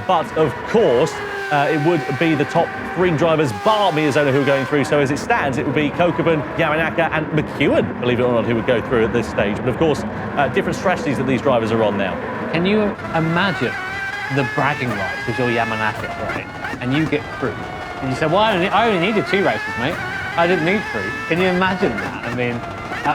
but of course it would be the top 3 drivers bar Miyazono who are going through. So as it stands, it would be Kokubun, Yamanaka and McEwen, believe it or not, who would go through at this stage. But of course, different strategies that these drivers are on now. Can you imagine the bragging rights if you're Yamanaka, right? And you get through. And you say, well, I only needed 2 races, mate. I didn't need 3. Can you imagine that? I mean,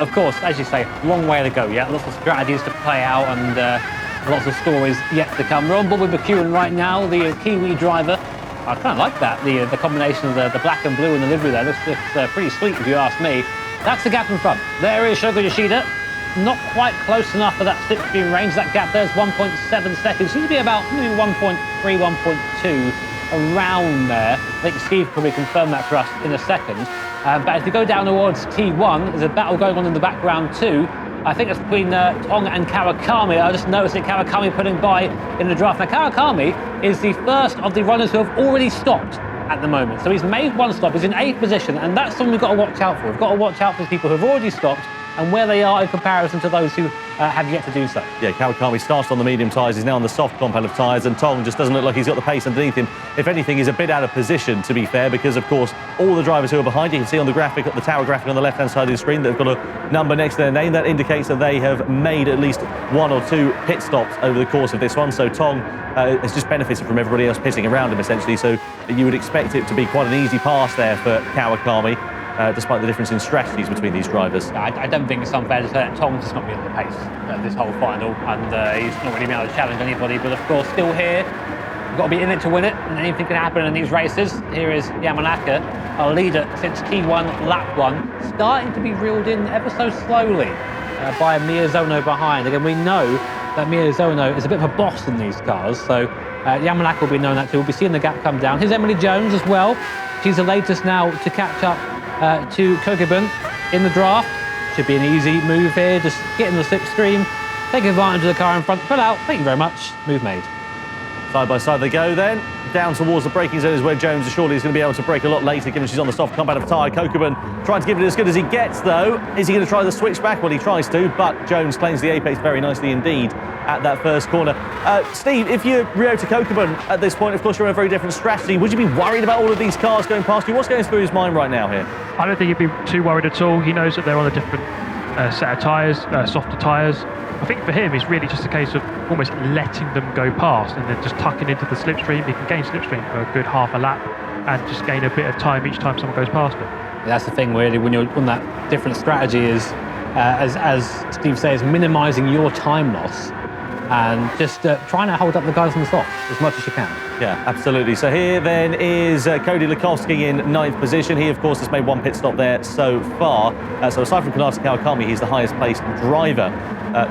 of course, as you say, long way to go, yeah? Lots of strategies to play out and lots of stories yet to come. We're on board with McEwen right now, the Kiwi driver. I kind of like that, the combination of the black and blue and the livery there. Looks pretty sweet if you ask me. That's the gap in front. There is Shogo Yoshida. Not quite close enough for that slipstream range. That gap there's 1.7 seconds. Seems to be about maybe 1.3, 1.2 around there. I think Steve can probably confirm that for us in a second. But as we go down towards T1, there's a battle going on in the background too. I think it's between Tong and Kawakami. I just noticed that Kawakami putting by in the draft. Now Kawakami is the first of the runners who have already stopped at the moment. So he's made 1 stop, he's in 8th position, and that's something we've got to watch out for. We've got to watch out for people who have already stopped and where they are in comparison to those who have yet to do so. Yeah, Kawakami starts on the medium tyres, he's now on the soft compound of tyres, and Tong just doesn't look like he's got the pace underneath him. If anything, he's a bit out of position, to be fair, because of course all the drivers who are behind you can see on the graphic, the tower graphic on the left-hand side of the screen, they've got a number next to their name. That indicates that they have made at least 1 or 2 pit stops over the course of this one. So Tong has just benefited from everybody else pitting around him, essentially. So you would expect it to be quite an easy pass there for Kawakami. Despite the difference in strategies between these drivers. I don't think it's unfair to say that Tom's just not been at the pace this whole final, and he's not really been able to challenge anybody, but of course still here. You've got to be in it to win it, and anything can happen in these races. Here is Yamanaka, our leader since T1, lap 1, starting to be reeled in ever so slowly by Miyazono behind. Again, we know that Miyazono is a bit of a boss in these cars, so Yamanaka will be known that too. We'll be seeing the gap come down. Here's Emily Jones as well. She's the latest now to catch up to Kokubun in the draft. Should be an easy move here, just get in the slipstream, take advantage of the car in front, pull out, thank you very much, move made. Side by side they go then. Down towards the braking zone is where Jones surely is going to be able to brake a lot later, given she's on the soft combat of tyre. Kokubun trying to give it as good as he gets, though. Is he going to try the switchback? Well, he tries to, but Jones claims the apex very nicely indeed at that first corner. Steve, if you're Ryota Kokubun at this point, of course, you're on a very different strategy. Would you be worried about all of these cars going past you? What's going through his mind right now here? I don't think he'd be too worried at all. He knows that they're on a different set of tyres, softer tyres. I think for him, it's really just a case of almost letting them go past and then just tucking into the slipstream. He can gain slipstream for a good half a lap and just gain a bit of time each time someone goes past him. That's the thing, really, when you're on that different strategy is, as Steve says, minimising your time loss and just trying to hold up the guys on the soft as much as you can. Yeah, absolutely. So here then is Cody Lukovsky in 9th position. He, of course, has made 1 pit stop there so far. So aside from Kanata Kawakami, he's the highest placed driver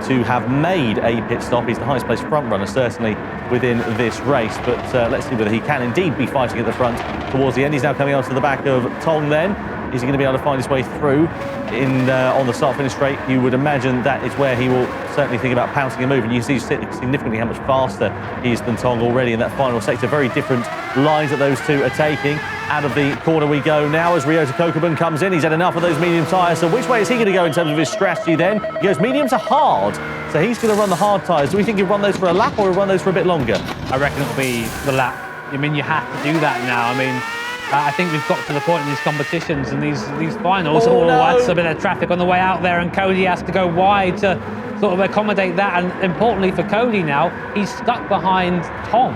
to have made a pit stop. He's the highest placed front runner, certainly, within this race. But let's see whether he can indeed be fighting at the front towards the end. He's now coming onto the back of Tong then. Is he going to be able to find his way through on the start-finish straight? You would imagine that is where he will certainly think about pouncing a move. And you see significantly how much faster he is than Tong already in that final sector. Very different lines that those two are taking. Out of the corner we go now as Ryota Kokubun comes in. He's had enough of those medium tyres. So which way is he going to go in terms of his strategy then? He goes medium to hard. So he's going to run the hard tyres. Do we think he'll run those for a lap or he'll run those for a bit longer? I reckon it'll be the lap. I mean, you have to do that now. I mean, I think we've got to the point in these competitions and these finals. That's a bit of traffic on the way out there, and Cody has to go wide to sort of accommodate that. And importantly for Cody now, he's stuck behind Tong.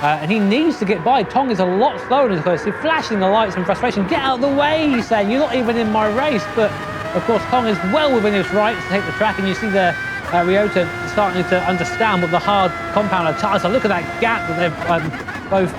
And he needs to get by. Tong is a lot slower than this. He's flashing the lights in frustration. Get out of the way, he's saying. You're not even in my race. But of course, Tong is well within his rights to take the track. And you see there, Ryota starting to understand what the hard compound of tyres are. Look at that gap that they've both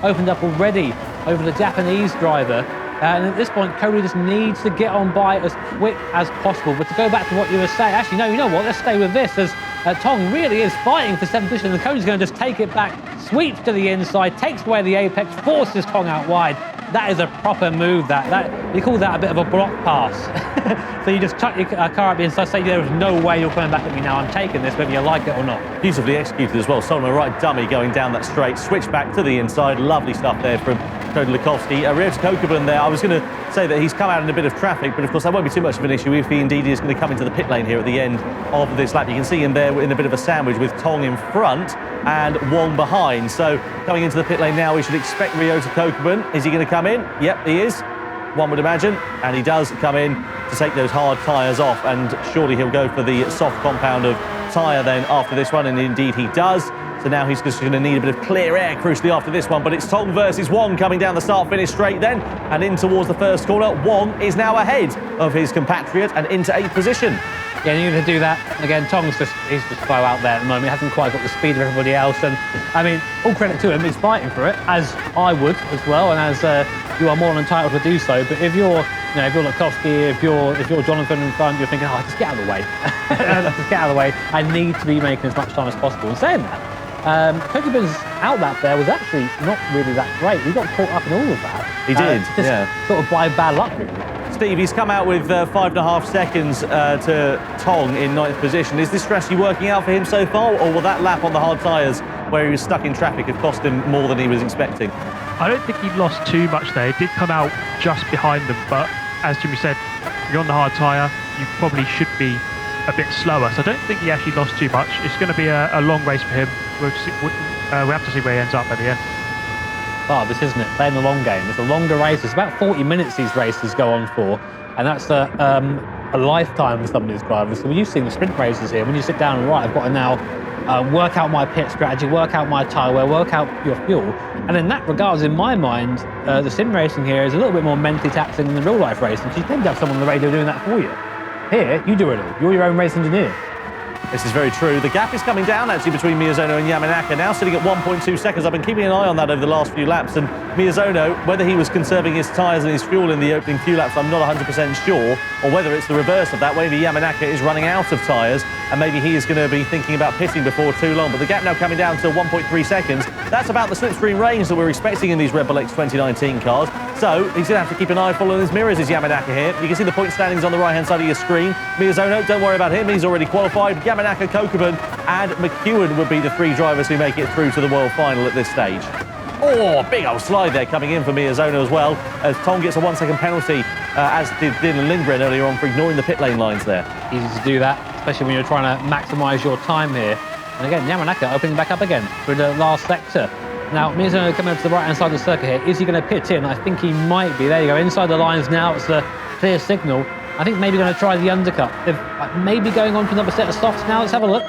opened up already over the Japanese driver. And at this point, Cody just needs to get on by as quick as possible. But to go back to what you were saying, actually, no, you know what? Let's stay with this, as Tong really is fighting for 7th position, and Cody's going to just take it back, sweeps to the inside, takes away the apex, forces Tong out wide. That is a proper move. You call that a bit of a block pass. So you just chuck your car up the inside, say there is no way you're coming back at me now. I'm taking this, whether you like it or not. Beautifully executed as well. Solomon, right dummy going down that straight, switch back to the inside. Lovely stuff there from Cody Lukovsky. Ryota Kokubun there. I was going to say that he's come out in a bit of traffic, but of course that won't be too much of an issue if he indeed is going to come into the pit lane here at the end of this lap. You can see him there in a bit of a sandwich with Tong in front and Wong behind. So coming into the pit lane now, we should expect Ryota Kokubun. Is he going to come in? Yep, he is. One would imagine, and he does come in to take those hard tyres off, and surely he'll go for the soft compound of tyre then after this one, and indeed he does. So now he's just going to need a bit of clear air crucially after this one, but it's Tong versus Wong coming down the start-finish straight then, and in towards the first corner. Wong is now ahead of his compatriot and into 8th position. Yeah, you need to do that. Again, Tong's he's just slow out there at the moment. He hasn't quite got the speed of everybody else. And I mean, all credit to him, he's fighting for it, as I would as well, and as you are more than entitled to do so. But if you're Lukovsky, if you're Jonathan in front, you're thinking, just get out of the way. Just get out of the way. I need to be making as much time as possible. And saying that, Kokubun's outlap there was actually not really that great. He got caught up in all of that. He did, yeah. Sort of by bad luck, really. Steve, he's come out with 5.5 seconds to Tong in 9th position. Is this strategy working out for him so far, or will that lap on the hard tyres where he was stuck in traffic have cost him more than he was expecting? I don't think he lost too much there. He did come out just behind them, but as Jimmy said, you're on the hard tyre, you probably should be a bit slower. So I don't think he actually lost too much. It's going to be a long race for him. We'll have to see where he ends up at the end. This isn't it, playing the long game. It's a longer race. It's about 40 minutes these races go on for, and that's a lifetime for some of these drivers. So when you've seen the sprint races here, when you sit down and I've got to now work out my pit strategy, work out my tyre wear, work out your fuel. And in that regards, in my mind, the sim racing here is a little bit more mentally taxing than the real life racing. So you tend to have someone on the radio doing that for you. Here, you do it all. You're your own race engineer. This is very true. The gap is coming down actually between Miyazono and Yamanaka, now sitting at 1.2 seconds. I've been keeping an eye on that over the last few laps, and Miyazono, whether he was conserving his tyres and his fuel in the opening few laps, I'm not 100% sure, or whether it's the reverse of that. Maybe Yamanaka is running out of tyres, and maybe he is going to be thinking about pitting before too long. But the gap now coming down to 1.3 seconds. That's about the slipstream range that we're expecting in these Red Bull X2019 cars. So he's going to have to keep an eye full on his mirrors, is Yamanaka here. You can see the point standings on the right-hand side of your screen. Miyazono, don't worry about him, he's already qualified. Yamanaka, Kokubun and McEwen would be the 3 drivers who make it through to the World Final at this stage. Oh, big old slide there coming in for Miyazono as well, as Tong gets a 1-second penalty, as did Dylan Lindgren earlier on for ignoring the pit lane lines there. Easy to do that, especially when you're trying to maximise your time here. And again, Yamanaka opening back up again for the last sector. Now, Miyazono coming up to the right-hand side of the circuit here. Is he going to pit in? I think he might be. There you go, inside the lines now. It's a clear signal. I think maybe going to try the undercut. Maybe going on to another set of softs now. Let's have a look.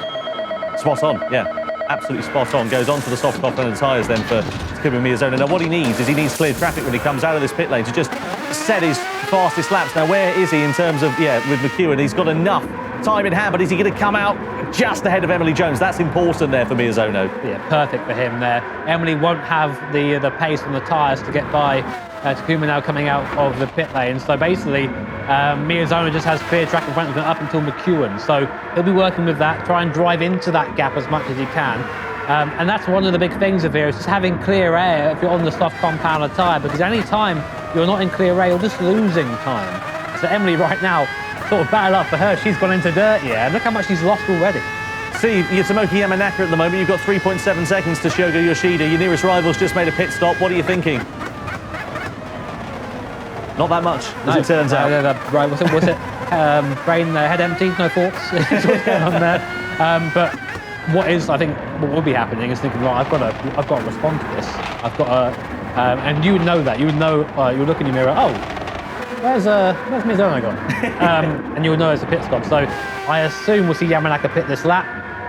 Spot on, yeah. Absolutely spot on. Goes on to the soft top end of tyres then for Takuma Miyazono. Now, what he needs is he needs clear traffic when he comes out of this pit lane to just set his fastest laps. Now, where is he in terms of, with McEwen? He's got enough time in hand, but is he going to come out just ahead of Emily Jones? That's important there for Miyazono. Yeah, perfect for him there. Emily won't have the pace on the tyres to get by Takuma now coming out of the pit lane. So basically, Miyazono just has clear track in front of him up until McEwen. So he'll be working with that, try and drive into that gap as much as he can. And that's one of the big things of here, is just having clear air if you're on the soft compound tyre, because any time you're not in clear air, you're just losing time. So Emily right now, sort of battle up for her, she's gone into dirt here, and look how much she's lost already. Steve, you're Tomoki Yamanaka at the moment. You've got 3.7 seconds to Shogo Yoshida. Your nearest rival's just made a pit stop. What are you thinking? Not that much, as it turns out. Right, what's it? Brain, head empty, no thoughts. What's going on there? But what is, I think, what will be happening is thinking, right, I've got to respond to this. I've got to, and you would know that. You would know. You would look in your mirror. Oh, where's Miyazono gone? And you would know it's a pit stop. So I assume we'll see Yamanaka pit this lap.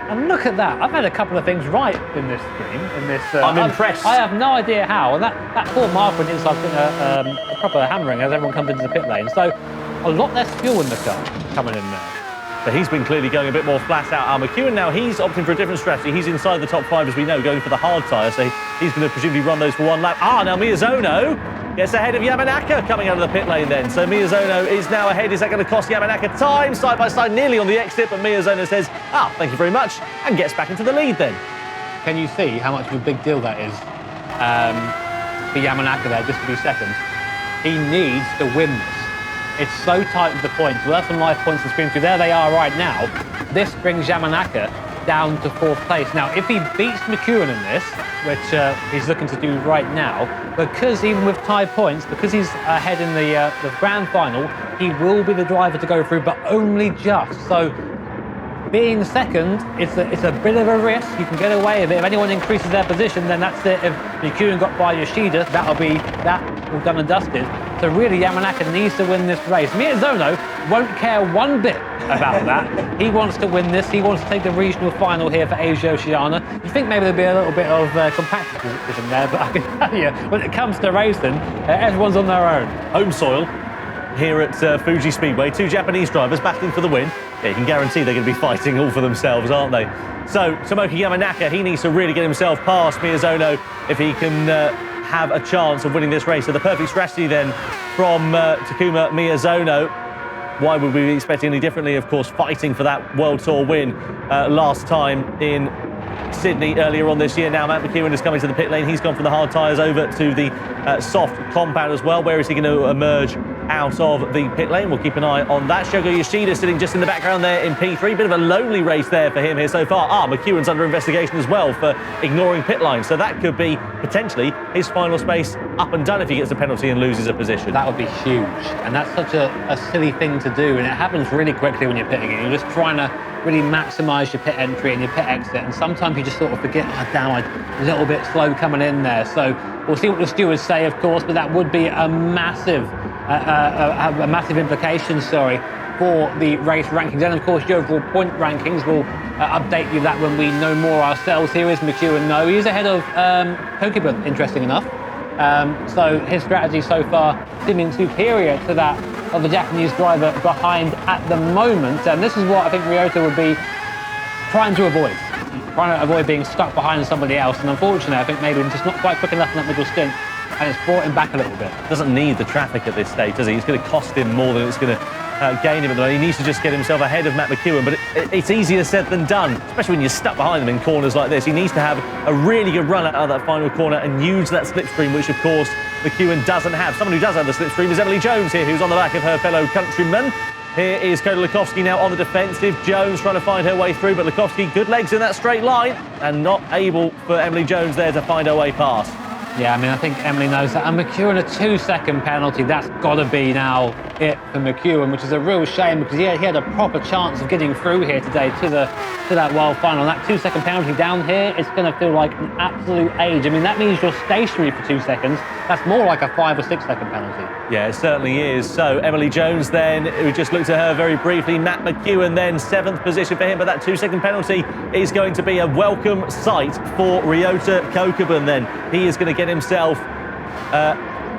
And look at that. I've had a couple of things right in this stream. I'm impressed. I have no idea how. And that poor marker on the inside a proper hammering as everyone comes into the pit lane. So a lot less fuel in the car coming in there. But he's been clearly going a bit more flat out. McEwen now, he's opting for a different strategy. He's inside the top 5, as we know, going for the hard tyre. So he's going to presumably run those for one lap. Now Miyazono gets ahead of Yamanaka coming out of the pit lane then. So Miyazono is now ahead. Is that going to cost Yamanaka time? Side by side, nearly on the exit, but Miyazono says, thank you very much, and gets back into the lead then. Can you see how much of a big deal that is for Yamanaka there, just to be second? He needs to win this. It's so tight with the points. We'll have some live points on screen through. There they are right now. This brings Yamanaka down to 4th place. Now, if he beats McEwen in this, which he's looking to do right now, because even with tie points, because he's ahead in the Grand Final, he will be the driver to go through, but only just. So, being second, it's a bit of a risk. You can get away with it. If anyone increases their position, then that's it. If McEwen got by Yoshida, that'll be that all done and dusted. So really, Yamanaka needs to win this race. Miyazono won't care one bit about that. He wants to win this. He wants to take the regional final here for Asia-Oceania. You think maybe there'll be a little bit of competition there, but I can tell you, when it comes to racing, everyone's on their own. Home soil here at Fuji Speedway. 2 Japanese drivers battling for the win. Yeah, you can guarantee they're going to be fighting all for themselves, aren't they? So, Tomoki Yamanaka, he needs to really get himself past Miyazono if he can have a chance of winning this race. So the perfect strategy then from Takuma Miyazono. Why would we be expecting any differently? Of course, fighting for that World Tour win last time in Sydney earlier on this year. Now Matt McEwen is coming to the pit lane. He's gone from the hard tyres over to the soft compound as well. Where is he going to emerge out of the pit lane? We'll keep an eye on that. Shogo Yoshida sitting just in the background there in P3. Bit of a lonely race there for him here so far. McEwen's under investigation as well for ignoring pit line. So that could be potentially his final space up and done if he gets a penalty and loses a position. That would be huge. And that's such a silly thing to do. And it happens really quickly when you're pitting it. You're just trying to really maximise your pit entry and your pit exit. And sometimes you just sort of forget, damn, I'm a little bit slow coming in there. So we'll see what the stewards say, of course, but that would be a massive implication, for the race rankings. And of course, the overall point rankings will update you that when we know more ourselves. Here is McEwen. No, he's ahead of Kokibun, interesting enough. So his strategy so far seeming superior to that of the Japanese driver behind at the moment. And this is what I think Ryota would be trying to avoid being stuck behind somebody else. And unfortunately, I think maybe just not quite quick enough in that middle stint, and it's brought him back a little bit. Doesn't need the traffic at this stage, does he? It's going to cost him more than it's going to gain him at the moment. He needs to just get himself ahead of Matt McEwen, but it's easier said than done, especially when you're stuck behind them in corners like this. He needs to have a really good run out of that final corner and use that slipstream, which of course McEwen doesn't have. Someone who does have the slipstream is Emily Jones here, who's on the back of her fellow countryman. Here is Koda Lukovski now on the defensive. Jones trying to find her way through, but Lukovski, good legs in that straight line and not able for Emily Jones there to find her way past. Yeah, I mean, I think Emily knows that. And McEwen, a 2-second penalty, that's got to be now it for McEwen, which is a real shame because he had a proper chance of getting through here today to that world final. That 2-second penalty down here, it's going to feel like an absolute age. I mean, that means you're stationary for 2 seconds. That's more like a 5 or 6 second penalty. Yeah, it certainly is. So Emily Jones then, we just looked at her very briefly. Matt McEwen then 7th position for him, but that 2-second penalty is going to be a welcome sight for Ryota Kokibun then. He is going to get himself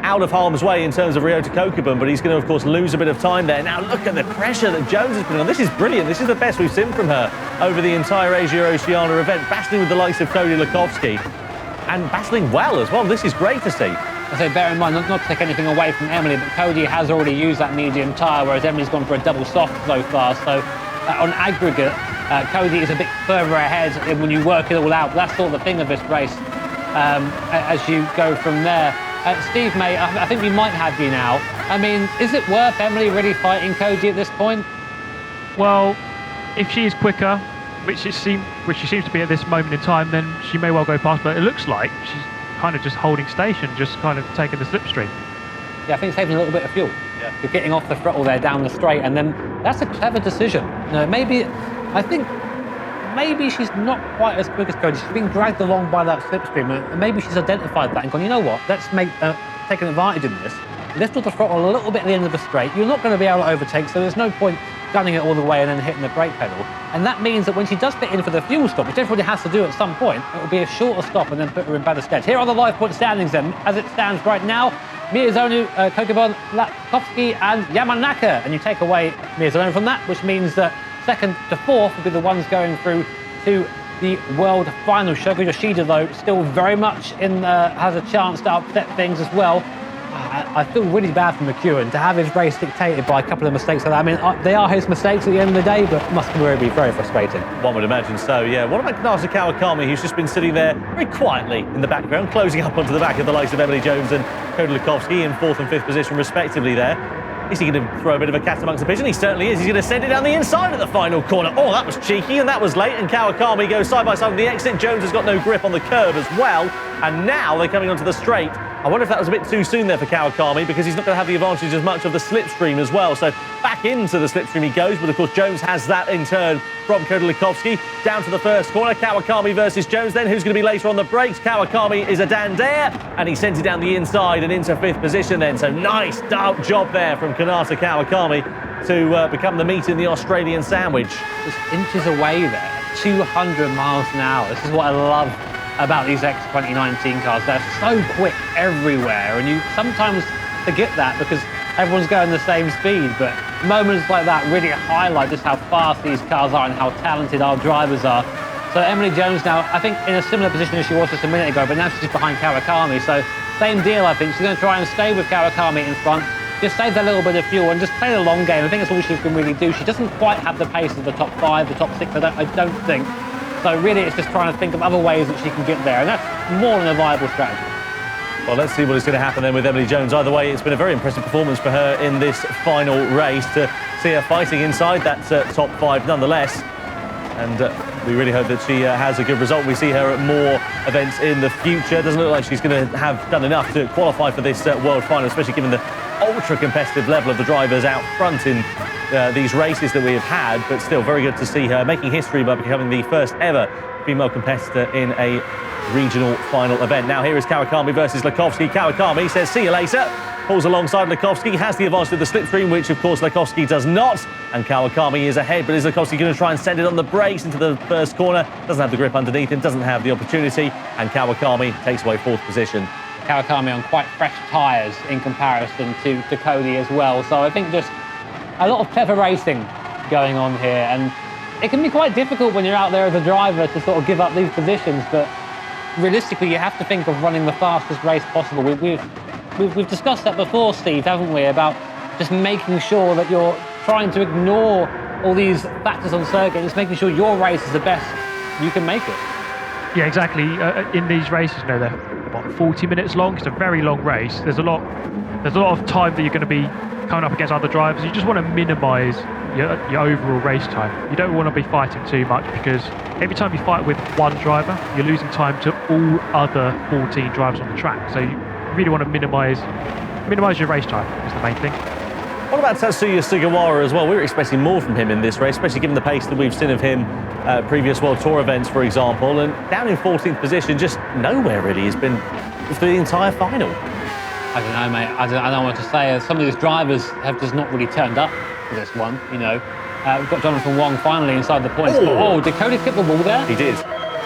out of harm's way in terms of Ryota Kokibun, but he's going to, of course, lose a bit of time there. Now, look at the pressure that Jones is putting on. This is brilliant. This is the best we've seen from her over the entire Asia-Oceania event, battling with the likes of Koda Lukovski and battling well as well. This is great to see. I say, bear in mind, not to take anything away from Emily, but Cody has already used that medium tyre, whereas Emily's gone for a double soft so far. So on aggregate, Cody is a bit further ahead when you work it all out. That's sort of the thing of this race as you go from there. Steve, mate, I think we might have you now. I mean, is it worth Emily really fighting Cody at this point? Well, if she is quicker, which she seems to be at this moment in time, then she may well go past, but it looks like she's kind of just holding station, just kind of taking the slipstream. Yeah, I think saving a little bit of fuel. Yeah. You're getting off the throttle there down the straight, and then that's a clever decision. I think maybe she's not quite as quick as Cody. She's being dragged along by that slipstream, and maybe she's identified that and gone, you know what, let's take an advantage in this. Lift off the throttle a little bit at the end of the straight. You're not going to be able to overtake, so there's no point gunning it all the way and then hitting the brake pedal. And that means that when she does get in for the fuel stop, which everybody has to do at some point, it will be a shorter stop and then put her in better stead. Here are the live point standings then. As it stands right now, Miyazono, Kokibun, Lukovski and Yamanaka. And you take away Miyazono from that, which means that 2nd to 4th will be the ones going through to the world final. Shogo Yoshida, though, still very much has a chance to upset things as well. I feel really bad for McEwen to have his race dictated by a couple of mistakes like that. I mean, they are his mistakes at the end of the day, but must really be very frustrating. One would imagine so, yeah. What about Kanata Kawakami, who's just been sitting there very quietly in the background, closing up onto the back of the likes of Emily Jones and Cody Lukowski in 4th and 5th position, respectively there. Is he going to throw a bit of a cat amongst the pigeon? He certainly is. He's going to send it down the inside of the final corner. Oh, that was cheeky, and that was late, and Kawakami goes side by side with the exit. Jones has got no grip on the curb as well, and now they're coming onto the straight. I wonder if that was a bit too soon there for Kawakami, because he's not going to have the advantage as much of the slipstream as well. So back into the slipstream he goes, but of course Jones has that in turn from Cody Lukowski. Down to the first corner, Kawakami versus Jones then. Who's going to be later on the brakes? Kawakami is a Dandare, and he sends it down the inside and into 5th position then. So nice job there from Kanata Kawakami to become the meat in the Australian sandwich. Just inches away there, 200 miles an hour. This is what I love about these X2019 cars. They're so quick everywhere, and you sometimes forget that because everyone's going the same speed, but moments like that really highlight just how fast these cars are and how talented our drivers are. So Emily Jones now, I think, in a similar position as she was just a minute ago, but now she's behind Kawakami, so same deal, I think. She's going to try and stay with Kawakami in front, just save a little bit of fuel and just play the long game. I think that's all she can really do. She doesn't quite have the pace of the top 5, the top 6, I don't think. So really it's just trying to think of other ways that she can get there, and that's more than a viable strategy. Well, let's see what is going to happen then with Emily Jones. Either way, it's been a very impressive performance for her in this final race to see her fighting inside that top 5 nonetheless. And we really hope that she has a good result. We see her at more events in the future. Doesn't look like she's going to have done enough to qualify for this world final, especially given the ultra-competitive level of the drivers out front in these races that we have had, but still very good to see her making history by becoming the first ever female competitor in a regional final event. Now here is Kawakami versus Lukowski. Kawakami says, see you later. Pulls alongside Lukowski, has the advantage of the slipstream, which of course Lukowski does not, and Kawakami is ahead, but is Lukowski going to try and send it on the brakes into the first corner? Doesn't have the grip underneath him, doesn't have the opportunity, and Kawakami takes away 4th position. Kawakami on quite fresh tyres in comparison to Cody as well, so I think just a lot of clever racing going on here, and it can be quite difficult when you're out there as a driver to sort of give up these positions, but realistically you have to think of running the fastest race possible. We've discussed that before, Steve, haven't we, about just making sure that you're trying to ignore all these factors on circuit, just making sure your race is the best you can make it. Yeah, exactly. In these races, you know, they're what, 40 minutes long. It's a very long race. There's a lot of time that you're going to be coming up against other drivers. You just want to minimise your overall race time. You don't want to be fighting too much, because every time you fight with one driver, you're losing time to all other 14 drivers on the track. So you really want to minimise your race time is the main thing. What about Tatsuya Sugawara as well? We were expecting more from him in this race, especially given the pace that we've seen of him at previous World Tour events, for example, and down in 14th position, just nowhere really. He's been for the entire final. I don't know, mate. I don't know what to say. Some of these drivers have just not really turned up for this one, you know. We've got Jonathan Wong finally inside the points. Oh, did Cody skip the wall there? He did.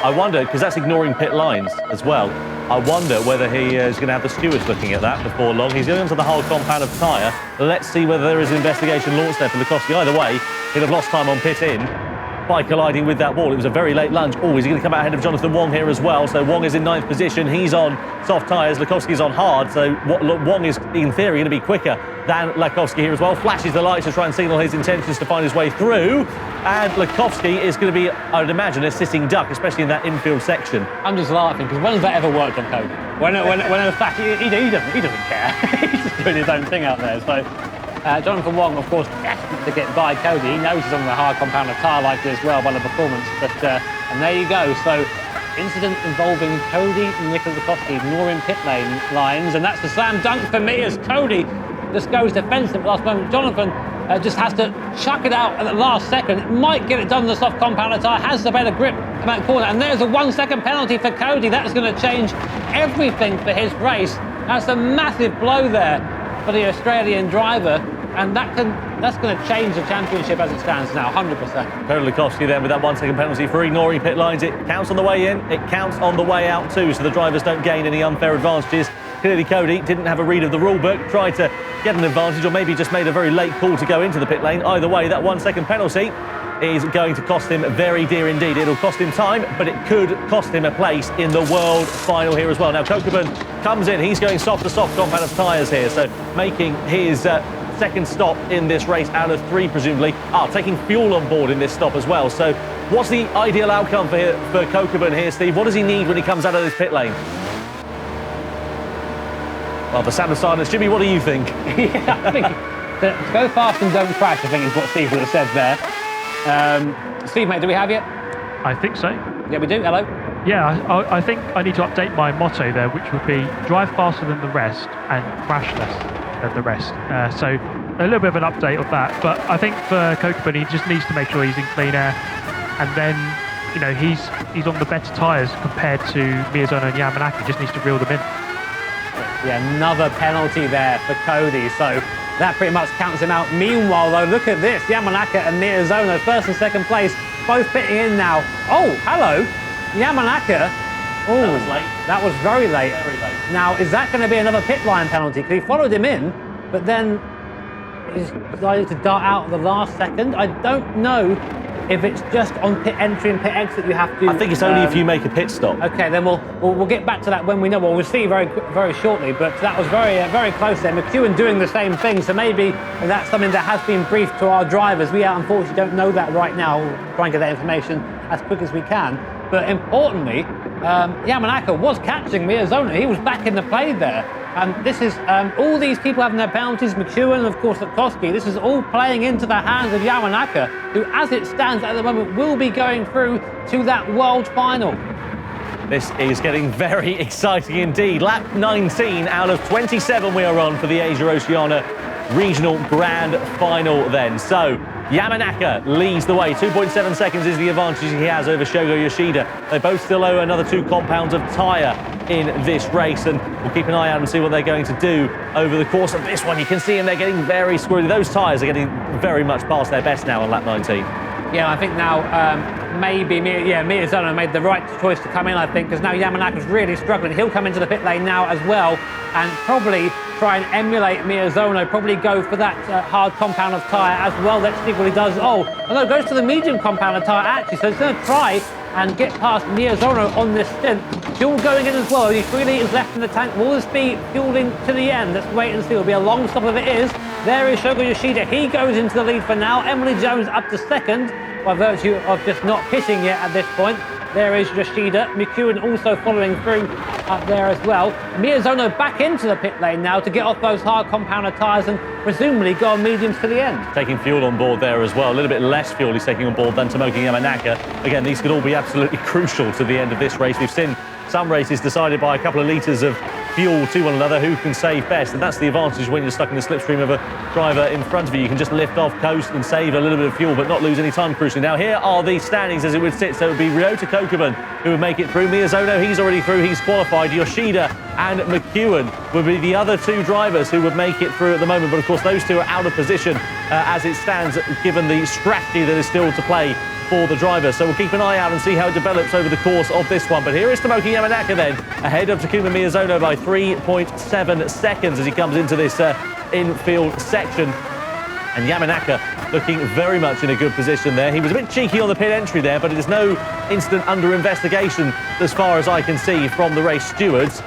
I wonder, because that's ignoring pit lines as well, I wonder whether he is going to have the stewards looking at that before long. He's going onto the whole compound of tyre. Let's see whether there is an investigation launched there for Lukowski. Either way, he'd have lost time on pit in by colliding with that wall. It was a very late lunge. Oh, is he going to come out ahead of Jonathan Wong here as well? So Wong is in 9th position. He's on soft tyres. Lukowski's on hard. So Wong is, in theory, going to be quicker than Lukowski here as well. Flashes the lights to try and signal his intentions to find his way through. And Lukowski is going to be, I would imagine, a sitting duck, especially in that infield section. I'm just laughing, because when has that ever worked on Cody? When in fact, he doesn't care. He's just doing his own thing out there. So Jonathan Wong, of course, desperate to get by Cody. He knows he's on the hard compound of tyre like this as well by the performance. But and there you go. So incident involving Cody and Nicola Lukowski ignoring pit lines, and that's the slam dunk for me as Cody just goes defensive at the last moment. Jonathan just has to chuck it out at the last second. It might get it done on the soft compound of tyre, has the better grip in that corner, and there's a 1 second penalty for Cody. That's going to change everything for his race. That's a massive blow there for the Australian driver, and that's going to change the championship as it stands now, 100%. Cody Lukowski then with that 1 second penalty for ignoring pit lines. It counts on the way in, it counts on the way out too, so the drivers don't gain any unfair advantages. Clearly Cody didn't have a read of the rule book, tried to get an advantage, or maybe just made a very late call to go into the pit lane. Either way, that 1 second penalty is going to cost him very dear indeed. It'll cost him time, but it could cost him a place in the world final here as well. Now, Kokubun comes in. He's going soft to soft compound of tyres here, so making his second stop in this race out of 3, presumably. Taking fuel on board in this stop as well. So what's the ideal outcome for Kokubun here, Steve? What does he need when he comes out of this pit lane? Well, the sound of silence. Jimmy, what do you think? Yeah, I think to go fast and don't crash, I think is what Steve would have said there. Steve, mate, do we have you? I think so. Yeah, we do. Hello. Yeah, I think I need to update my motto there, which would be drive faster than the rest and crash less than the rest. So a little bit of an update of that. But I think for Kokubun, he just needs to make sure he's in clean air, and then he's on the better tyres compared to Miyazono and Yamanaka. He just needs to reel them in. Yeah, another penalty there for Cody, so that pretty much counts him out. Meanwhile, though, look at this. Yamanaka and Miyazono, first and second place, both pitting in now. Oh, hello. Yamanaka. Oh, that was late. That was very late. Very late. Now, is that going to be another pit line penalty? Because he followed him in, but then he's decided to dart out at the last second. I don't know if it's just on pit entry and pit exit you have to... I think it's only if you make a pit stop. Okay, then we'll get back to that when we know. Well, we'll see very shortly, but that was very close there. McEwen doing the same thing, so maybe that's something that has been briefed to our drivers. We unfortunately don't know that right now. We'll try and get that information as quick as we can. But importantly, Yamanaka was catching Miyazono. He was back in the play there. And this is all these people having their penalties, McEwen and of course Lukowski. This is all playing into the hands of Yamanaka, who, as it stands at the moment, will be going through to that world final. This is getting very exciting indeed. Lap 19 out of 27 we are on for the Asia-Oceania Regional Grand Final then. So Yamanaka leads the way. 2.7 seconds is the advantage he has over Shogo Yoshida. They both still owe another 2 compounds of tyre in this race, and we'll keep an eye out and see what they're going to do over the course of this one. You can see them, they're getting very squirrely. Those tyres are getting very much past their best now on lap 19. Yeah, I think now maybe Miyazono made the right choice to come in, I think, because now Yamanaka's really struggling. He'll come into the pit lane now as well and probably try and emulate Miyazono, probably go for that hard compound of tyre as well. Let's see what he does. Oh, no, goes to the medium compound of tyre actually, so he's going to try and get past Miyazono on this stint. Fuel going in as well. Only 3 litres left in the tank. Will this be fueling to the end? Let's wait and see. It'll be a long stop if it is. There is Shogo Yoshida. He goes into the lead for now. Emily Jones up to second by virtue of just not pitting yet at this point. There is Yoshida. McEwen also following through up there as well. Miyazono back into the pit lane now to get off those hard compounder tyres and presumably go on mediums to the end. Taking fuel on board there as well. A little bit less fuel he's taking on board than Tomoki Yamanaka. Again, these could all be absolutely crucial to the end of this race. We've seen some races decided by a couple of litres of fuel to one another, who can save best, and that's the advantage when you're stuck in the slipstream of a driver in front of you. You can just lift off, coast and save a little bit of fuel but not lose any time crucially. Now here are the standings as it would sit. So it would be Ryota Kokubun who would make it through. Miyazono, he's already through, he's qualified. Yoshida and McEwen would be the other 2 drivers who would make it through at the moment, but of course those 2 are out of position as it stands, given the strategy that is still to play for the driver. So we'll keep an eye out and see how it develops over the course of this one. But here is Tomoki Yamanaka then, ahead of Takuma Miyazono by 3.7 seconds as he comes into this infield section. And Yamanaka looking very much in a good position there. He was a bit cheeky on the pit entry there, but it is no incident under investigation as far as I can see from the race stewards.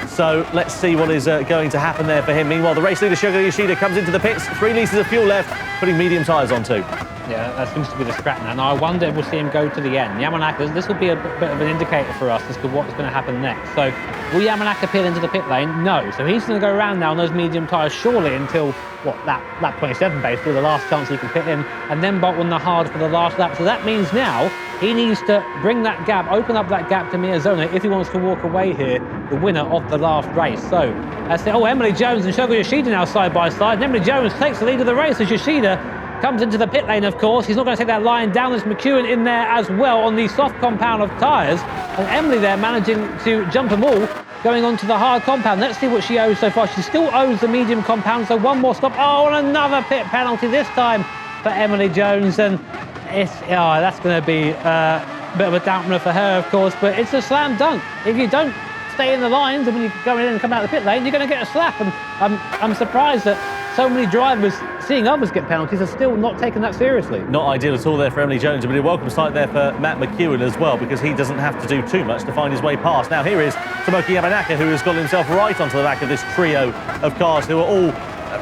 So let's see what is going to happen there for him. Meanwhile, the race leader, Shogo Yoshida, comes into the pits. 3 litres of fuel left, putting medium tyres on too. Yeah, that seems to be the scrap now. Now, I wonder if we'll see him go to the end. Yamanaka, this will be a bit of an indicator for us as to what's going to happen next. So, will Yamanaka peel into the pit lane? No. So he's going to go around now on those medium tyres, surely until, lap 27 basically, the last chance he can pit in, and then bolt on the hard for the last lap. So that means now he needs to bring that gap, open up that gap to Miyazono if he wants to walk away here, the winner of the last race. So, Emily Jones and Shogo Yoshida now side by side, and Emily Jones takes the lead of the race as Yoshida comes into the pit lane, of course. He's not going to take that line down. There's McEwen in there as well on the soft compound of tyres. And Emily there managing to jump them all, going on to the hard compound. Let's see what she owes so far. She still owes the medium compound, so 1 more stop. Oh, and another pit penalty this time for Emily Jones. And that's going to be a bit of a dampener for her, of course, but it's a slam dunk. If you don't stay in the lines and when you go in and come out of the pit lane, you're going to get a slap. And I'm surprised that so many drivers seeing others get penalties are still not taking that seriously. Not ideal at all there for Emily Jones, but a welcome sight there for Matt McEwen as well, because he doesn't have to do too much to find his way past. Now here is Tomoki Yamanaka, who has got himself right onto the back of this trio of cars who are all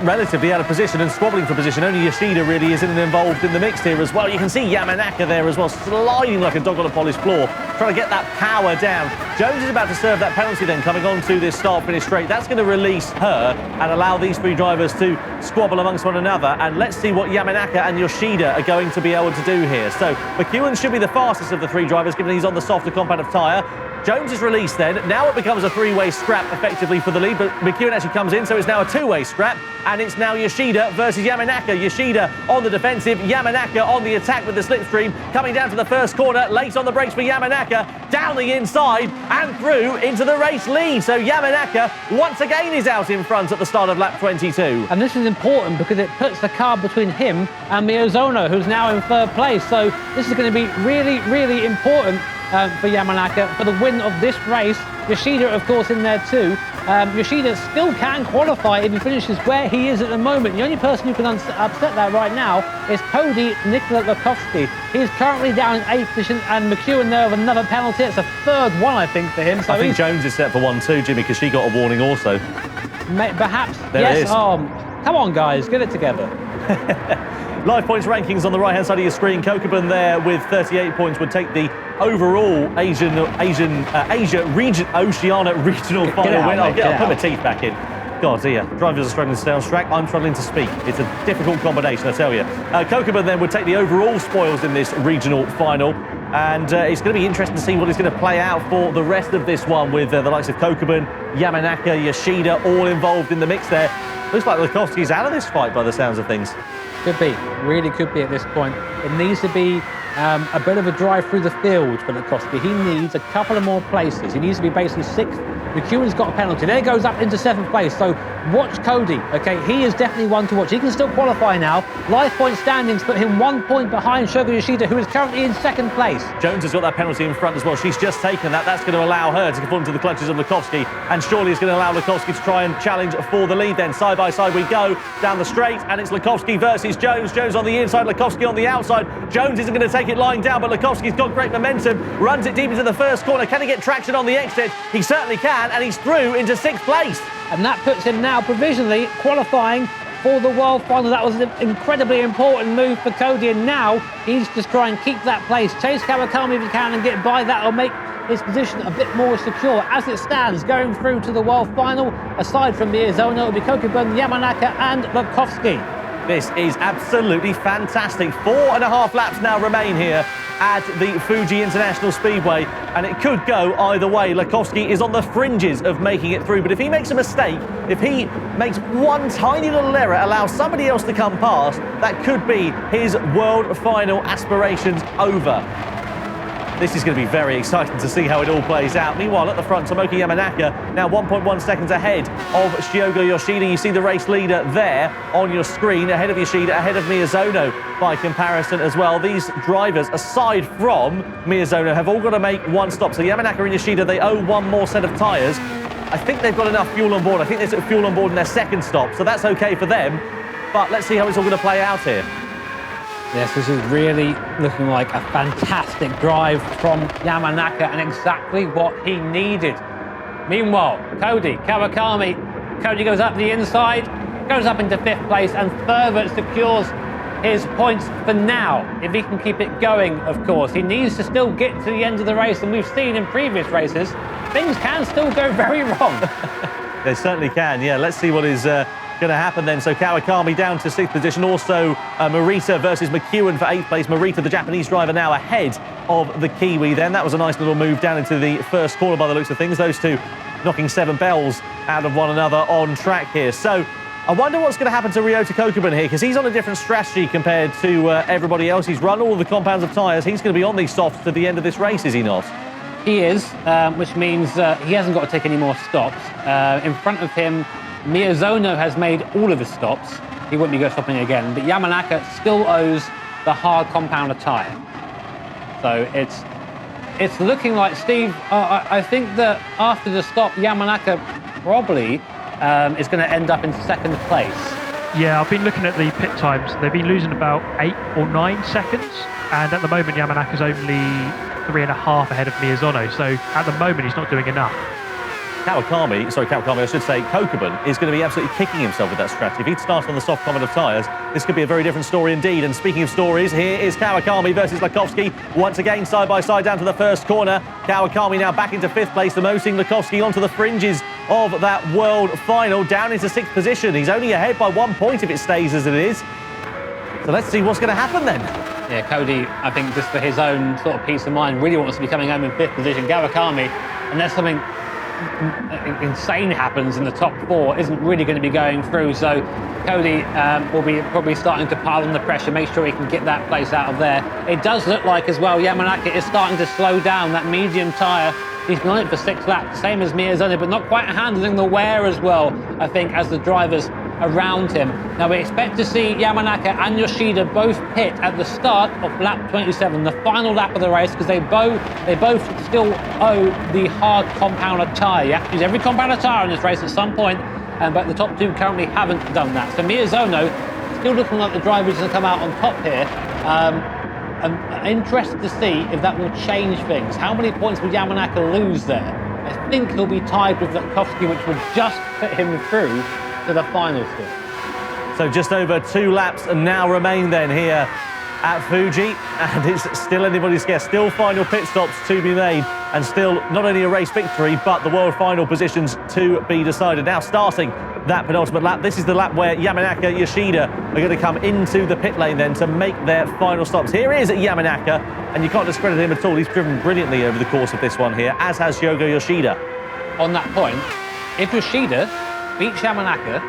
relatively out of position and squabbling for position. Only Yoshida really isn't involved in the mix here as well. You can see Yamanaka there as well, sliding like a dog on a polished floor, trying to get that power down. Jones is about to serve that penalty then, coming on to this start-finish straight. That's going to release her and allow these three drivers to squabble amongst one another. And let's see what Yamanaka and Yoshida are going to be able to do here. So McEwen should be the fastest of the three drivers, given he's on the softer compound of tyre. Jones is released then. Now it becomes a three-way scrap effectively for the lead, but McEwen actually comes in, so it's now a two-way scrap, and it's now Yoshida versus Yamanaka. Yoshida on the defensive, Yamanaka on the attack with the slipstream, coming down to the first corner, late on the brakes for Yamanaka, down the inside and through into the race lead. So Yamanaka once again is out in front at the start of lap 22. And this is important because it puts the car between him and Miyazono, who's now in third place. So this is going to be really, really important for Yamanaka for the win of this race. Yoshida, of course, in there too. Yoshida still can qualify if he finishes where he is at the moment. The only person who can upset that right now is Cody Nikola Lukovsky. He's currently down in 8th position, and McEwen there with another penalty. It's a third one, I think, for him. So I think Jones is set for one too, Jimmy, because she got a warning also. Perhaps. There yes. it is. Come on, guys, get it together. Live points rankings on the right-hand side of your screen. Kokoban there with 38 points would take the overall Asia-Oceania regional final win. I'll put my teeth back in. God, dear. Drivers are struggling to stay on track. I'm struggling to speak. It's a difficult combination, I tell you. Kokoban then would take the overall spoils in this regional final. And it's going to be interesting to see what is going to play out for the rest of this one with the likes of Kokoban, Yamanaka, Yoshida all involved in the mix there. Looks like Lukovsky's out of this fight by the sounds of things. Could be, really could be at this point. It needs to be a bit of a drive through the field for Lukovsky. He needs a couple of more places. He needs to be basically 6th. McEwen's got a penalty. There goes up into 7th place. So watch Cody. Okay, he is definitely one to watch. He can still qualify now. Life point standings put him 1 point behind Shogo Yoshida, who is currently in 2nd place. Jones has got that penalty in front as well. She's just taken that. That's going to allow her to fall into the clutches of Lukovsky, and surely it's going to allow Lukovsky to try and challenge for the lead then. Side by side we go down the straight, and it's Lukovsky versus Jones. Jones on the inside, Lukovsky on the outside. Jones isn't going to take it lying down, but Lukovsky's got great momentum, runs it deep into the first corner. Can he get traction on the exit? He certainly can, and he's through into 6th place. And that puts him now provisionally qualifying for the World Final. That was an incredibly important move for Cody, and now he's just trying to keep that place. Chase Kawakami if he can and get by that, or make his position a bit more secure. As it stands, going through to the World Final, aside from Miyazono, it'll be Kokoban, Yamanaka and Lukovsky. This is absolutely fantastic. 4.5 laps now remain here at the Fuji International Speedway, and it could go either way. Lukovsky is on the fringes of making it through, but if he makes a mistake, if he makes one tiny little error, allows somebody else to come past, that could be his world final aspirations over. This is going to be very exciting to see how it all plays out. Meanwhile, at the front, Tomoki Yamanaka now 1.1 seconds ahead of Shogo Yoshida. You see the race leader there on your screen, ahead of Yoshida, ahead of Miyazono by comparison as well. These drivers, aside from Miyazono, have all got to make one stop. So Yamanaka and Yoshida, they owe one more set of tyres. I think they've got enough fuel on board. I think there's fuel on board in their second stop, so that's okay for them. But let's see how it's all going to play out here. Yes, this is really looking like a fantastic drive from Yamanaka, and exactly what he needed. Meanwhile, Cody Kawakami. Cody goes up the inside, goes up into 5th place, and further secures his points for now. If he can keep it going, of course. He needs to still get to the end of the race, and we've seen in previous races, things can still go very wrong. They certainly can, yeah. Let's see what is going to happen then. So Kawakami down to 6th position. Also Morita versus McEwen for 8th place. Morita, the Japanese driver, now ahead of the Kiwi then. That was a nice little move down into the first corner by the looks of things. Those two knocking 7 bells out of one another on track here. So I wonder what's going to happen to Ryota Kokoban here, because he's on a different strategy compared to everybody else. He's run all the compounds of tyres. He's going to be on these softs to the end of this race, is he not? He is, which means he hasn't got to take any more stops. In front of him, Miyazono has made all of his stops. He wouldn't be go stopping again, but Yamanaka still owes the hard compound of tyre. So it's looking like, Steve, I think that after the stop, Yamanaka probably is going to end up in 2nd place. Yeah, I've been looking at the pit times. They've been losing about 8 or 9 seconds, and at the moment Yamanaka's only 3.5 ahead of Miyazono, so at the moment he's not doing enough. Kawakami, I should say, Kokubun is going to be absolutely kicking himself with that strategy. If he'd started on the soft common of tyres, this could be a very different story indeed. And speaking of stories, here is Kawakami versus Latkovski. Once again, side by side down to the first corner. Kawakami now back into 5th place, demoting Latkovski onto the fringes of that world final, down into 6th position. He's only ahead by 1 point if it stays as it is. So let's see what's going to happen then. Yeah, Cody, I think just for his own sort of peace of mind, really wants to be coming home in 5th position. Kawakami, unless something insane happens in the top 4, isn't really going to be going through. So Cody will be probably starting to pile on the pressure, make sure he can get that place out of there. It does look like as well Yamanaka is starting to slow down. That medium tyre, he's been on it for 6 laps, same as Miyazono, but not quite handling the wear as well, I think, as the drivers around him. Now we expect to see Yamanaka and Yoshida both pit at the start of lap 27, the final lap of the race, because they both still owe the hard compounder tyre. You have to use every compounder tyre in this race at some point, but the top 2 currently haven't done that. So Miyazono still looking like the driver is going to come out on top here. I'm interested to see if that will change things. How many points will Yamanaka lose there? I think he'll be tied with Latkovski, which will just put him through to the final still. So just over 2 laps and now remain then here at Fuji, and it's still anybody's guess. Still final pit stops to be made, and still not only a race victory, but the world final positions to be decided. Now starting that penultimate lap, this is the lap where Yamanaka, Yoshida are going to come into the pit lane then to make their final stops. Here is Yamanaka, and you can't discredit him at all. He's driven brilliantly over the course of this one here, as has Hyogo Yoshida. On that point, if Yoshida beats Yamanaka,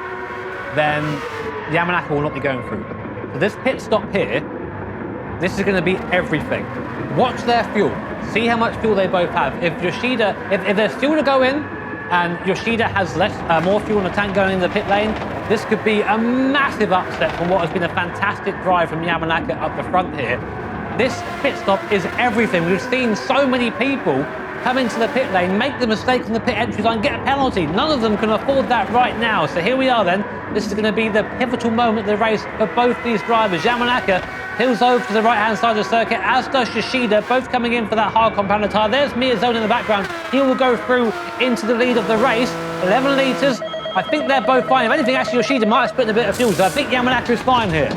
then Yamanaka will not be going through. So this pit stop here, this is going to be everything. Watch their fuel. See how much fuel they both have. If Yoshida, if there's fuel to go in, and Yoshida has more fuel in the tank going in the pit lane, this could be a massive upset from what has been a fantastic drive from Yamanaka up the front here. This pit stop is everything. We've seen so many people come into the pit lane, make the mistake on the pit entry line, get a penalty. None of them can afford that right now. So here we are then. This is going to be the pivotal moment of the race for both these drivers. Yamanaka peels over to the right-hand side of the circuit, as does Yoshida, both coming in for that hard compounder tyre. There's Miyazono in the background. He will go through into the lead of the race. 11 litres. I think they're both fine. If anything, actually, Yoshida might have split a bit of fuel, so I think Yamanaka is fine here.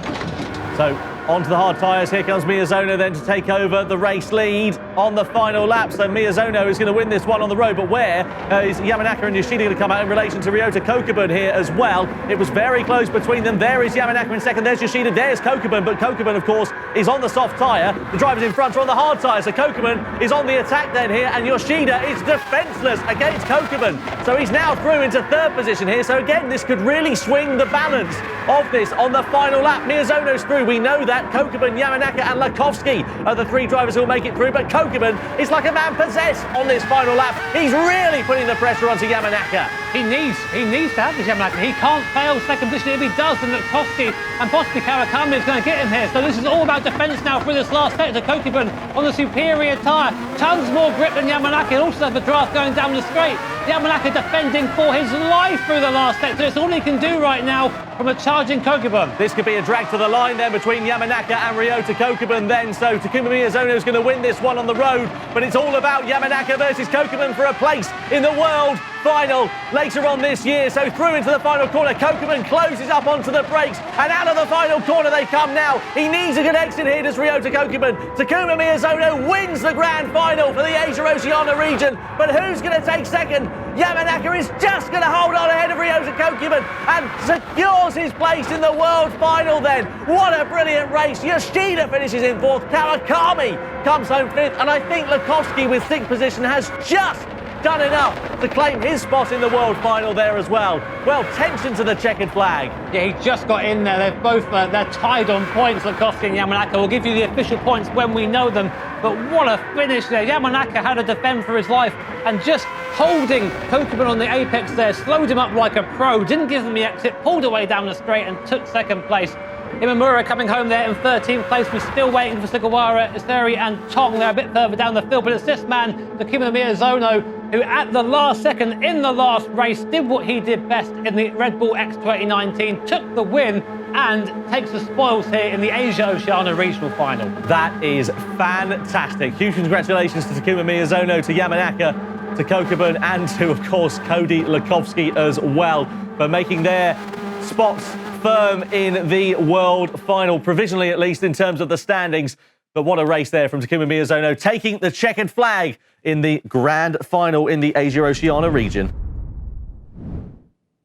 So onto the hard tyres, here comes Miyazono then to take over the race lead on the final lap. So Miyazono is going to win this one on the road, but where is Yamanaka and Yoshida going to come out in relation to Ryota Kokubun here as well? It was very close between them. There is Yamanaka in second, there's Yoshida, there's Kokubun, but Kokubun, of course, is on the soft tyre. The drivers in front are on the hard tyre, so Kokubun is on the attack then here, and Yoshida is defenceless against Kokubun. So he's now through into 3rd position here, so again, this could really swing the balance of this on the final lap. Miyazono's through, we know that. Kokubun, Yamanaka and Latkovski are the 3 drivers who will make it through, but Kokubun is like a man possessed on this final lap. He's really putting the pressure onto Yamanaka. He needs to have this Yamanaka. He can't fail 2nd position. If he does, then Latkovski and possibly Kawakami is going to get him here. So this is all about defence now through this last sector. Kokubun on the superior tyre. Tons more grip than Yamanaka. And also the draft going down the straight. Yamanaka defending for his life through the last sector. It's all he can do right now from a charging Kokubun. This could be a drag to the line then between Yamanaka and Ryota Kokubun then. So Takuma Miyazono is going to win this one on the road, but it's all about Yamanaka versus Kokubun for a place in the world final later on this year. So through into the final corner, Kokubun closes up onto the brakes, and out of the final corner they come now. He needs a good exit here, does Ryota Kokubun. Takuma Miyazono wins the grand final for the Asia-Oceania region, but who's going to take second? Yamanaka is just going to hold on ahead of Ryota Kokubun and secures his place in the world final then. What a brilliant race. Yoshida finishes in 4th, Kawakami comes home 5th, and I think Latkovski with 6th position has just done enough to claim his spot in the world final there as well. Well, tension to the checkered flag. Yeah, he just got in there. They're both they're tied on points, Latkovski and Yamanaka. We'll give you the official points when we know them. But what a finish there. Yamanaka had to defend for his life, and just holding Kokubun on the apex there, slowed him up like a pro, didn't give him the exit, pulled away down the straight and took 2nd place. Imamura coming home there in 13th place. We're still waiting for Sugawara, Iseri and Tong. They're a bit further down the field, but it's this man, Takuma Miyazono, who at the last second in the last race did what he did best in the Red Bull X2019, took the win and takes the spoils here in the Asia-Oceania regional final. That is fantastic. Huge congratulations to Takuma Miyazono, to Yamanaka, to Kokubun, and to, of course, Cody Lukovsky as well for making their spots firm in the world final, provisionally at least in terms of the standings. But what a race there from Takuma Miyazono, taking the checkered flag in the grand final in the Asia-Oceania region.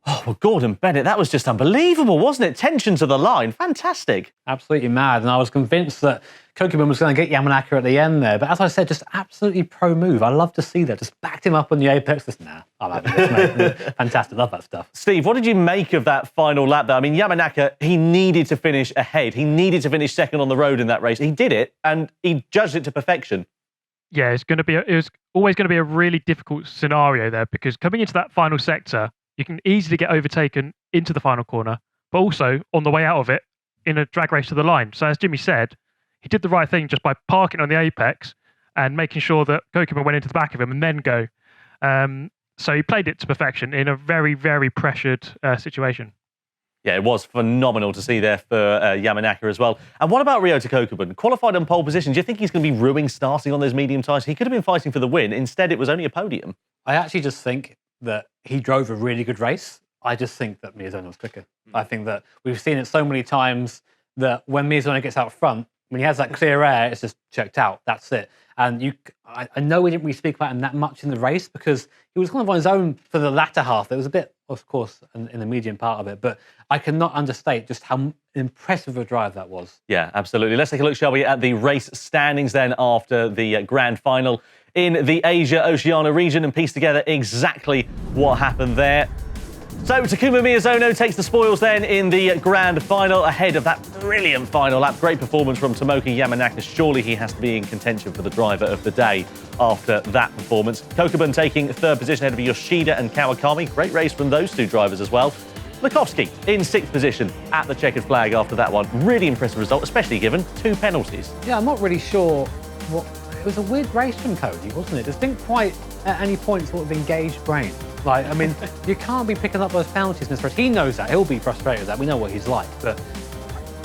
Oh, well, Gordon Bennett, that was just unbelievable, wasn't it? Tension to the line. Fantastic. Absolutely mad. And I was convinced that Kokubun was going to get Yamanaka at the end there. But as I said, just absolutely pro move. I love to see that. Just backed him up on the apex. Just, nah, I'm having this, mate. Fantastic. Love that stuff. Steve, what did you make of that final lap there? I mean, Yamanaka, he needed to finish ahead. He needed to finish second on the road in that race. He did it, and he judged it to perfection. Yeah, it was always going to be a really difficult scenario there, because coming into that final sector, you can easily get overtaken into the final corner, but also on the way out of it in a drag race to the line. So as Jimmy said, he did the right thing just by parking on the apex and making sure that Kokubun went into the back of him and then go. So he played it to perfection in a very, very pressured situation. Yeah, it was phenomenal to see there for Yamanaka as well. And what about Ryota Kokubun? Qualified on pole position. Do you think he's going to be ruining starting on those medium tyres? He could have been fighting for the win. Instead, it was only a podium. I actually just think that he drove a really good race. I just think that Miyazono was quicker. I think that we've seen it so many times that when Miyazono gets out front, when he has that clear air, it's just checked out. That's it. And I know we didn't really speak about him that much in the race because he was kind of on his own for the latter half. There was a bit, of course, in the medium part of it, but I cannot understate just how impressive a drive that was. Yeah, absolutely. Let's take a look, shall we, at the race standings then after the grand final in the Asia-Oceania region and piece together exactly what happened there. So Takuma Miyazono takes the spoils then in the grand final ahead of that brilliant final lap. Great performance from Tomoki Yamanaka. Surely he has to be in contention for the driver of the day after that performance. Kokubun taking third position ahead of Yoshida and Kawakami. Great race from those two drivers as well. Lukovsky in sixth position at the checkered flag after that one. Really impressive result, especially given two penalties. Yeah, I'm not really sure what... It was a weird race from Cody, wasn't it? Just didn't quite at any point sort of engage brain. Like, I mean, you can't be picking up those penalties in this race. He knows that. He'll be frustrated with that. We know what he's like. But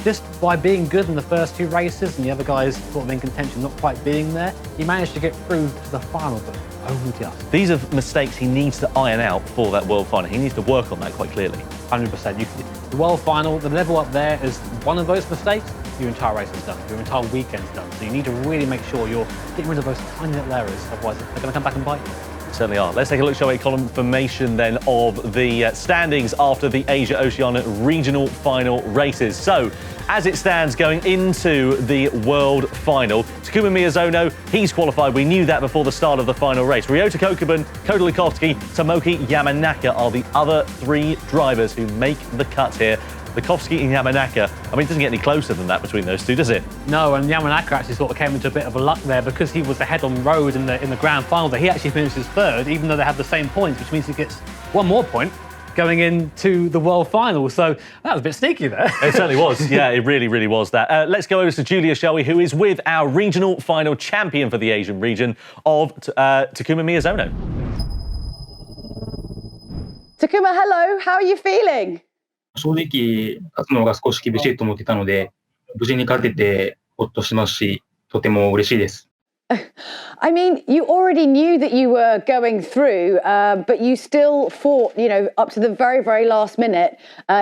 just by being good in the first two races and the other guys sort of in contention not quite being there, he managed to get through to the final, but only just. These are mistakes he needs to iron out for that world final. He needs to work on that quite clearly. 100%. The world final, the level up there is one of those mistakes. Your entire race is done. Your entire weekend's done. So you need to really make sure you're getting rid of those tiny little errors. Otherwise, they're going to come back and bite you. Certainly are. Let's take a look, shall we, confirmation then of the standings after the Asia-Oceania regional final races. So, as it stands going into the world final, Takuma Miyazono, he's qualified. We knew that before the start of the final race. Ryota Kokubun, Cody Lukovsky, Tomoki Yamanaka are the other three drivers who make the cut here. Lukovsky and Yamanaka, I mean, it doesn't get any closer than that between those two, does it? No, and Yamanaka actually sort of came into a bit of a luck there because he was ahead on road in the grand final. He actually finishes third, even though they have the same points, which means he gets one more point going into the world final. So that was a bit sneaky there. It certainly was. Yeah, it really, really was that. Let's go over to Julia, shall we, who is with our regional final champion for the Asian region of Takuma Miyazono. Takuma, hello. How are you feeling? 正直、勝つのが少し厳しいと思ってたので、無事に勝ててほっとしますし、とても嬉しいです。I mean, you already knew that you were going through, but you still fought, you know, up to the very, very last minute.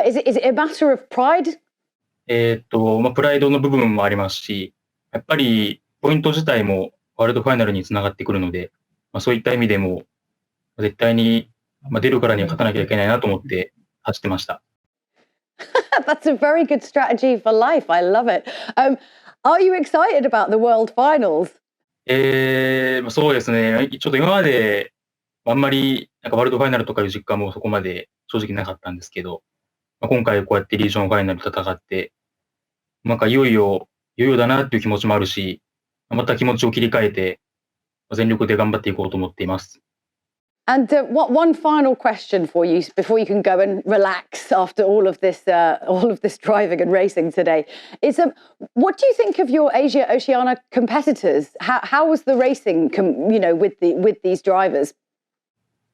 Is it a matter of pride? プライドの部分もありますし、やっぱりポイント自体もワールドファイナルにつながってくるので、そういった意味でも絶対に出るからには勝たなきゃいけないなと思って走ってました。That's a very good strategy for life. I love it. Are you excited about the World Finals? そうですね。ちょっと今まであんまりワールドファイナルとかいう実感もそこまで正直なかったんですけど、今回こうやってリージョンファイナル戦って、いよいよだなっていう気持ちもあるし、また気持ちを切り替えて全力で頑張っていこうと思っています。And one final question for you before you can go and relax after all of this driving and racing today is what do you think of your Asia-Oceania competitors? How was the racing, with these drivers?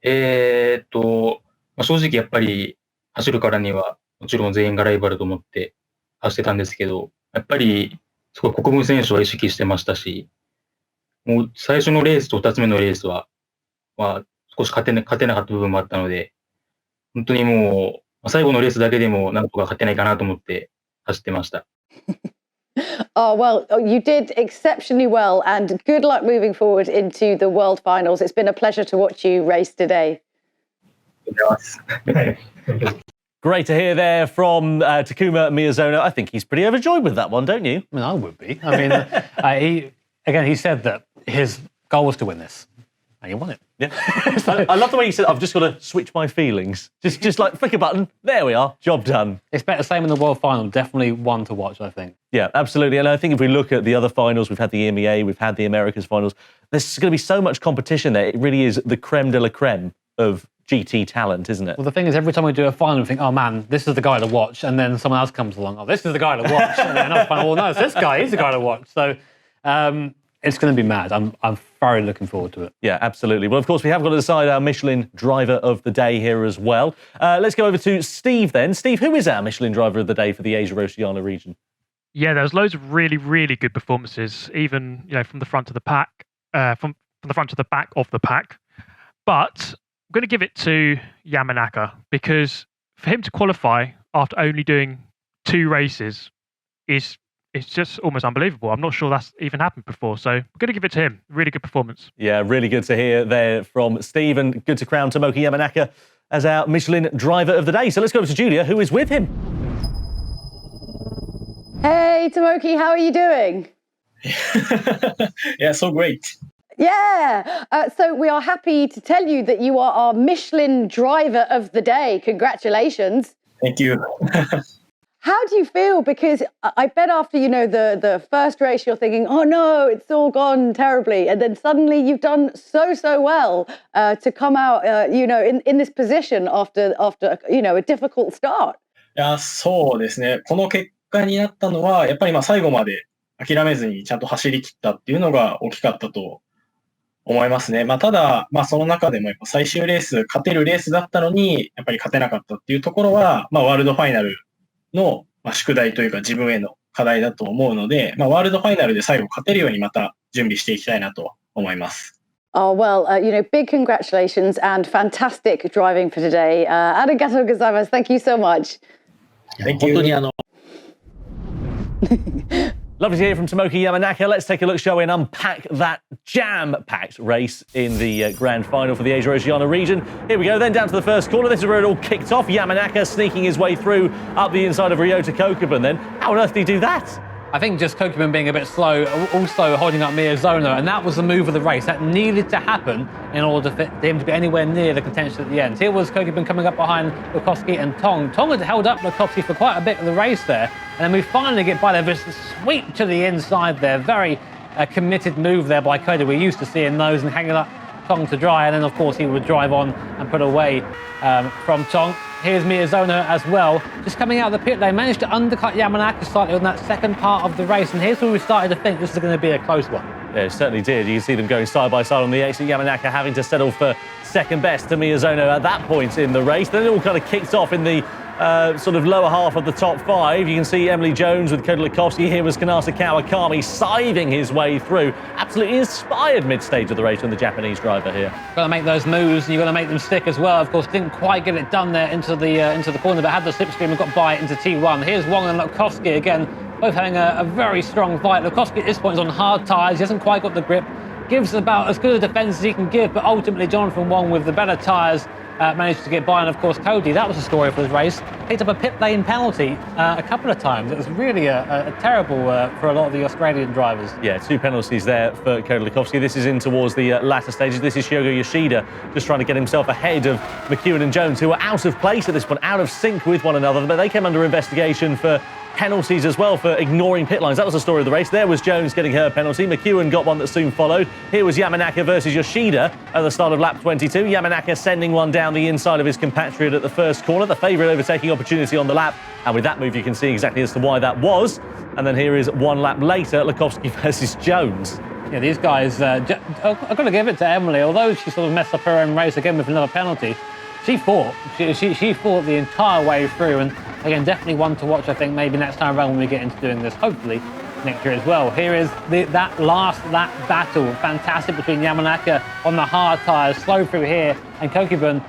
正直やっぱり走るからには、もちろん全員がライバルと思って走ってたんですけど、やっぱりすごい国分選手は意識してましたし、もう最初のレースと2つ目のレースは、少し勝てなかった部分もあったので、本当にもう最後のレースだけでもなんとか勝てないかなと思って走ってました。Oh, well, you did exceptionally well and good luck moving forward into the World Finals. It's been a pleasure to watch you race today. Great to hear there from Takuma Miyazono. I think he's pretty overjoyed with that one, don't you? I mean, I would be. I mean, he said that his goal was to win this. And he won it. Yeah. I love the way you said, I've just got to switch my feelings. Just like flick a button, there we are, job done. It's better, same in the World Final, definitely one to watch, I think. Yeah, absolutely. And I think if we look at the other finals, we've had the EMEA, we've had the Americas finals, there's going to be so much competition there. It really is the creme de la creme of GT talent, isn't it? Well, the thing is, every time we do a final, we think, oh man, this is the guy to watch. And then someone else comes along, oh, this is the guy to watch. And then another final, well, no, it's this guy, he's the guy to watch. So, it's going to be mad. I'm very looking forward to it. Yeah, absolutely. Well, of course, we have got to decide our Michelin driver of the day here as well. Let's go over to Steve then. Steve, who is our Michelin driver of the day for the Asia-Oceania region? Yeah, there was loads of really, really good performances, even from the front to the pack, from the front to the back of the pack. But I'm going to give it to Yamanaka because for him to qualify after only doing 2 races it's just almost unbelievable. I'm not sure that's even happened before. So I'm going to give it to him. Really good performance. Yeah, really good to hear there from Steve, and good to crown Tomoki Yamanaka as our Michelin driver of the day. So let's go over to Julia, who is with him. Hey, Tomoki, how are you doing? Yeah, so great. Yeah, so we are happy to tell you that you are our Michelin driver of the day. Congratulations. Thank you. How do you feel? Because I bet after, the first race, you're thinking, oh no, it's all gone terribly. And then suddenly you've done so well to come out, in this position after a difficult start. いや、そうですね。この結果になったのは、やっぱり最後まで諦めずにちゃんと走り切ったっていうのが大きかったと思いますね。ただ、その中でもやっぱ最終レース、勝てるレースだったのに、やっぱり勝てなかったっていうところは、ワールドファイナルの宿題というか自分への課題だと思うので、ワールドファイナルで最後勝てるようにまた準備していきたいなと思います。Oh, well, big congratulations and fantastic driving for today. Arigatou gozaimasu. Thank you so much. Thank you. Lovely to hear from Tomoki Yamanaka. Let's take a look, shall we, and unpack that jam-packed race in the grand final for the Asia-Oceania region. Here we go, then down to the first corner. This is where it all kicked off. Yamanaka sneaking his way through up the inside of Ryota Kokuben then. How on earth did he do that? I think just Kokuben being a bit slow, also holding up Miyazono, and that was the move of the race. That needed to happen in order for him to be anywhere near the contention at the end. Here was Kokuben coming up behind Lukowski and Tong. Tong had held up Lukowski for quite a bit of the race there, and then we finally get by there. This sweep to the inside there. Very committed move there by Cody. We're used to seeing those and hanging up Tong to dry, and then of course he would drive on and put away from Tong. Here's Miyazono as well, just coming out of the pit lane, managed to undercut Yamanaka slightly on that second part of the race, and here's where we started to think this is going to be a close one. Yeah, it certainly did. You can see them going side by side on the exit. Yamanaka having to settle for second best to Miyazono at that point in the race. Then it all kind of kicked off in the sort of lower half of the top 5. You can see Emily Jones with Kota Lukowski. Here was Kanasa Kawakami scything his way through. Absolutely inspired mid-stage of the race from the Japanese driver here. Got to make those moves, and you've got to make them stick as well. Of course, didn't quite get it done there into the corner, but had the slipstream and got by it into T1. Here's Wong and Lukowski again, both having a very strong fight. Lukowski at this point is on hard tyres. He hasn't quite got the grip. Gives about as good a defence as he can give, but ultimately Jonathan Wong with the better tyres managed to get by, and of course Cody, that was the story for the race, picked up a pit lane penalty a couple of times. It was really a terrible for a lot of the Australian drivers. Yeah, 2 penalties there for Kota Lukowski. This is in towards the latter stages. This is Shogo Yoshida just trying to get himself ahead of McEwen and Jones, who are out of place at this point, out of sync with one another, but they came under investigation for penalties as well for ignoring pit lines. That was the story of the race. There was Jones getting her penalty. McEwen got one that soon followed. Here was Yamanaka versus Yoshida at the start of lap 22. Yamanaka sending one down the inside of his compatriot at the first corner. The favourite overtaking opportunity on the lap. And with that move, you can see exactly as to why that was. And then here is one lap later, Lukowski versus Jones. Yeah, these guys, I've got to give it to Emily, although she sort of messed up her own race again with another penalty, she fought. She fought the entire way through, and again, definitely one to watch, I think, maybe next time around when we get into doing this, hopefully next year as well. Here is that last lap battle, fantastic, between Yamanaka on the hard tyres, slow through here, and Kokibun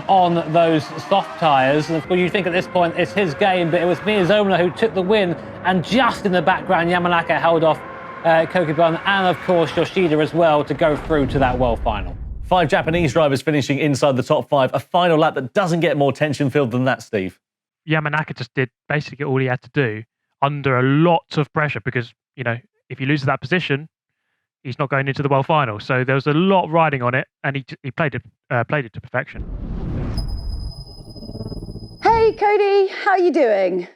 on those soft tyres. And of course, you think at this point it's his game, but it was Miyazono who took the win, and just in the background, Yamanaka held off Kokibun and of course Yoshida as well to go through to that world final. 5 Japanese drivers finishing inside the top 5. A final lap that doesn't get more tension-filled than that, Steve. Yamanaka just did basically all he had to do under a lot of pressure because, you know, if he loses that position, he's not going into the world final. So there was a lot riding on it, and he played it to perfection. Hey, Cody, how are you doing?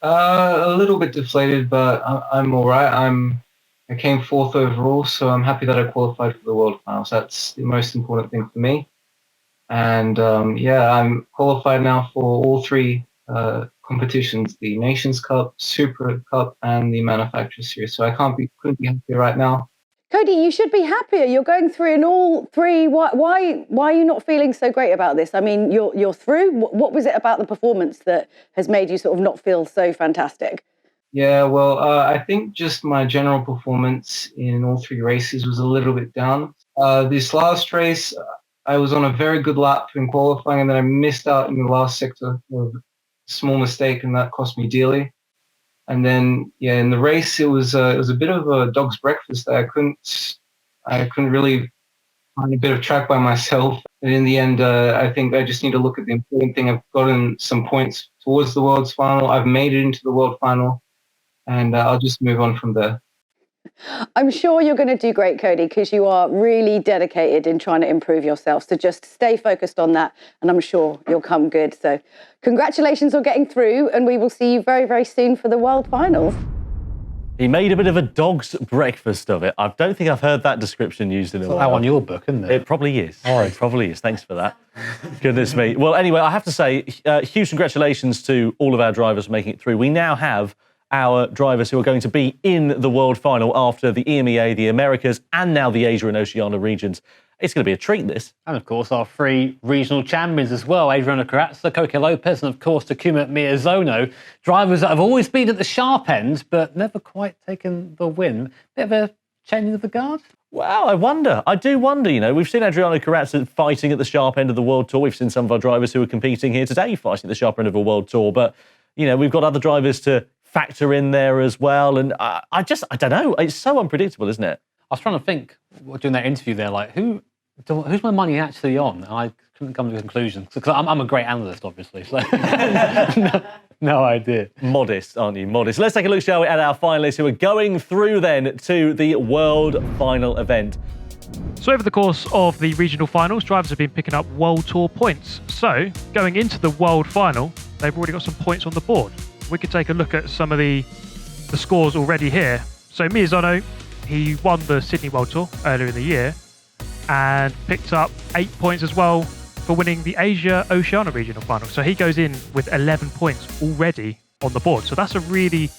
A little bit deflated, but I'm all right. I came 4th overall, so I'm happy that I qualified for the World Finals. That's the most important thing for me. And yeah, I'm qualified now for all 3 competitions: the Nations Cup, Super Cup, and the Manufacturers Series. So I couldn't be happier right now. Cody, you should be happier. You're going through in all 3. Why are you not feeling so great about this? I mean, you're through. What was it about the performance that has made you sort of not feel so fantastic? Yeah, well, I think just my general performance in all 3 races was a little bit down. This last race, I was on a very good lap in qualifying, and then I missed out in the last sector with a small mistake, and that cost me dearly. And then, yeah, in the race, it was a bit of a dog's breakfast there. I couldn't really find a bit of track by myself. And in the end, I think I just need to look at the important thing. I've gotten some points towards the World's Final. I've made it into the World Final, and I'll just move on from there. I'm sure you're going to do great, Cody, because you are really dedicated in trying to improve yourself. So just stay focused on that, and I'm sure you'll come good. So congratulations on getting through, and we will see you very, very soon for the World Finals. He made a bit of a dog's breakfast of it. I don't think I've heard that description used in a while. That on your book, isn't it? It probably is. All right. It probably is. Thanks for that. Goodness me. Well, anyway, I have to say, huge congratulations to all of our drivers for making it through. We now have our drivers who are going to be in the World Final after the EMEA, the Americas, and now the Asia and Oceania regions. It's going to be a treat, this. And of course, our 3 regional champions as well, Adriano Carrazza, Koke Lopez, and of course, Takuma Miyazono. Drivers that have always been at the sharp end, but never quite taken the win. Bit of a changing of the guard? Well, I do wonder, you know, we've seen Adriano Carrazza fighting at the sharp end of the World Tour. We've seen some of our drivers who are competing here today fighting at the sharp end of a World Tour. But, you know, we've got other drivers to factor in there as well. And I don't know. It's so unpredictable, isn't it? I was trying to think, doing that interview there, like, who's my money actually on? And I couldn't come to a conclusion. Because I'm a great analyst, obviously. So no idea. Modest, aren't you? Modest. Let's take a look, shall we, at our finalists who are going through then to the World Final event. So over the course of the regional finals, drivers have been picking up World Tour points. So going into the World Final, they've already got some points on the board. We could take a look at some of the scores already here. So Miyazono, he won the Sydney World Tour earlier in the year and picked up 8 points as well for winning the Asia-Oceania regional final. So he goes in with 11 points already on the board. So that's a really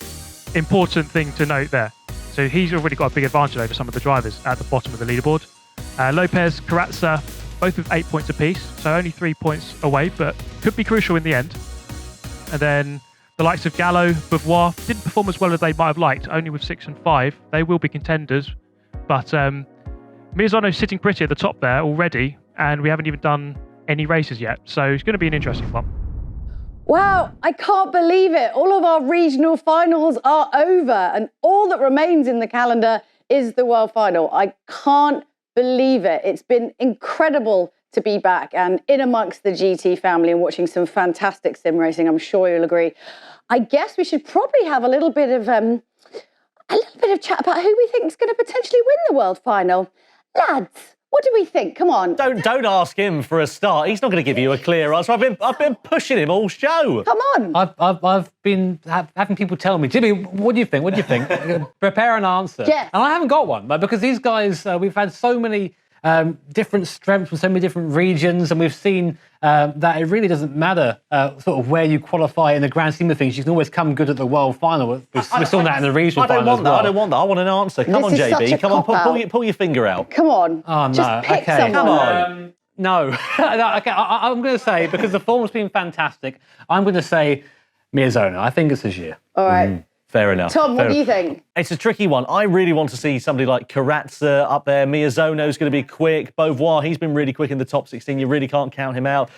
important thing to note there. So he's already got a big advantage over some of the drivers at the bottom of the leaderboard. Lopez, Carrazza, both with 8 points apiece. So only 3 points away, but could be crucial in the end. And then the likes of Gallo, Beauvoir didn't perform as well as they might have liked, only with 6 and 5. They will be contenders, but Miyazono's sitting pretty at the top there already, and we haven't even done any races yet, so it's going to be an interesting one. Wow, I can't believe it. All of our regional finals are over, and all that remains in the calendar is the World Final. I can't believe it. It's been incredible to be back and in amongst the GT family and watching some fantastic sim racing. I'm sure you'll agree. I guess we should probably have a little bit of chat about who we think is going to potentially win the World Final. Lads, what do we think? Come on. Don't ask him for a start. He's not going to give you a clear answer. I've been pushing him all show. Come on. I've been having people tell me, Jimmy, what do you think? What do you think? Prepare an answer. Yes. And I haven't got one, because these guys, we've had so many different strengths from so many different regions, and we've seen that it really doesn't matter sort of where you qualify in the grand scheme of things. You can always come good at the world final. We saw that in the regional final. I don't want that. I want an answer. Come on, JB. Come on, pull your finger out. Come on. Oh no. Just pick someone. Come on. No. Okay. I'm going to say, because the form's been fantastic, I'm going to say Miyazono. I think it's his year. All right. Fair enough. Tom, what do you think? It's a tricky one. I really want to see somebody like Karatza up there. Miyazono's going to be quick. Beauvoir, he's been really quick in the top 16. You really can't count him out.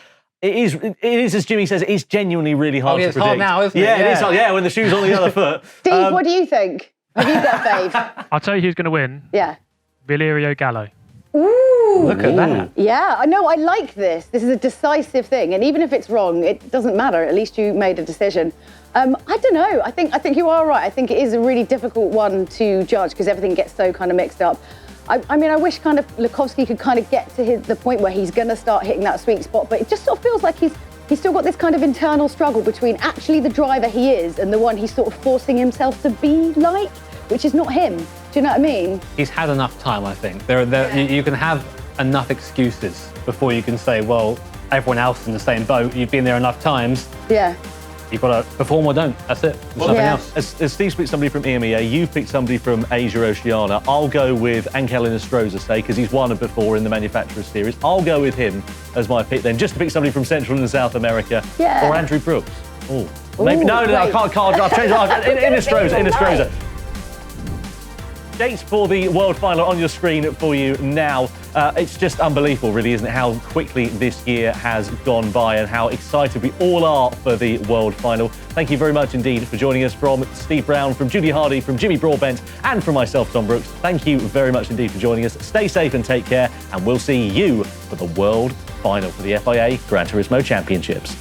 It is, as Jimmy says, it is genuinely really hard to predict. It's hard now, isn't it? Yeah, it is hard. Yeah, when the shoe's on the other foot. Steve, what do you think? Have you got a fave? I'll tell you who's going to win. Yeah. Valerio Gallo. Ooh. Look at that. Yeah, I know. I like this. This is a decisive thing. And even if it's wrong, it doesn't matter. At least you made a decision. I don't know. I think you are right. I think it is a really difficult one to judge because everything gets so kind of mixed up. I mean, I wish kind of Lukowski could kind of get to the point where he's going to start hitting that sweet spot, but it just sort of feels like he's still got this kind of internal struggle between actually the driver he is and the one he's sort of forcing himself to be like, which is not him. Do you know what I mean? He's had enough time, I think. You can have enough excuses before you can say, well, everyone else in the same boat, you've been there enough times. Yeah. You've got to perform or don't. That's it. There's nothing else. As Steve's picked somebody from EMEA, you've picked somebody from Asia-Oceania. I'll go with Ankel Inestrosa, say, because he's won it before in the Manufacturers Series. I'll go with him as my pick then, just to pick somebody from Central and South America. Yeah. Or Andrew Brooks. Oh, maybe no, I can't. I've changed it. Inestrosa. Dates for the World Final on your screen for you now. It's just unbelievable, really, isn't it, how quickly this year has gone by and how excited we all are for the World Final. Thank you very much indeed for joining us, from Steve Brown, from Julie Hardy, from Jimmy Broadbent, and from myself, Tom Brooks. Thank you very much indeed for joining us. Stay safe and take care, and we'll see you for the World Final for the FIA Gran Turismo Championships.